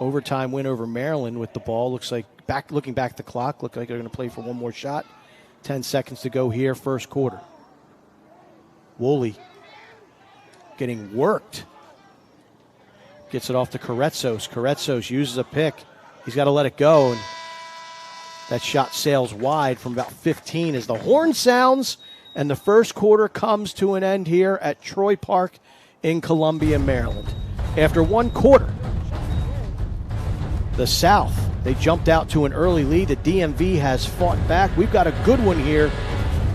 overtime win over Maryland with the ball. Looks like, looking back at the clock, look like they're going to play for one more shot. 10 seconds to go here, first quarter. Woolley getting worked. Gets it off to Carezzo's. Carezzo's uses a pick. He's got to let it go, and that shot sails wide from about 15 as the horn sounds, and the first quarter comes to an end here at Troy Park in Columbia, Maryland. After one quarter, the South, they jumped out to an early lead. The DMV has fought back. We've got a good one here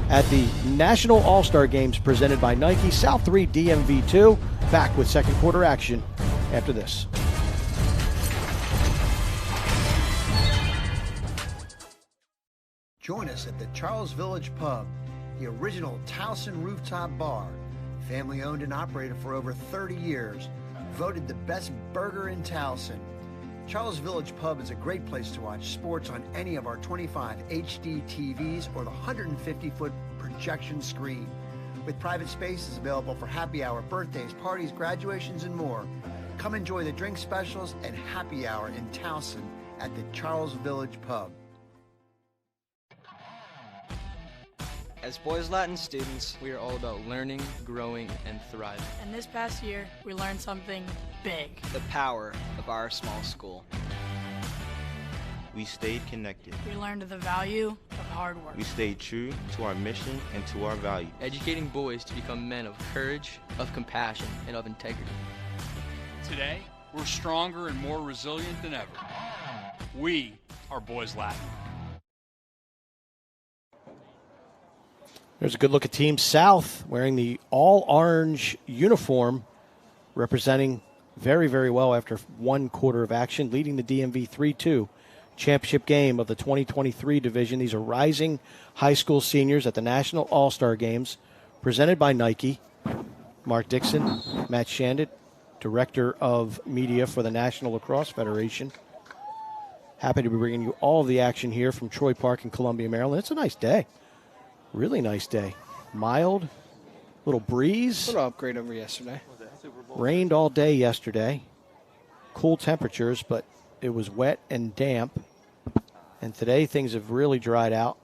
at the National All-Star Games presented by Nike. South 3, DMV 2. Back with second quarter action after this. Join us at the Charles Village Pub, the original Towson rooftop bar. Family owned and operated for over 30 years. Voted the best burger in Towson. Charles Village Pub is a great place to watch sports on any of our 25 HD TVs or the 150-foot projection screen. With private spaces available for happy hour, birthdays, parties, graduations, and more. Come enjoy the drink specials and happy hour in Towson at the Charles Village Pub. As Boys Latin students, we are all about learning, growing, and thriving. And this past year, we learned something big. The power of our small school. We stayed connected. We learned the value of hard work. We stayed true to our mission and to our values. Educating boys to become men of courage, of compassion, and of integrity. Today, we're stronger and more resilient than ever. We are Boys Latin. There's a good look at Team South wearing the all-orange uniform, representing very, very well after one quarter of action, leading the DMV 3-2 championship game of the 2023 division. These are rising high school seniors at the National All-Star Games, presented by Nike. Mark Dixon, Matt Shandit, Director of Media for the National Lacrosse Federation. Happy to be bringing you all of the action here from Troy Park in Columbia, Maryland. It's a nice day. Really nice day. Mild, little breeze. A little upgrade over yesterday. Rained all day yesterday. Cool temperatures, but it was wet and damp. And today things have really dried out.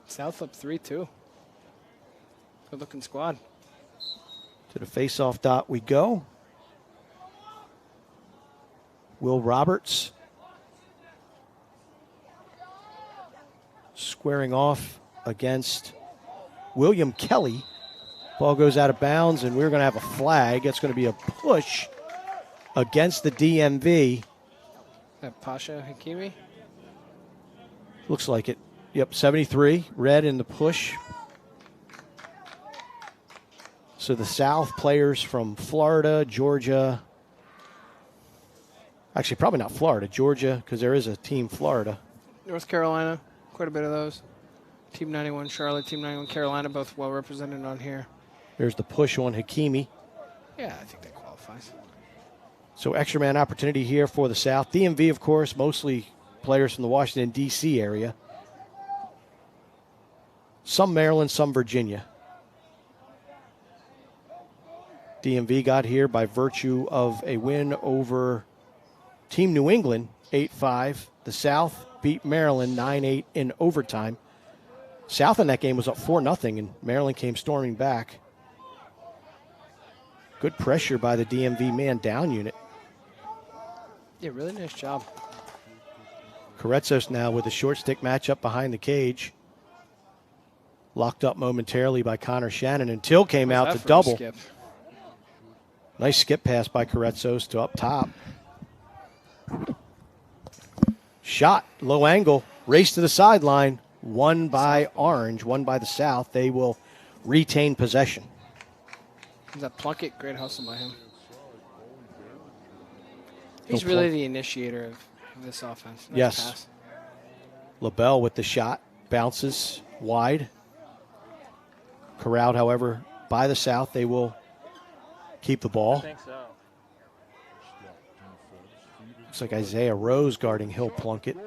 South up 3-2. Good looking squad. To the face-off dot we go. Will Roberts squaring off against William Kelly. Ball goes out of bounds, and we're going to have a flag. It's going to be a push against the DMV. That Pasha Hakimi? Looks like it. Yep, 73, red in the push. So the South players from Florida, Georgia. Actually, probably not Florida, Georgia, because there is a team Florida. North Carolina, quite a bit of those. Team 91 Charlotte, Team 91 Carolina, both well represented on here. There's the push on Hakimi. Yeah, I think that qualifies. So extra man opportunity here for the South. DMV, of course, mostly players from the Washington, D.C. area. Some Maryland, some Virginia. DMV got here by virtue of a win over Team New England, 8-5. The South beat Maryland 9-8 in overtime. South in that game was up 4-0, and Maryland came storming back. Good pressure by the DMV man down unit. Yeah, really nice job. Karetsos now with a short stick matchup behind the cage. Locked up momentarily by Connor Shannon until came out to double. Skip? Nice skip pass by Karetsos to up top. Shot, low angle, race to the sideline. Won by Orange, won by the South. They will retain possession. That Plunkett, great hustle by him. He's really the initiator of this offense. Nice yes. Pass. LaBelle with the shot, bounces wide. Corralled, however, by the South. They will keep the ball. I think so. Looks like Isaiah Rose guarding Hill Plunkett.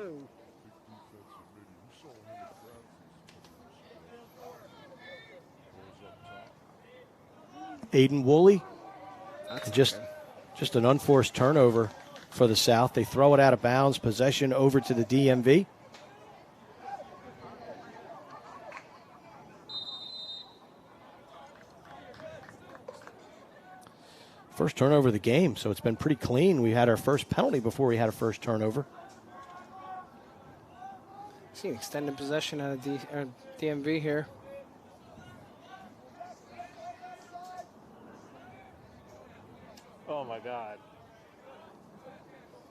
Aiden Woolley, just an unforced turnover for the South. They throw it out of bounds, possession over to the DMV. First turnover of the game, so it's been pretty clean. We had our first penalty before we had a first turnover. See an extended possession out of DMV here. Oh, my God.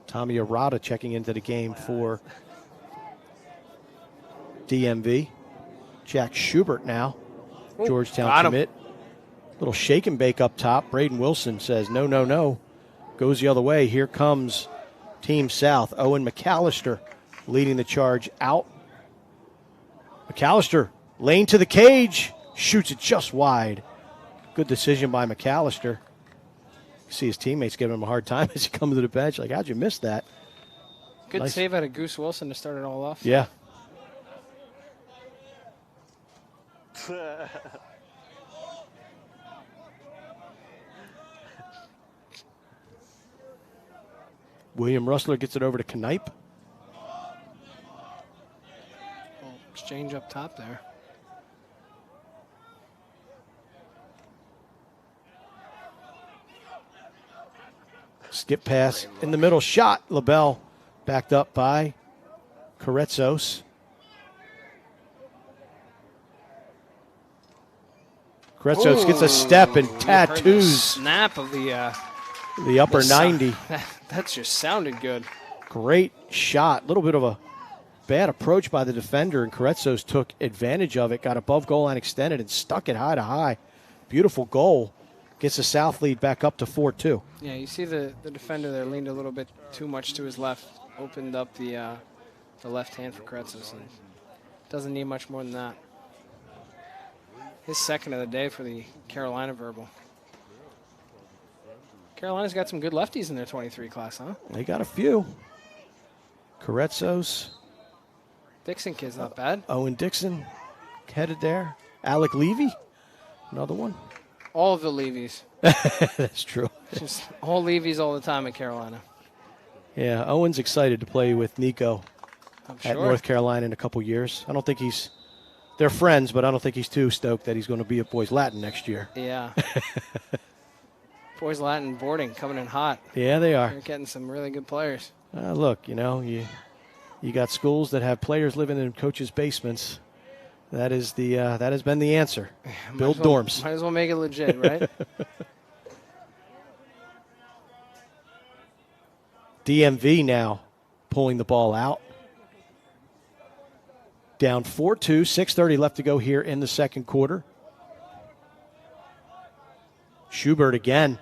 Tommy Arata checking into the game for DMV. Jack Schubert now, Georgetown commit. Little shake and bake up top. Braden Wilson says, no, no, no. Goes the other way. Here comes Team South. Owen McAllister leading the charge out. McAllister, lane to the cage. Shoots it just wide. Good decision by McAllister. See his teammates giving him a hard time as he comes to the bench. Like, how'd you miss that? Good nice save out of Goose Wilson to start it all off. Yeah. William Russler gets it over to Knipe. Exchange up top there. Skip pass in the middle. Shot. LaBelle backed up by Karetsos. Karetsos gets a step and tattoos. Snap of the upper 90. That's just sounded good. Great shot. Little bit of a bad approach by the defender, and Carretzos took advantage of it, got above goal line extended, and stuck it high to high. Beautiful goal. Gets the South lead back up to 4-2. Yeah, you see the defender there leaned a little bit too much to his left, opened up the left hand for Carretzos, and doesn't need much more than that. His second of the day for the Carolina Verbal. Carolina's got some good lefties in their 23 class, huh? They got a few. Carretzos. Dixon kid's not bad. Owen Dixon headed there. Alec Levy, another one. All of the Levies. That's true. Just all Levies all the time at Carolina. Yeah, Owen's excited to play with Nico I'm at sure. North Carolina in a couple years. I don't think they're friends, but I don't think he's too stoked that he's going to be at Boys Latin next year. Yeah. Boys Latin boarding coming in hot. Yeah, they are. They're getting some really good players. Look, you got schools that have players living in coaches' basements. That has been the answer. Build dorms. Might as well make it legit, right? DMV now pulling the ball out. Down 4-2, 6:30 left to go here in the second quarter. Schubert again,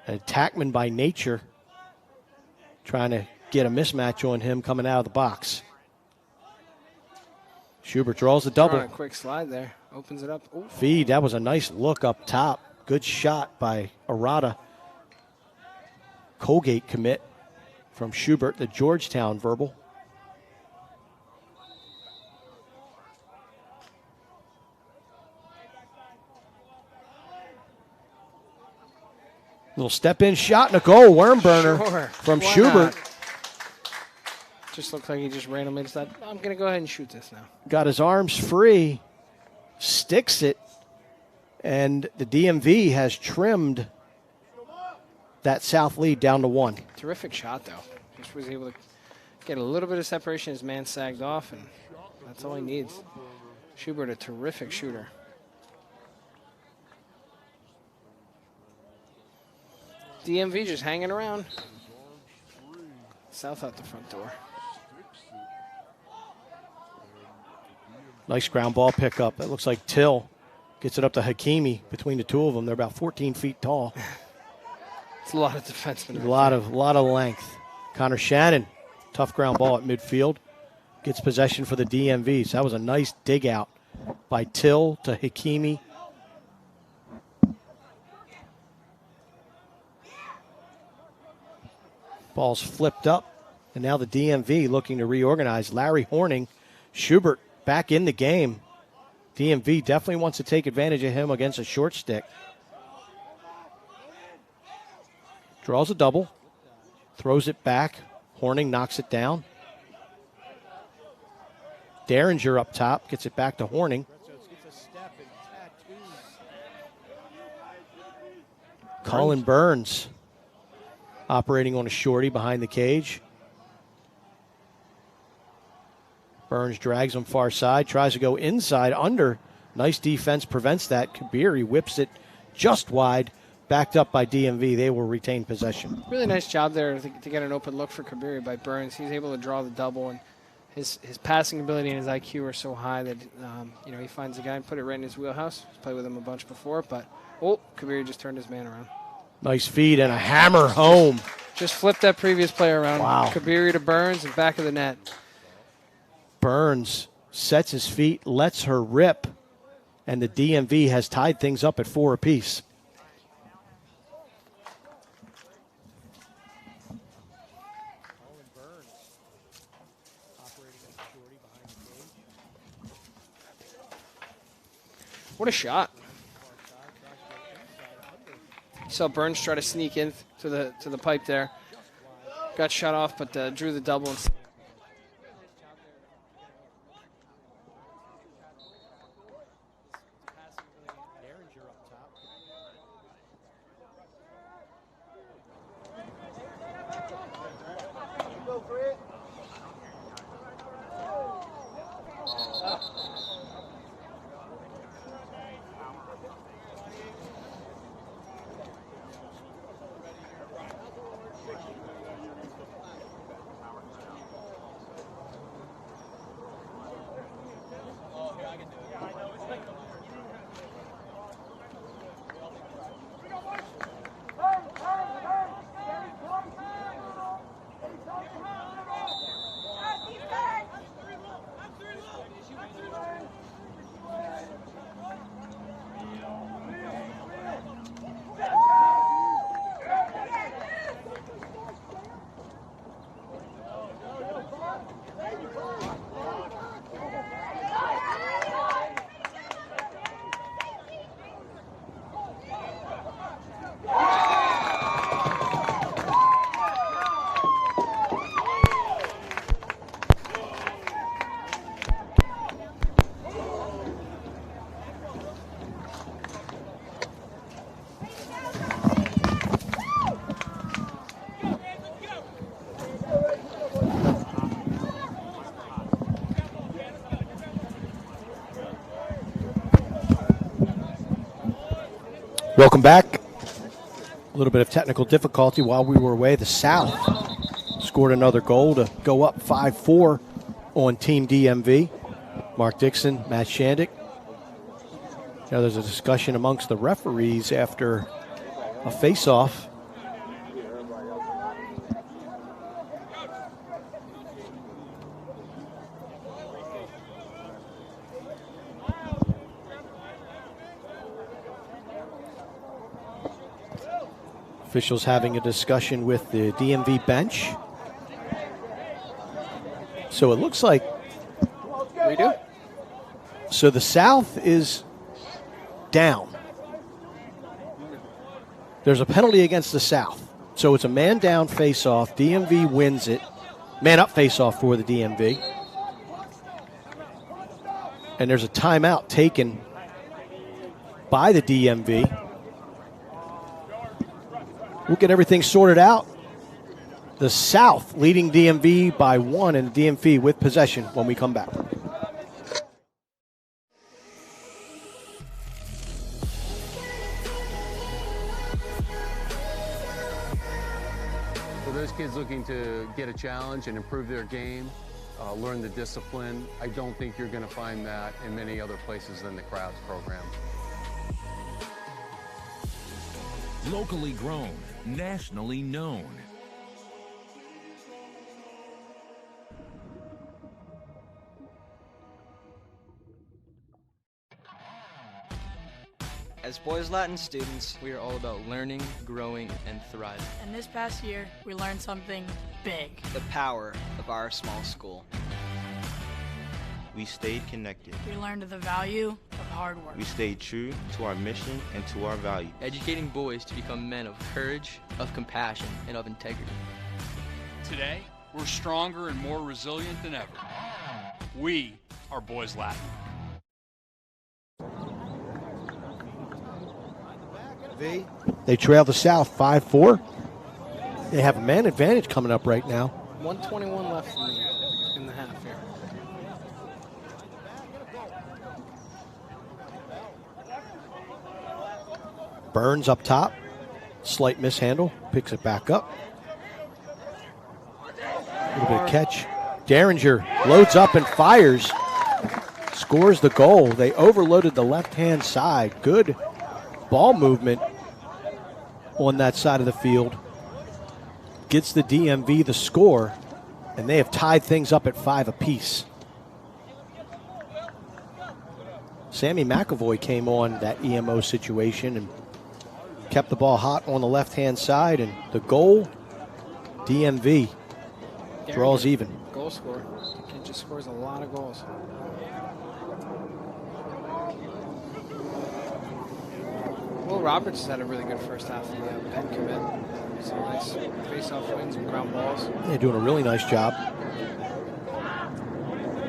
an attackman by nature, trying to get a mismatch on him coming out of the box. Schubert draws the double. A quick slide there, opens it up. Ooh. Feed, that was a nice look up top. Good shot by Arata. Colgate commit from Schubert, the Georgetown Verbal. Little step-in shot and a goal. Worm burner from Why Schubert. not? Just looks like he just randomly decided, I'm going to go ahead and shoot this now. Got his arms free, sticks it, and the DMV has trimmed that South lead down to 1. Terrific shot, though. Just was able to get a little bit of separation. His man sagged off, and that's all he needs. Schubert, a terrific shooter. DMV just hanging around. South out the front door. Nice ground ball pickup. It looks like Till gets it up to Hakimi. Between the two of them, they're about 14 feet tall. It's a lot of defensemen. A lot of length. Connor Shannon, tough ground ball at midfield. Gets possession for the DMV. So that was a nice dig out by Till to Hakimi. Ball's flipped up, and now the DMV looking to reorganize. Larry Horning, Schubert back in the game. DMV definitely wants to take advantage of him against a short stick. Draws a double, throws it back. Horning knocks it down. Derringer up top, gets it back to Horning. Colin Burns operating on a shorty behind the cage. Burns drags him far side, tries to go inside, under. Nice defense prevents that. Kabiri whips it just wide, backed up by DMV. They will retain possession. Really nice job there to get an open look for Kabiri by Burns. He's able to draw the double, and his passing ability and his IQ are so high that he finds the guy and put it right in his wheelhouse. He's played with him a bunch before, but Kabiri just turned his man around. Nice feed and a hammer home. Just flipped that previous player around. Wow. Kabiri to Burns and back of the net. Burns sets his feet, lets her rip, and the DMV has tied things up at 4 apiece. What a shot. Saw Burns try to sneak in to the pipe there. Got shut off, but drew the double. And Welcome back. A little bit of technical difficulty while we were away. The South scored another goal to go up 5-4 on Team DMV. Mark Dixon, Matt Shandick. Now there's a discussion amongst the referees after a face-off. Officials having a discussion with the DMV bench. So it looks like We do. so the South is down. There's a penalty against the South. So it's a man down face-off. DMV wins it. Man up face-off for the DMV. And there's a timeout taken by the DMV. We'll get everything sorted out. The South leading DMV by 1 and DMV with possession when we come back. For those kids looking to get a challenge and improve their game, learn the discipline, I don't think you're going to find that in many other places than the Crowds program. Locally grown, nationally known. As Boys Latin students, we are all about learning, growing, and thriving. And this past year, we learned something big. The power of our small school. We stayed connected. We learned the value of hard work. We stayed true to our mission and to our value. Educating boys to become men of courage, of compassion, and of integrity. Today, we're stronger and more resilient than ever. We are Boys Latin. They trail the South 5-4. They have a man advantage coming up right now. 1:21 left in the half here. Burns up top. Slight mishandle. Picks it back up. A little bit of catch. Derringer loads up and fires. Scores the goal. They overloaded the left-hand side. Good ball movement on that side of the field. Gets the DMV the score, and they have tied things up at 5 apiece. Sammy McAvoy came on that EMO situation and kept the ball hot on the left-hand side, and the goal, DMV draws even. Goal scorer. The kid just scores a lot of goals. Will Roberts has had a really good first half of the Penn commit. Some nice face-off wins and ground balls. They're doing a really nice job.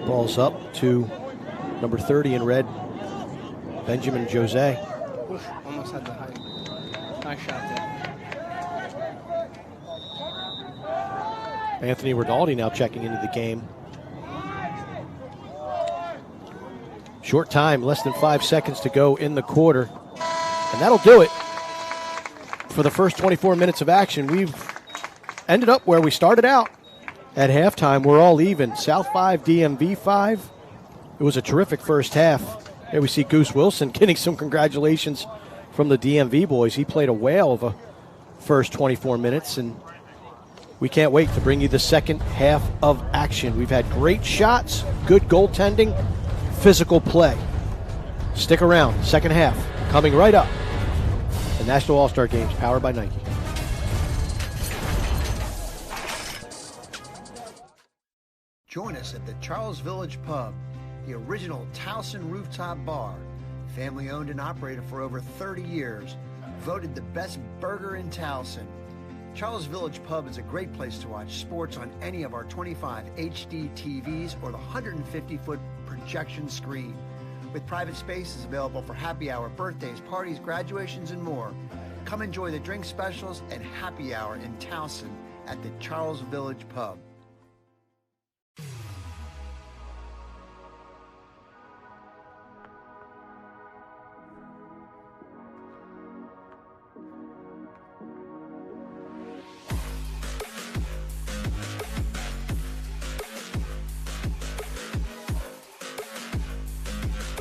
Ball's up to number 30 in red, Benjamin Jose. Oof, almost had the height. Nice shot there. Anthony Rinaldi now checking into the game. Short time, less than 5 seconds to go in the quarter. And that'll do it for the first 24 minutes of action. We've ended up where we started out at halftime. We're all even. South 5, DMV 5. It was a terrific first half. Here we see Goose Wilson getting some congratulations from the DMV boys. He played a whale of a first 24 minutes, and we can't wait to bring you the second half of action. We've had great shots, good goaltending, physical play. Stick around. Second half coming right up. The National All-Star Games powered by Nike. Join us at the Charles Village Pub, the original Towson rooftop bar, family owned and operated for over 30 years, voted the best burger in Towson. Charles Village Pub is a great place to watch sports on any of our 25 HD TVs or the 150-foot projection screen. With private spaces available for happy hour, birthdays, parties, graduations, and more. Come enjoy the drink specials and happy hour in Towson at the Charles Village Pub.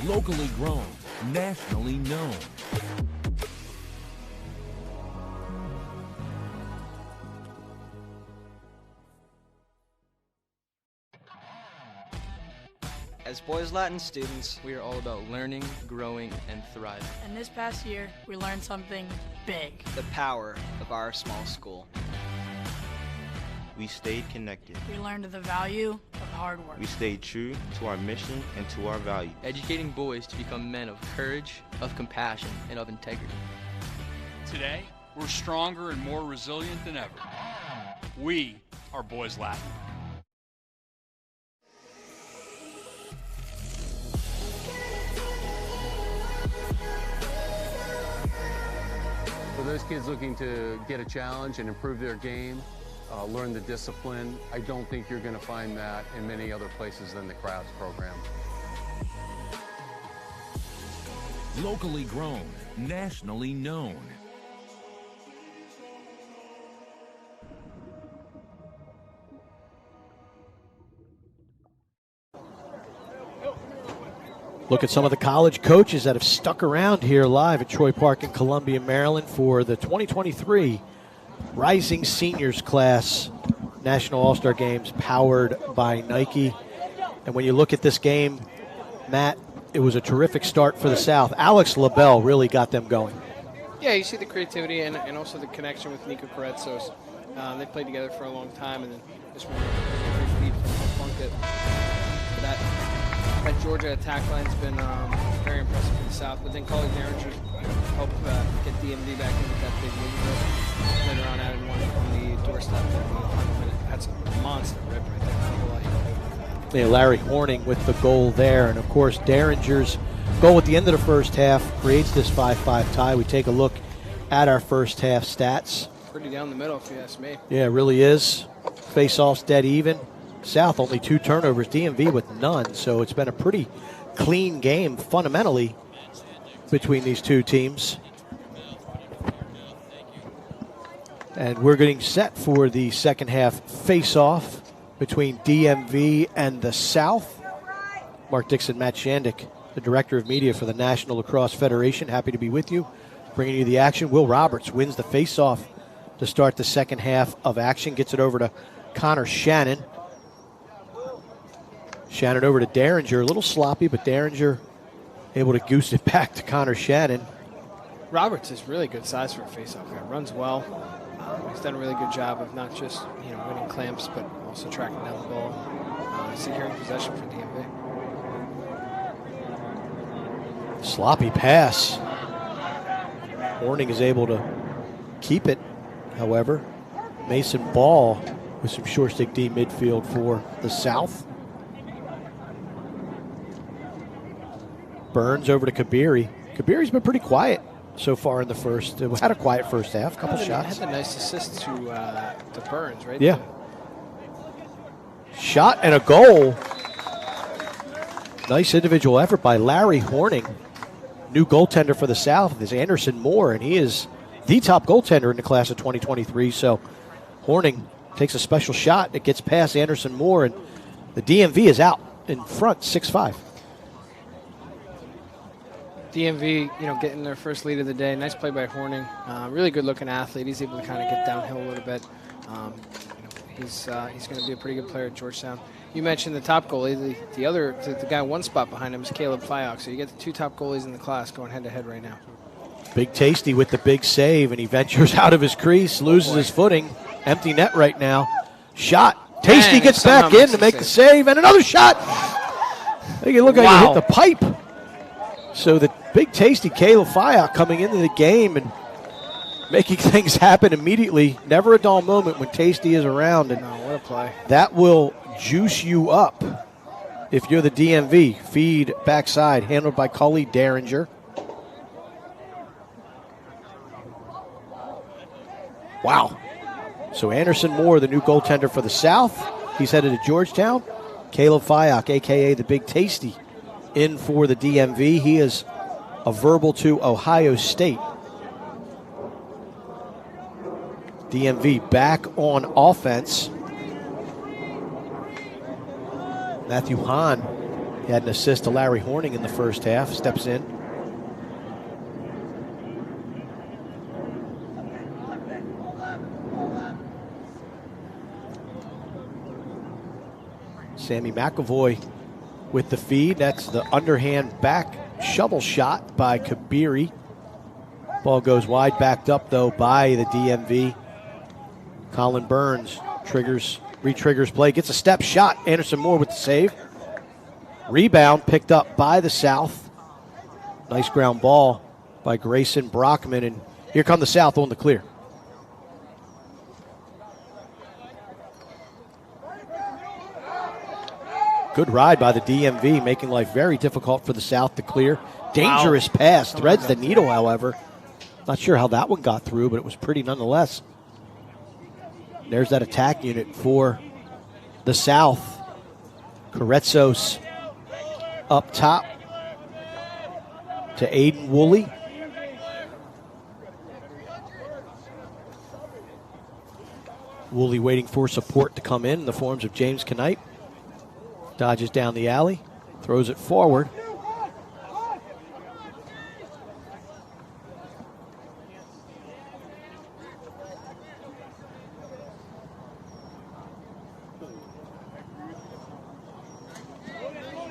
Locally grown, nationally known. As Boys Latin students, we are all about learning, growing, and thriving. And this past year, we learned something big. The power of our small school. We stayed connected. We learned the value of hard work. We stayed true to our mission and to our values. Educating boys to become men of courage, of compassion, and of integrity. Today, we're stronger and more resilient than ever. We are Boys Latin. For those kids looking to get a challenge and improve their game, learn the discipline, I don't think you're going to find that in many other places than the Crafts program. Locally grown, nationally known. Look at some of the college coaches that have stuck around here live at Troy Park in Columbia, Maryland for the 2023 Rising Seniors Class National All-Star Games powered by Nike. And when you look at this game, Matt, it was a terrific start for the South. Alex LaBelle really got them going. Yeah, you see the creativity and also the connection with Nico Corretzos. They played together for a long time, and then this one was a great feed from Plunkett. That Georgia attack line's been very impressive for the South, but then Collie Derringer helped get DMV back in with that big win. Later on, added one on the doorstep in the final minute. That's a monster rip right there. Not a whole lot you can do with that. Yeah, Larry Horning with the goal there, and of course Derringer's goal at the end of the first half creates this 5-5 tie. We take a look at our first half stats. Pretty down the middle, if you ask me. Yeah, it really is. Face-offs dead even. South only 2 turnovers, DMV with none, so it's been a pretty clean game fundamentally between these two teams. And we're getting set for the second half face-off between DMV and the South. Mark Dixon, Matt Shandick, the Director of Media for the National Lacrosse Federation, happy to be with you, bringing you the action. Will Roberts wins the face-off to start the second half of action, gets it over to Connor Shannon. Shannon over to Derringer, a little sloppy, but Derringer able to goose it back to Connor Shannon. Roberts is really good size for a faceoff guy. Runs well. He's done a really good job of not just winning clamps, but also tracking down the ball, securing possession for DMV. Sloppy pass. Horning is able to keep it, however. Mason Ball with some short stick D midfield for the South. Burns over to Kabiri. Kabiri's been pretty quiet so far in the first. Had a quiet first half, couple shots. Had a nice assist to Burns, right? Yeah. Shot and a goal. Nice individual effort by Larry Horning. New goaltender for the South is Anderson Moore, and he is the top goaltender in the class of 2023. So Horning takes a special shot. It gets past Anderson Moore, and the DMV is out in front, 6-5. DMV, getting their first lead of the day. Nice play by Horning. Really good-looking athlete. He's able to kind of get downhill a little bit. He's going to be a pretty good player at Georgetown. You mentioned the top goalie. The guy one spot behind him is Caleb Fyock. So you get the 2 top goalies in the class going head-to-head right now. Big Tasty with the big save, and he ventures out of his crease, loses his footing. Empty net right now. Shot. Tasty gets back in to make the save, and another shot. You look like he hit the pipe. So the Big Tasty Caleb Fyock coming into the game and making things happen immediately. Never a dull moment when Tasty is around. And what a play. That will juice you up if you're the DMV. Feed backside, handled by Cully Derringer. Wow. So Anderson Moore, the new goaltender for the South. He's headed to Georgetown. Caleb Fyock, a.k.a. the Big Tasty, in for the DMV. He is a verbal to Ohio State. DMV back on offense. Matthew Hahn He had an assist to Larry Horning in the first half. Steps in. Sammy McAvoy with the feed. That's the underhand back shovel shot by Kabiri. Ball goes wide, backed up though by the DMV. Colin Burns re-triggers play, gets a step shot. Anderson Moore with the save. Rebound picked up by the South. Nice ground ball by Grayson Brockman, and here come the South on the clear. Good ride by the DMV, making life very difficult for the South to clear. Dangerous pass, threads the needle, however. Not sure how that one got through, but it was pretty nonetheless. There's that attack unit for the South. Karetsos up top to Aiden Woolley. Woolley waiting for support to come in the forms of James Knipe. Dodges down the alley, throws it forward.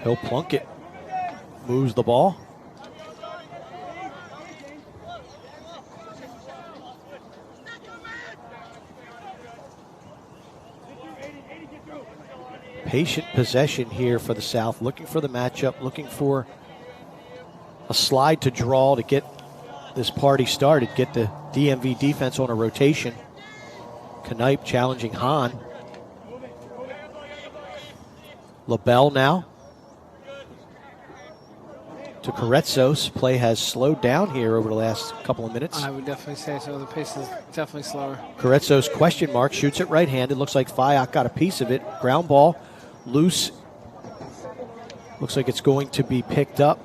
He'll plunk it. Moves the ball. Patient possession here for the South, looking for the matchup, looking for a slide to draw to get this party started, get the DMV defense on a rotation. Knipe challenging Hahn. LaBelle now to Karetsos. Play has slowed down here over the last couple of minutes. I would definitely say so. The pace is definitely slower. Karetsos question mark, shoots it right-handed. Looks like Fayak got a piece of it. Ground ball, loose. Looks like it's going to be picked up.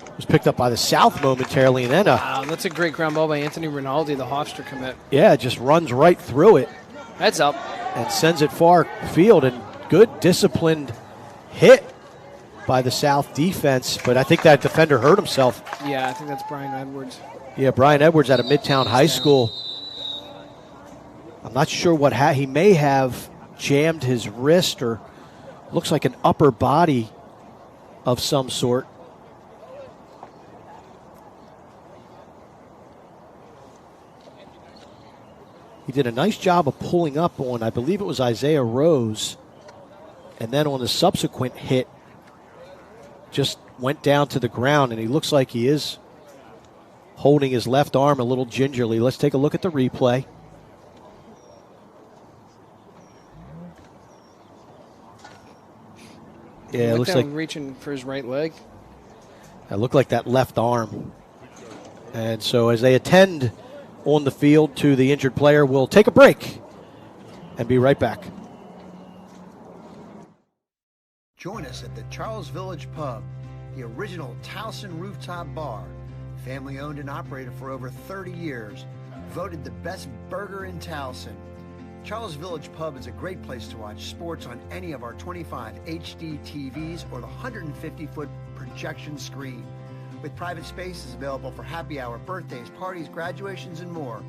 It was picked up by the South momentarily, and then wow, that's a great ground ball by Anthony Rinaldi, the Hofstra commit. Yeah, just runs right through it. Heads up. And sends it far field, and good disciplined hit by the South defense, but I think that defender hurt himself. Yeah, I think that's Brian Edwards. Yeah, Brian Edwards out of Midtown High School. I'm not sure what he may have jammed his wrist, or looks like an upper body of some sort. He did a nice job of pulling up on, I believe it was Isaiah Rose, and then on the subsequent hit, just went down to the ground, and he looks like he is holding his left arm a little gingerly. Let's take a look at the replay. Yeah, it looks like reaching for his right leg. It looked like that left arm. And so as they attend on the field to the injured player, we'll take a break and be right back. Join us at the Charles Village Pub, the original Towson rooftop bar, family owned and operated for over 30 years, voted the best burger in Towson. Charles Village Pub is a great place to watch sports on any of our 25 HD TVs or the 150-foot projection screen. With private spaces available for happy hour, birthdays, parties, graduations, and more.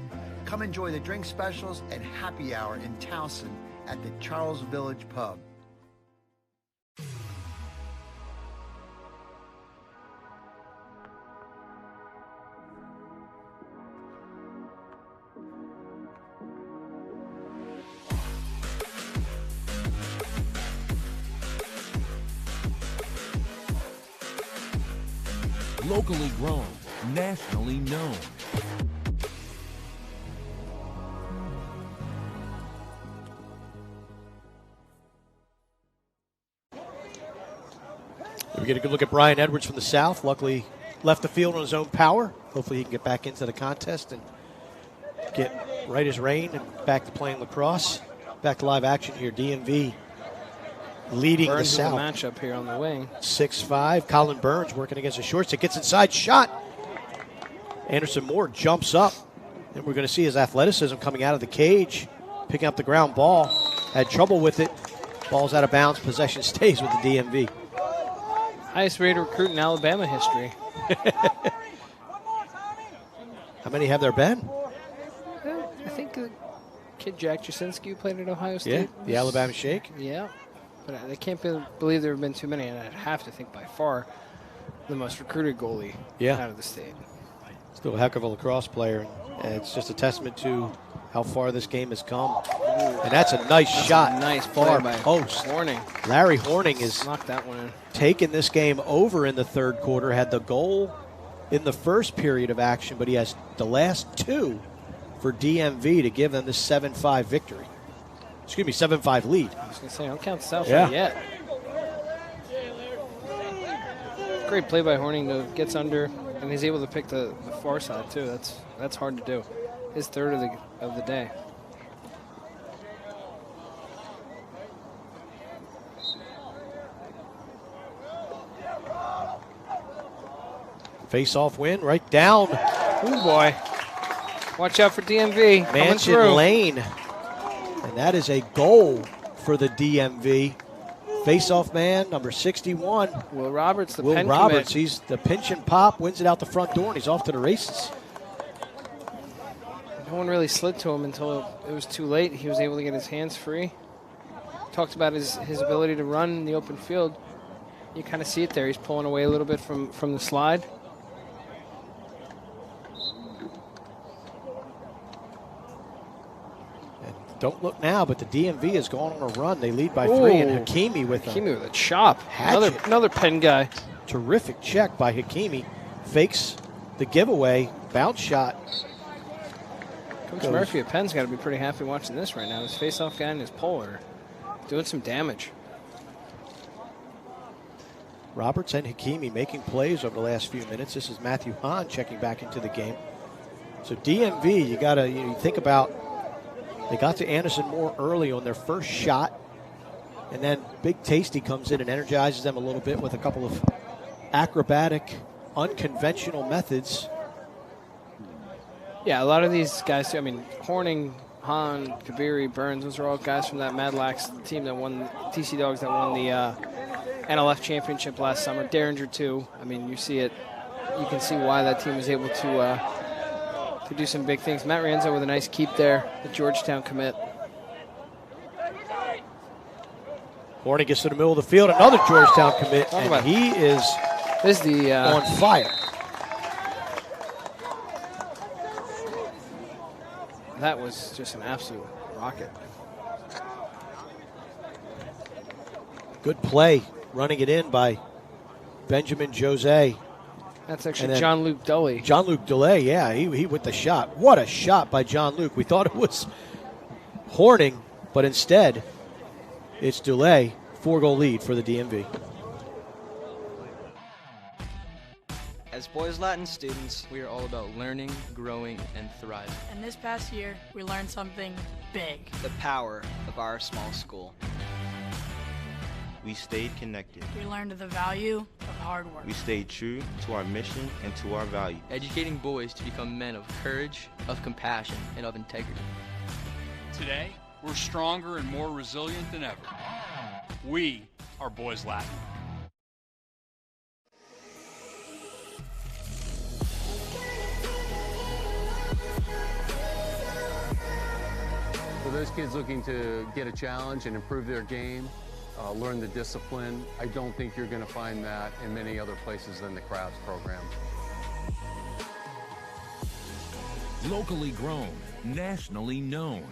Come enjoy the drink specials and happy hour in Towson at the Charles Village Pub. Locally grown, nationally known. We get a good look at Brian Edwards from the South. Luckily left the field on his own power. Hopefully he can get back into the contest and get right as rain and back to playing lacrosse. Back to live action here. DMV leading Burns the South. The matchup here on the wing. 6'5". Colin Burns working against the shorts. It gets inside, shot. Anderson Moore jumps up. And we're going to see his athleticism coming out of the cage, picking up the ground ball. Had trouble with it. Ball's out of bounds. Possession stays with the DMV. Highest rated recruit in Alabama history. How many have there been? I think kid Jack Jasinski who played at Ohio State. Yeah, the Alabama Shake. Yeah, but I can't believe there have been too many, and I'd have to think by far the most recruited goalie out of the state. Still a heck of a lacrosse player, and it's just a testament to how far this game has come. And that's a nice shot. A nice far play by post. Horning. Larry Horning is knocked that one in. Taking this game over in the third quarter. Had the goal in the first period of action, but he has the last two for DMV to give them this 7-5 victory. Excuse me, 7-5 lead. I was going to say, don't count the South side yet. Great play by Horning, though. Gets under, and he's able to pick the far side, too. That's hard to do. His third of the day. Face-off win right down. Oh, boy. Watch out for DMV. Mansion Lane. And that is a goal for the DMV. Face-off man, number 61. Will Roberts, Will Roberts, he's the pinch and pop, wins it out the front door, and he's off to the races. No one really slid to him until it was too late. He was able to get his hands free. Talked about his ability to run in the open field. You kind of see it there. He's pulling away a little bit from the slide. Don't look now, but the DMV has gone on a run. They lead by 3, and Hakimi with a chop. Hatchet. Another Penn guy. Terrific check by Hakimi. Fakes the giveaway. Bounce shot. Coach Murphy at Penn's got to be pretty happy watching this right now. His face-off guy and his pole are doing some damage. Roberts and Hakimi making plays over the last few minutes. This is Matthew Hahn checking back into the game. So DMV, you think about, they got to Anderson Moore early on their first shot, and then Big Tasty comes in and energizes them a little bit with a couple of acrobatic, unconventional methods. Yeah, a lot of these guys, too. I mean, Horning, Hahn, Kabiri, Burns, those are all guys from that Mad Lax team that won, TC Dogs that won the NLF championship last summer. Derringer, too. I mean, you see it. You can see why that team was able to do some big things. Matt Rienzo with a nice keep there, the Georgetown commit. Horning gets to the middle of the field, another Georgetown commit, and he is on fire. That was just an absolute rocket. Good play, running it in by Benjamin Jose. That's actually John-Luc Dully. John-Luc Dully, yeah, he with the shot. What a shot by John-Luc. We thought it was Horning, but instead it's Dully. 4-goal lead for the DMV. As Boys Latin students, we are all about learning, growing, and thriving. And this past year, we learned something big. The power of our small school. We stayed connected. We learned the value of hard work. We stayed true to our mission and to our value. Educating boys to become men of courage, of compassion, and of integrity. Today, we're stronger and more resilient than ever. We are Boys Latin. For those kids looking to get a challenge and improve their game, learn the discipline, I don't think you're going to find that in many other places than the Crafts program. Locally grown, nationally known.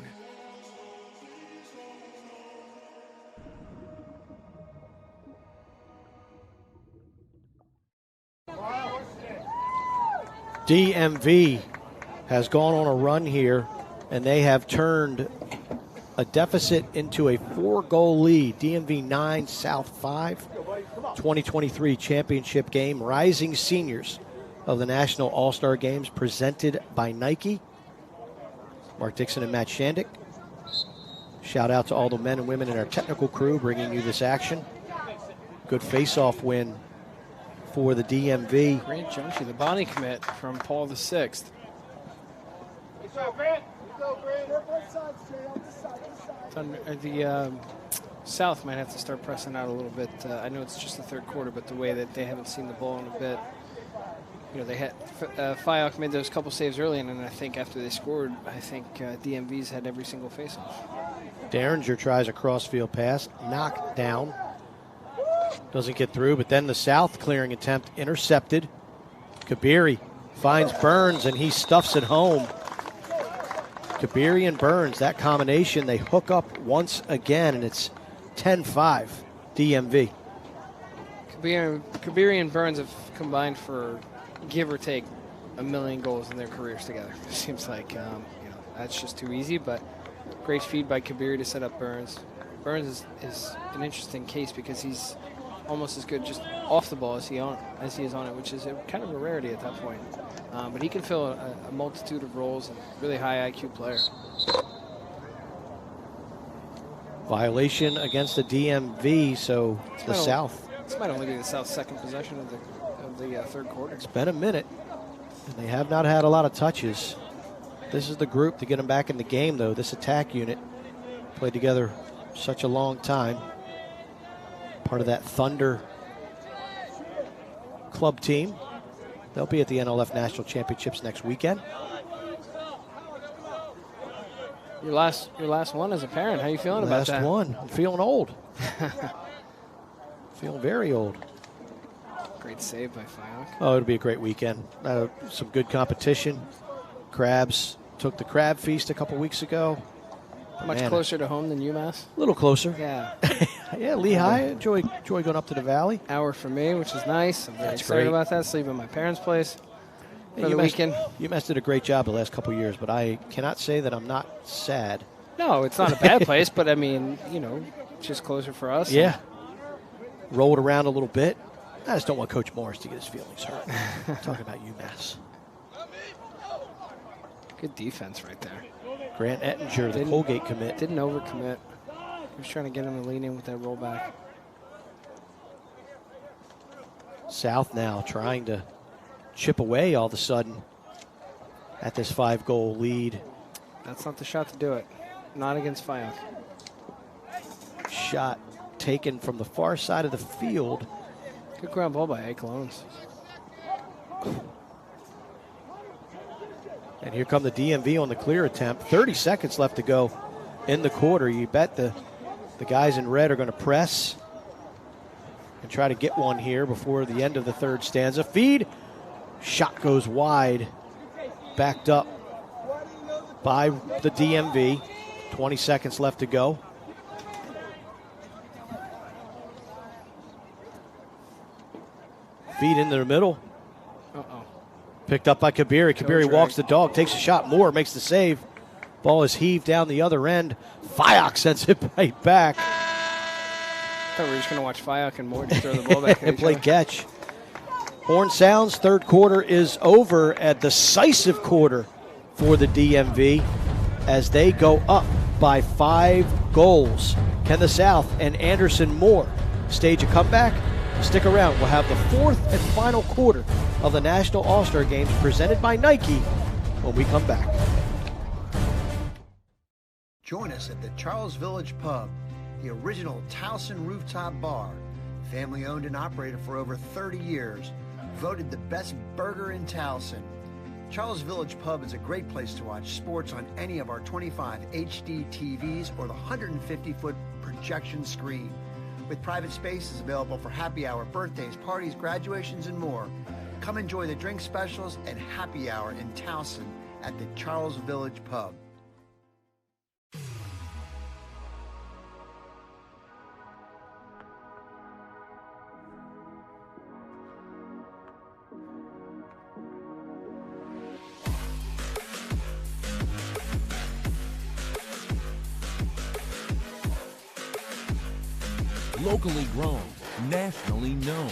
DMV has gone on a run here, and they have turned a deficit into a 4-goal lead. DMV 9, South 5, 2023 championship game. Rising seniors of the National All-Star Games presented by Nike. Mark Dixon and Matt Shandick. Shout out to all the men and women in our technical crew bringing you this action. Good face-off win for the DMV. Grant Junction, the Bonnie commit from Paul VI. It's on the South might have to start pressing out a little bit. I know it's just the third quarter, but the way that they haven't seen the ball in a bit. You know, they had Fayok made those couple saves early, and then I think after they scored, I think DMV's had every single face-off. Derringer tries a crossfield pass, knocked down. Doesn't get through, but then the South clearing attempt intercepted. Kabiri finds Burns, and he stuffs it home. Kabiri and Burns, that combination, they hook up once again, and it's 10-5 DMV. Kabiri and Burns have combined for, give or take, 1 million goals in their careers together. It seems like that's just too easy, but great feed by Kabiri to set up Burns. Burns is an interesting case because he's almost as good just off the ball as he is on it, which is kind of a rarity at that point. But he can fill a multitude of roles and really high IQ player. Violation against the DMV, so the South. This might only be the South's second possession of the third quarter. It's been a minute, and they have not had a lot of touches. This is the group to get them back in the game, though. This attack unit played together such a long time. Part of that Thunder club team. They'll be at the NLF National Championships next weekend. Your last one as a parent. How you feeling about that? Last one. I'm feeling old. Feeling very old. Great save by Fayok. Oh, it'll be a great weekend. Some good competition. Crabs took the crab feast a couple weeks ago. Much closer to home than UMass? A little closer. Yeah. Yeah, Lehigh. Enjoy going up to the Valley. Hour for me, which is nice. I'm very excited about that. Sleep at my parents' place for the weekend. UMass did a great job the last couple of years, but I cannot say that I'm not sad. No, it's not a bad place, but I mean, just closer for us. Yeah. Roll it around a little bit. I just don't want Coach Morris to get his feelings hurt. Talking about UMass. Good defense right there. Grant Ettinger, the Colgate commit. Didn't overcommit. He was trying to get him to lean in with that rollback. South now trying to chip away all of a sudden at this 5-goal lead. That's not the shot to do it. Not against Fayok. Shot taken from the far side of the field. Good ground ball by Akelones. And here come the DMV on the clear attempt. 30 seconds left to go in the quarter. You bet the guys in red are going to press and try to get one here before the end of the third stanza. Feed. Shot goes wide. Backed up by the DMV. 20 seconds left to go. Feed into the middle. Uh-oh. Picked up by Kabiri. Kabiri walks the dog, takes a shot. Moore makes the save. Ball is heaved down the other end. Fayok sends it right back. I thought we were just going to watch Fayok and Moore just throw the ball back. And play catch. Horn sounds. Third quarter is over. A decisive quarter for the DMV as they go up by 5 goals. Can the South and Anderson Moore stage a comeback? Stick around. We'll have the fourth and final quarter of the National All-Star Games presented by Nike when we come back. Join us at the Charles Village Pub, the original Towson rooftop bar, family owned and operated for over 30 years, voted the best burger in Towson. Charles Village Pub is a great place to watch sports on any of our 25 HD TVs or the 150-foot projection screen. With private spaces available for happy hour, birthdays, parties, graduations, and more. Come enjoy the drink specials and happy hour in Towson at the Charles Village Pub. Locally grown, nationally known.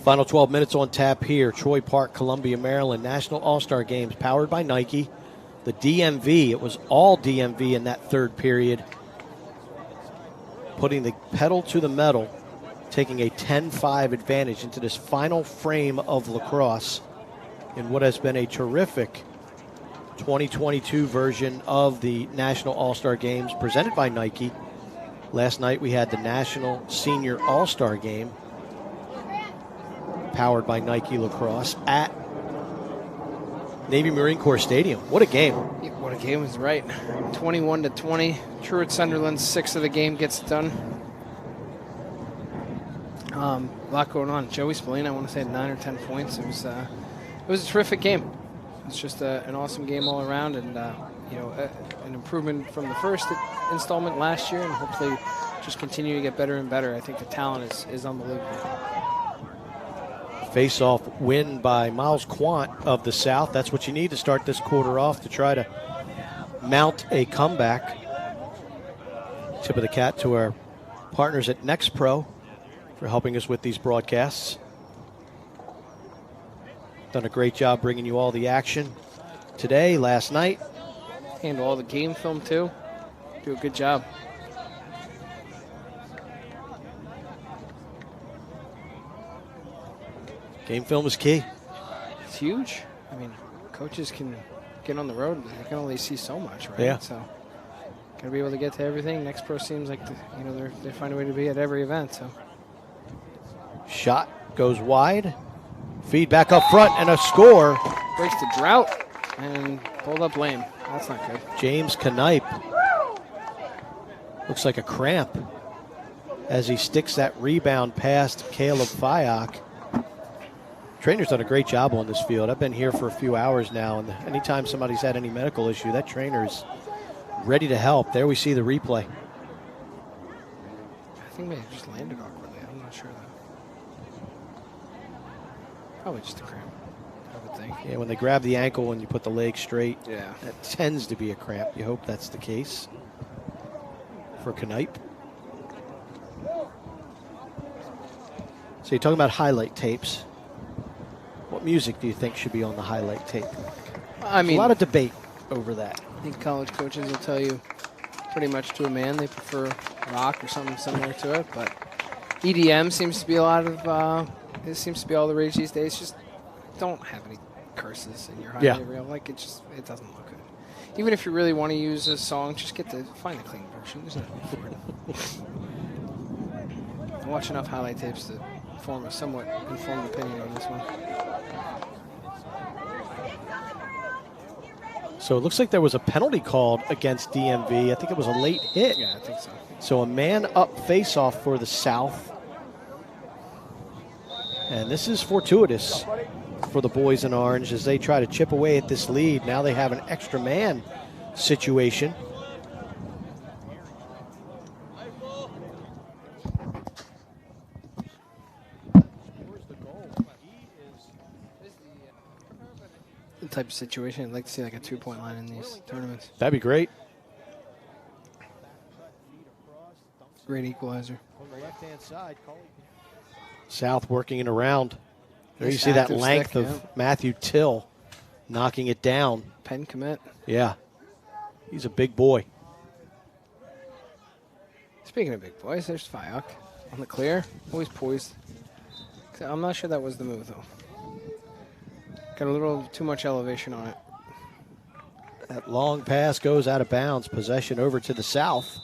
Final 12 minutes on tap here. Troy Park, Columbia, Maryland. National All-Star Games powered by Nike. The DMV, it was all DMV in that third period. putting the pedal to the metal, taking a 10-5 advantage into this final frame of lacrosse in what has been a terrific 2022 version of the National All-Star Games presented by Nike. Last night we had the National Senior All-Star Game powered by Nike Lacrosse at Navy Marine Corps Stadium. What a game. Yeah, what a game is right. 21-20. Truett Sunderland, 6 of the game gets it done. A lot going on. Joey Spillane, I want to say, had 9 or 10 points. It was a terrific game. It's just an awesome game all around, and an improvement from the first installment last year, and hopefully just continue to get better and better. I think the talent is unbelievable. Face-off win by Miles Quant of the South. That's what you need to start this quarter off to try to mount a comeback. Tip of the cap to our partners at Next Pro for helping us with these broadcasts. Done a great job bringing you all the action today, last night. Handle all the game film, too. Do a good job. Game film is key. It's huge. I mean, coaches can get on the road. They can only see so much, right? Yeah. So, got to be able to get to everything. Next Pro seems like they find a way to be at every event. So, shot goes wide. Feed back up front and a score. Breaks the drought and pulled up lame. That's not good. James Knipe looks like a cramp as he sticks that rebound past Caleb Fyock. Trainer's done a great job on this field. I've been here for a few hours now, and anytime somebody's had any medical issue, that trainer is ready to help. There we see the replay. I think they just landed awkwardly. I'm not sure, though. Probably just a cramp, I would think. Yeah, when they grab the ankle and you put the leg straight, yeah, that tends to be a cramp. You hope that's the case for Knipe. So you're talking about highlight tapes. What music do you think should be on the highlight tape? I mean, a lot of debate over that. I think college coaches will tell you pretty much to a man they prefer rock or something similar to it, but EDM seems to be a lot of it seems to be all the rage these days. Just don't have any curses in your highlight reel. Like, it doesn't look good. Even if you really want to use a song, just find the clean version. There's no need for it. I watch enough highlight tapes to form a somewhat informed opinion on this one. So it looks like there was a penalty called against DMV. I think it was a late hit. Yeah, I think so. So a man up face-off for the South. And this is fortuitous for the boys in orange as they try to chip away at this lead. Now they have an extra man situation. The type of situation I'd like to see, like a 2-point line in these tournaments. That'd be great. Great equalizer. On the left-hand side, South working it around. There Nice you see that active length stick, of Matthew Till knocking it down. Pen commit. Yeah. He's a big boy. Speaking of big boys, there's Fyock on the clear. Always poised. I'm not sure that was the move, though. Got a little too much elevation on it. That long pass goes out of bounds. Possession over to the South.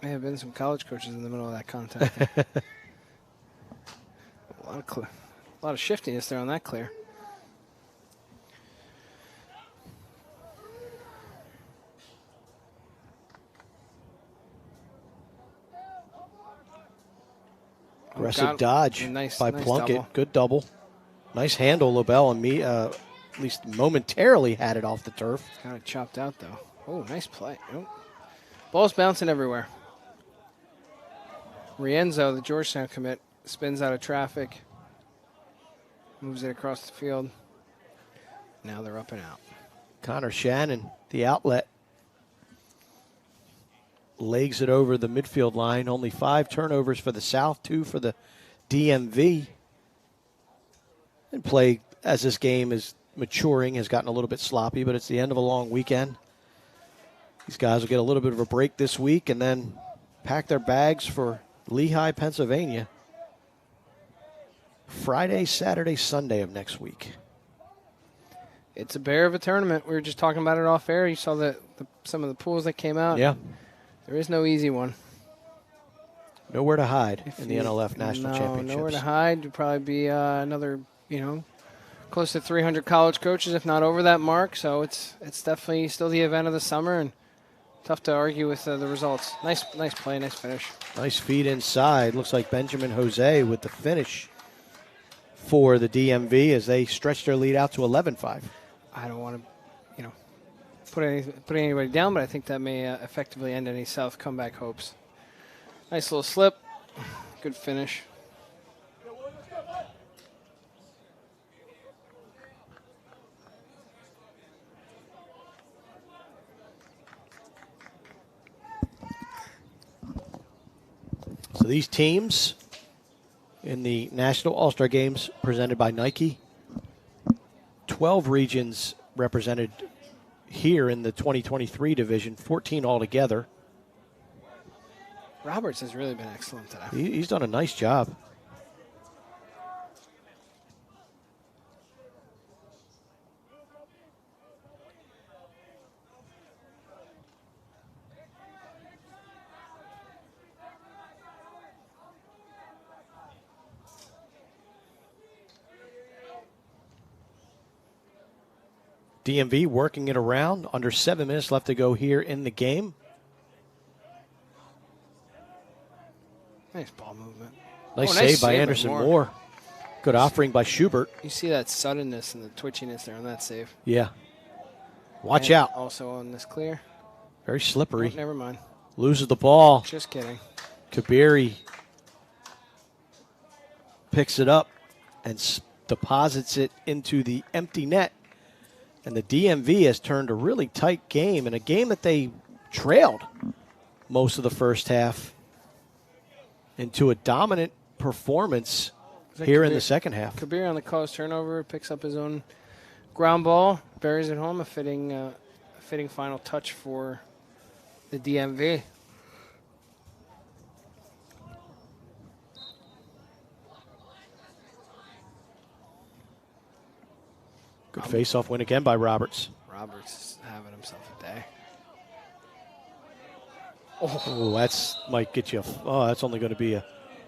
May have been some college coaches in the middle of that contact. A lot of shiftiness there on that clear. Aggressive dodge by Plunkett. Double. Good double. Nice handle, Lobel, and me at least momentarily had it off the turf. Got it chopped out, though. Oh, nice play. Oh. Ball's bouncing everywhere. Rienzo, the Georgetown commit, spins out of traffic. Moves it across the field. Now they're up and out. Connor Shannon, the outlet, legs it over the midfield line. Only 5 turnovers for the South, 2 for the DMV. And play, as this game is maturing, has gotten a little bit sloppy, but it's the end of a long weekend. These guys will get a little bit of a break this week and then pack their bags for Lehigh, Pennsylvania. Friday, Saturday, Sunday of next week. It's a bear of a tournament. We were just talking about it off air. You saw some of the pools that came out. Yeah. There is no easy one. Nowhere to hide in the NLF National Championships. Nowhere to hide. Would probably be another, close to 300 college coaches, if not over that mark. So it's definitely still the event of the summer, and tough to argue with the results. Nice play, nice finish. Nice feed inside. Looks like Benjamin Jose with the finish for the DMV as they stretch their lead out to 11-5. I don't want to, put anybody down, but I think that may effectively end any South comeback hopes. Nice little slip. Good finish. So these teams in the National All-Star Games presented by Nike, 12 regions represented here in the 2023 division, 14 altogether. Roberts has really been excellent today. He's done a nice job. DMV working it around. Under 7 minutes left to go here in the game. Nice ball movement. Nice save by Anderson Moore. Good offering by Schubert. You see that suddenness and the twitchiness there on that save. Yeah. Watch out. Also on this clear. Very slippery. Oh, never mind. Loses the ball. Just kidding. Kabiri picks it up and deposits it into the empty net. And the DMV has turned a really tight game, in a game that they trailed most of the first half, into a dominant performance here in the second half. Kabir on the cause turnover, picks up his own ground ball, buries it home, a fitting final touch for the DMV. Good face-off win again by Roberts. Roberts is having himself a day. Oh, that's might get you. That's only going to be a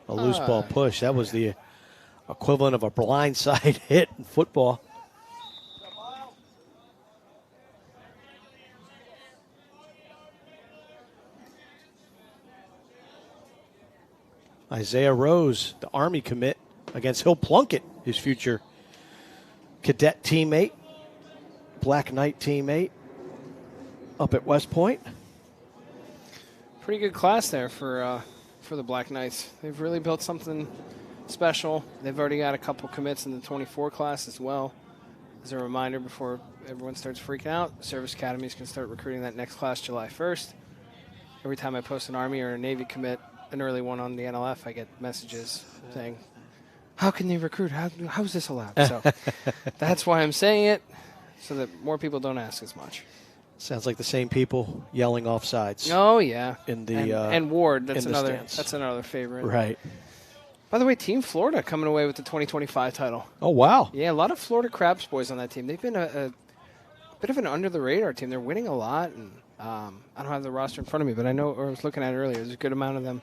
loose ball push. That was the equivalent of a blindside hit in football. Isaiah Rose, the Army commit, against Hill Plunkett, his future cadet teammate, Black Knight teammate, up at West Point. Pretty good class there for the Black Knights. They've really built something special. They've already got a couple commits in the 24 class as well. As a reminder, before everyone starts freaking out, service academies can start recruiting that next class July 1st. Every time I post an Army or a Navy commit, an early one on the NLF, I get messages saying, how can they recruit? How is this allowed? So that's why I'm saying it, so that more people don't ask as much. Sounds like the same people yelling offsides. Oh yeah, in the and Ward. That's another. That's another favorite. Right. By the way, Team Florida coming away with the 2025 title. Oh wow. Yeah, a lot of Florida Crabs boys on that team. They've been a bit of an under the radar team. They're winning a lot, and I don't have the roster in front of me, but I know, or I was looking at it earlier. There's a good amount of them.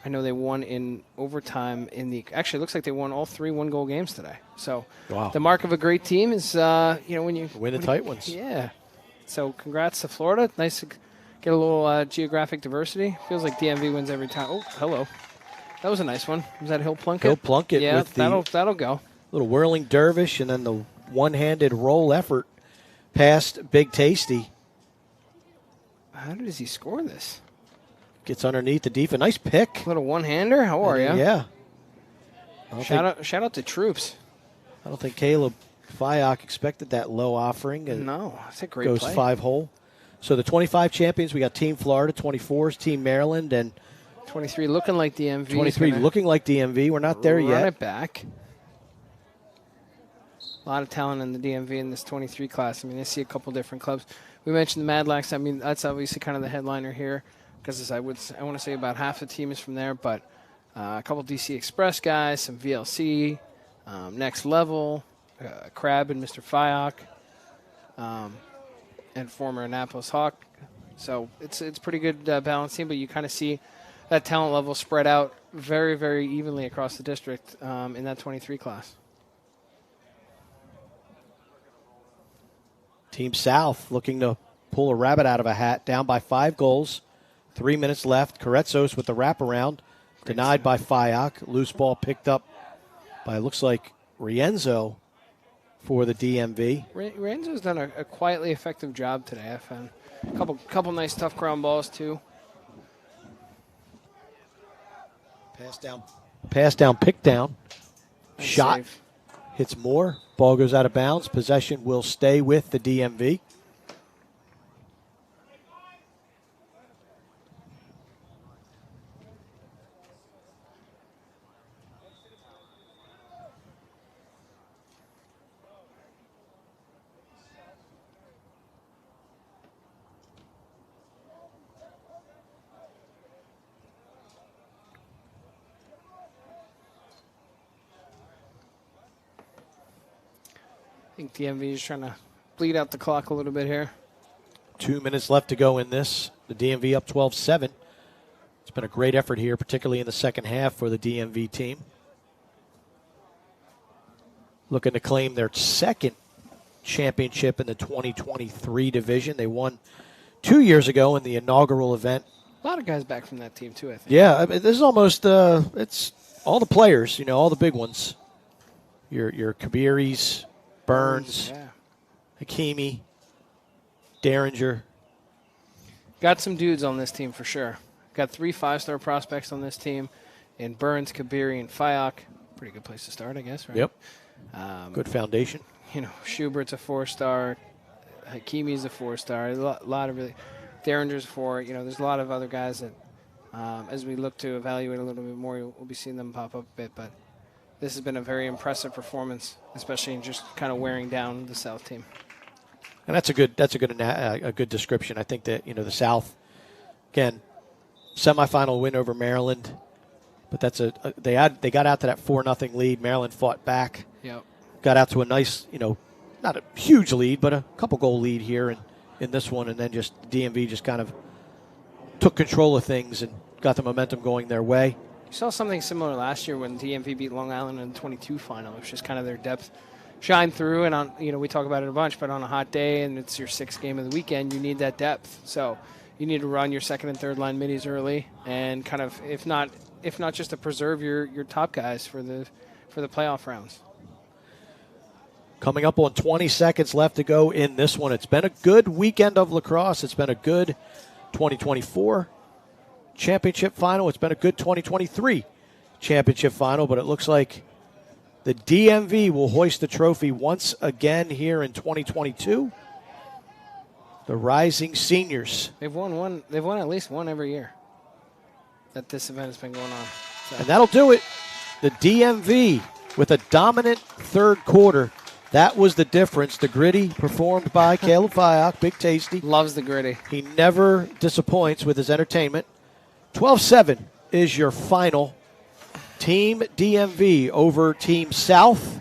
I know they won in overtime actually, it looks like they won all 3 one-goal games today. So wow. The mark of a great team is, when you win the tight ones. Yeah. So congrats to Florida. Nice to get a little geographic diversity. Feels like DMV wins every time. Oh, hello. That was a nice one. Was that Hill Plunkett? Hill Plunkett. Yeah, with that'll go. Little whirling dervish, and then the one-handed roll effort past Big Tasty. How does he score this? Gets underneath the defense. Nice pick. Little one-hander. How are you? Yeah. Shout out to Troops. I don't think Caleb Fyock expected that low offering. No, that's a great goes play. 5-hole. So the 25 champions, we got Team Florida, 24 is Team Maryland, and 23 looking like DMV. 23 looking like DMV. We're not there yet. Run it back. A lot of talent in the DMV in this 23 class. I mean, I see a couple different clubs. We mentioned the Mad Lacs. I mean, that's obviously kind of the headliner here. because I want to say about half the team is from there, but a couple DC Express guys, some VLC, Next Level, Crab and Mr. Fyock, and former Annapolis Hawk. So it's pretty good balanced team, but you kind of see that talent level spread out very, very evenly across the district in that 23 class. Team South looking to pull a rabbit out of a hat, down by 5 goals. 3 minutes left. Carretzos with the wraparound, denied by Fyock. Loose ball picked up by, looks like, Rienzo for the DMV. Rienzo's done a quietly effective job today, I found. Couple nice tough ground balls, too. Pass down, pick down. Nice Shot. save. Hits Moore. Ball goes out of bounds. Possession will stay with the DMV. I think DMV is trying to bleed out the clock a little bit here. 2 minutes left to go in this. The DMV up 12-7. It's been a great effort here, particularly in the second half for the DMV team. Looking to claim their second championship in the 2023 division. They won 2 years ago in the inaugural event. A lot of guys back from that team, too, I think. Yeah, I mean, this is almost, it's all the players, all the big ones. Your Kabiris, Burns, Yeah. Hakimi, Derringer. Got some dudes on this team for sure. Got 3 5-star prospects on this team in Burns, Kabiri, and Fyock. Pretty good place to start, I guess, right? Yep. Good foundation. Schubert's a 4-star. Hakimi's a 4-star. A lot of really. Derringer's 4. There's a lot of other guys that, as we look to evaluate a little bit more, we'll be seeing them pop up a bit. But this has been a very impressive performance, especially in just kind of wearing down the South team. And that's a good description. I think that the South, again, semifinal win over Maryland, but that's they got out to that 4-0 lead. Maryland fought back. Yep. Got out to a nice, not a huge lead, but a couple goal lead here in this one, and then just DMV just kind of took control of things and got the momentum going their way. You saw something similar last year when DMV beat Long Island in the 22 final. It was just kind of their depth shine through, and we talk about it a bunch, but on a hot day and it's your 6th game of the weekend, you need that depth. So you need to run your second and third line middies early, and kind of if not just to preserve your top guys for the playoff rounds. Coming up on 20 seconds left to go in this one. It's been a good weekend of lacrosse. It's been a good 2024 championship final. It's been a good 2023 championship final, but it looks like the DMV will hoist the trophy once again here in 2022. The Rising Seniors. They've won at least one every year that this event has been going on. So. And that'll do it. The DMV with a dominant third quarter. That was the difference. The gritty performed by Caleb Fyock, Big Tasty. Loves the gritty. He never disappoints with his entertainment. 12-7 is your final. Team DMV over Team South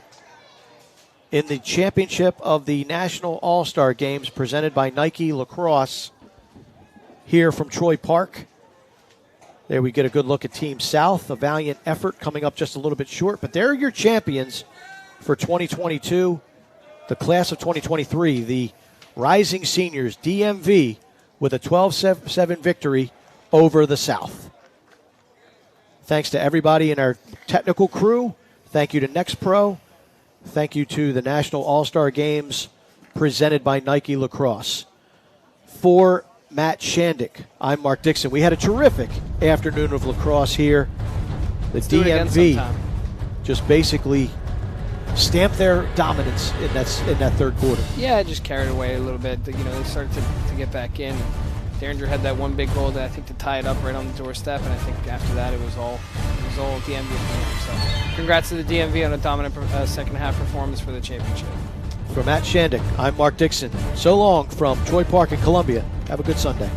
in the championship of the National All-Star Games presented by Nike Lacrosse here from Troy Park. There we get a good look at Team South. A valiant effort coming up just a little bit short, but they're your champions for 2022. The class of 2023, the Rising Seniors, DMV, with a 12-7 victory over the South. Thanks to everybody in our technical crew. Thank you to NextPro. Thank you to the National All-Star Games presented by Nike Lacrosse. For Matt Shandick, I'm Mark Dixon. We had a terrific afternoon of lacrosse here. The DMV just basically stamped their dominance in that third quarter. Yeah, it just carried away a little bit. They started to get back in. Derringer had that one big goal that I think to tie it up right on the doorstep, and I think after that it was all DMV. So congrats to the DMV on a dominant second half performance for the championship. For Matt Shandick, I'm Mark Dixon. So long from Troy Park in Columbia. Have a good Sunday.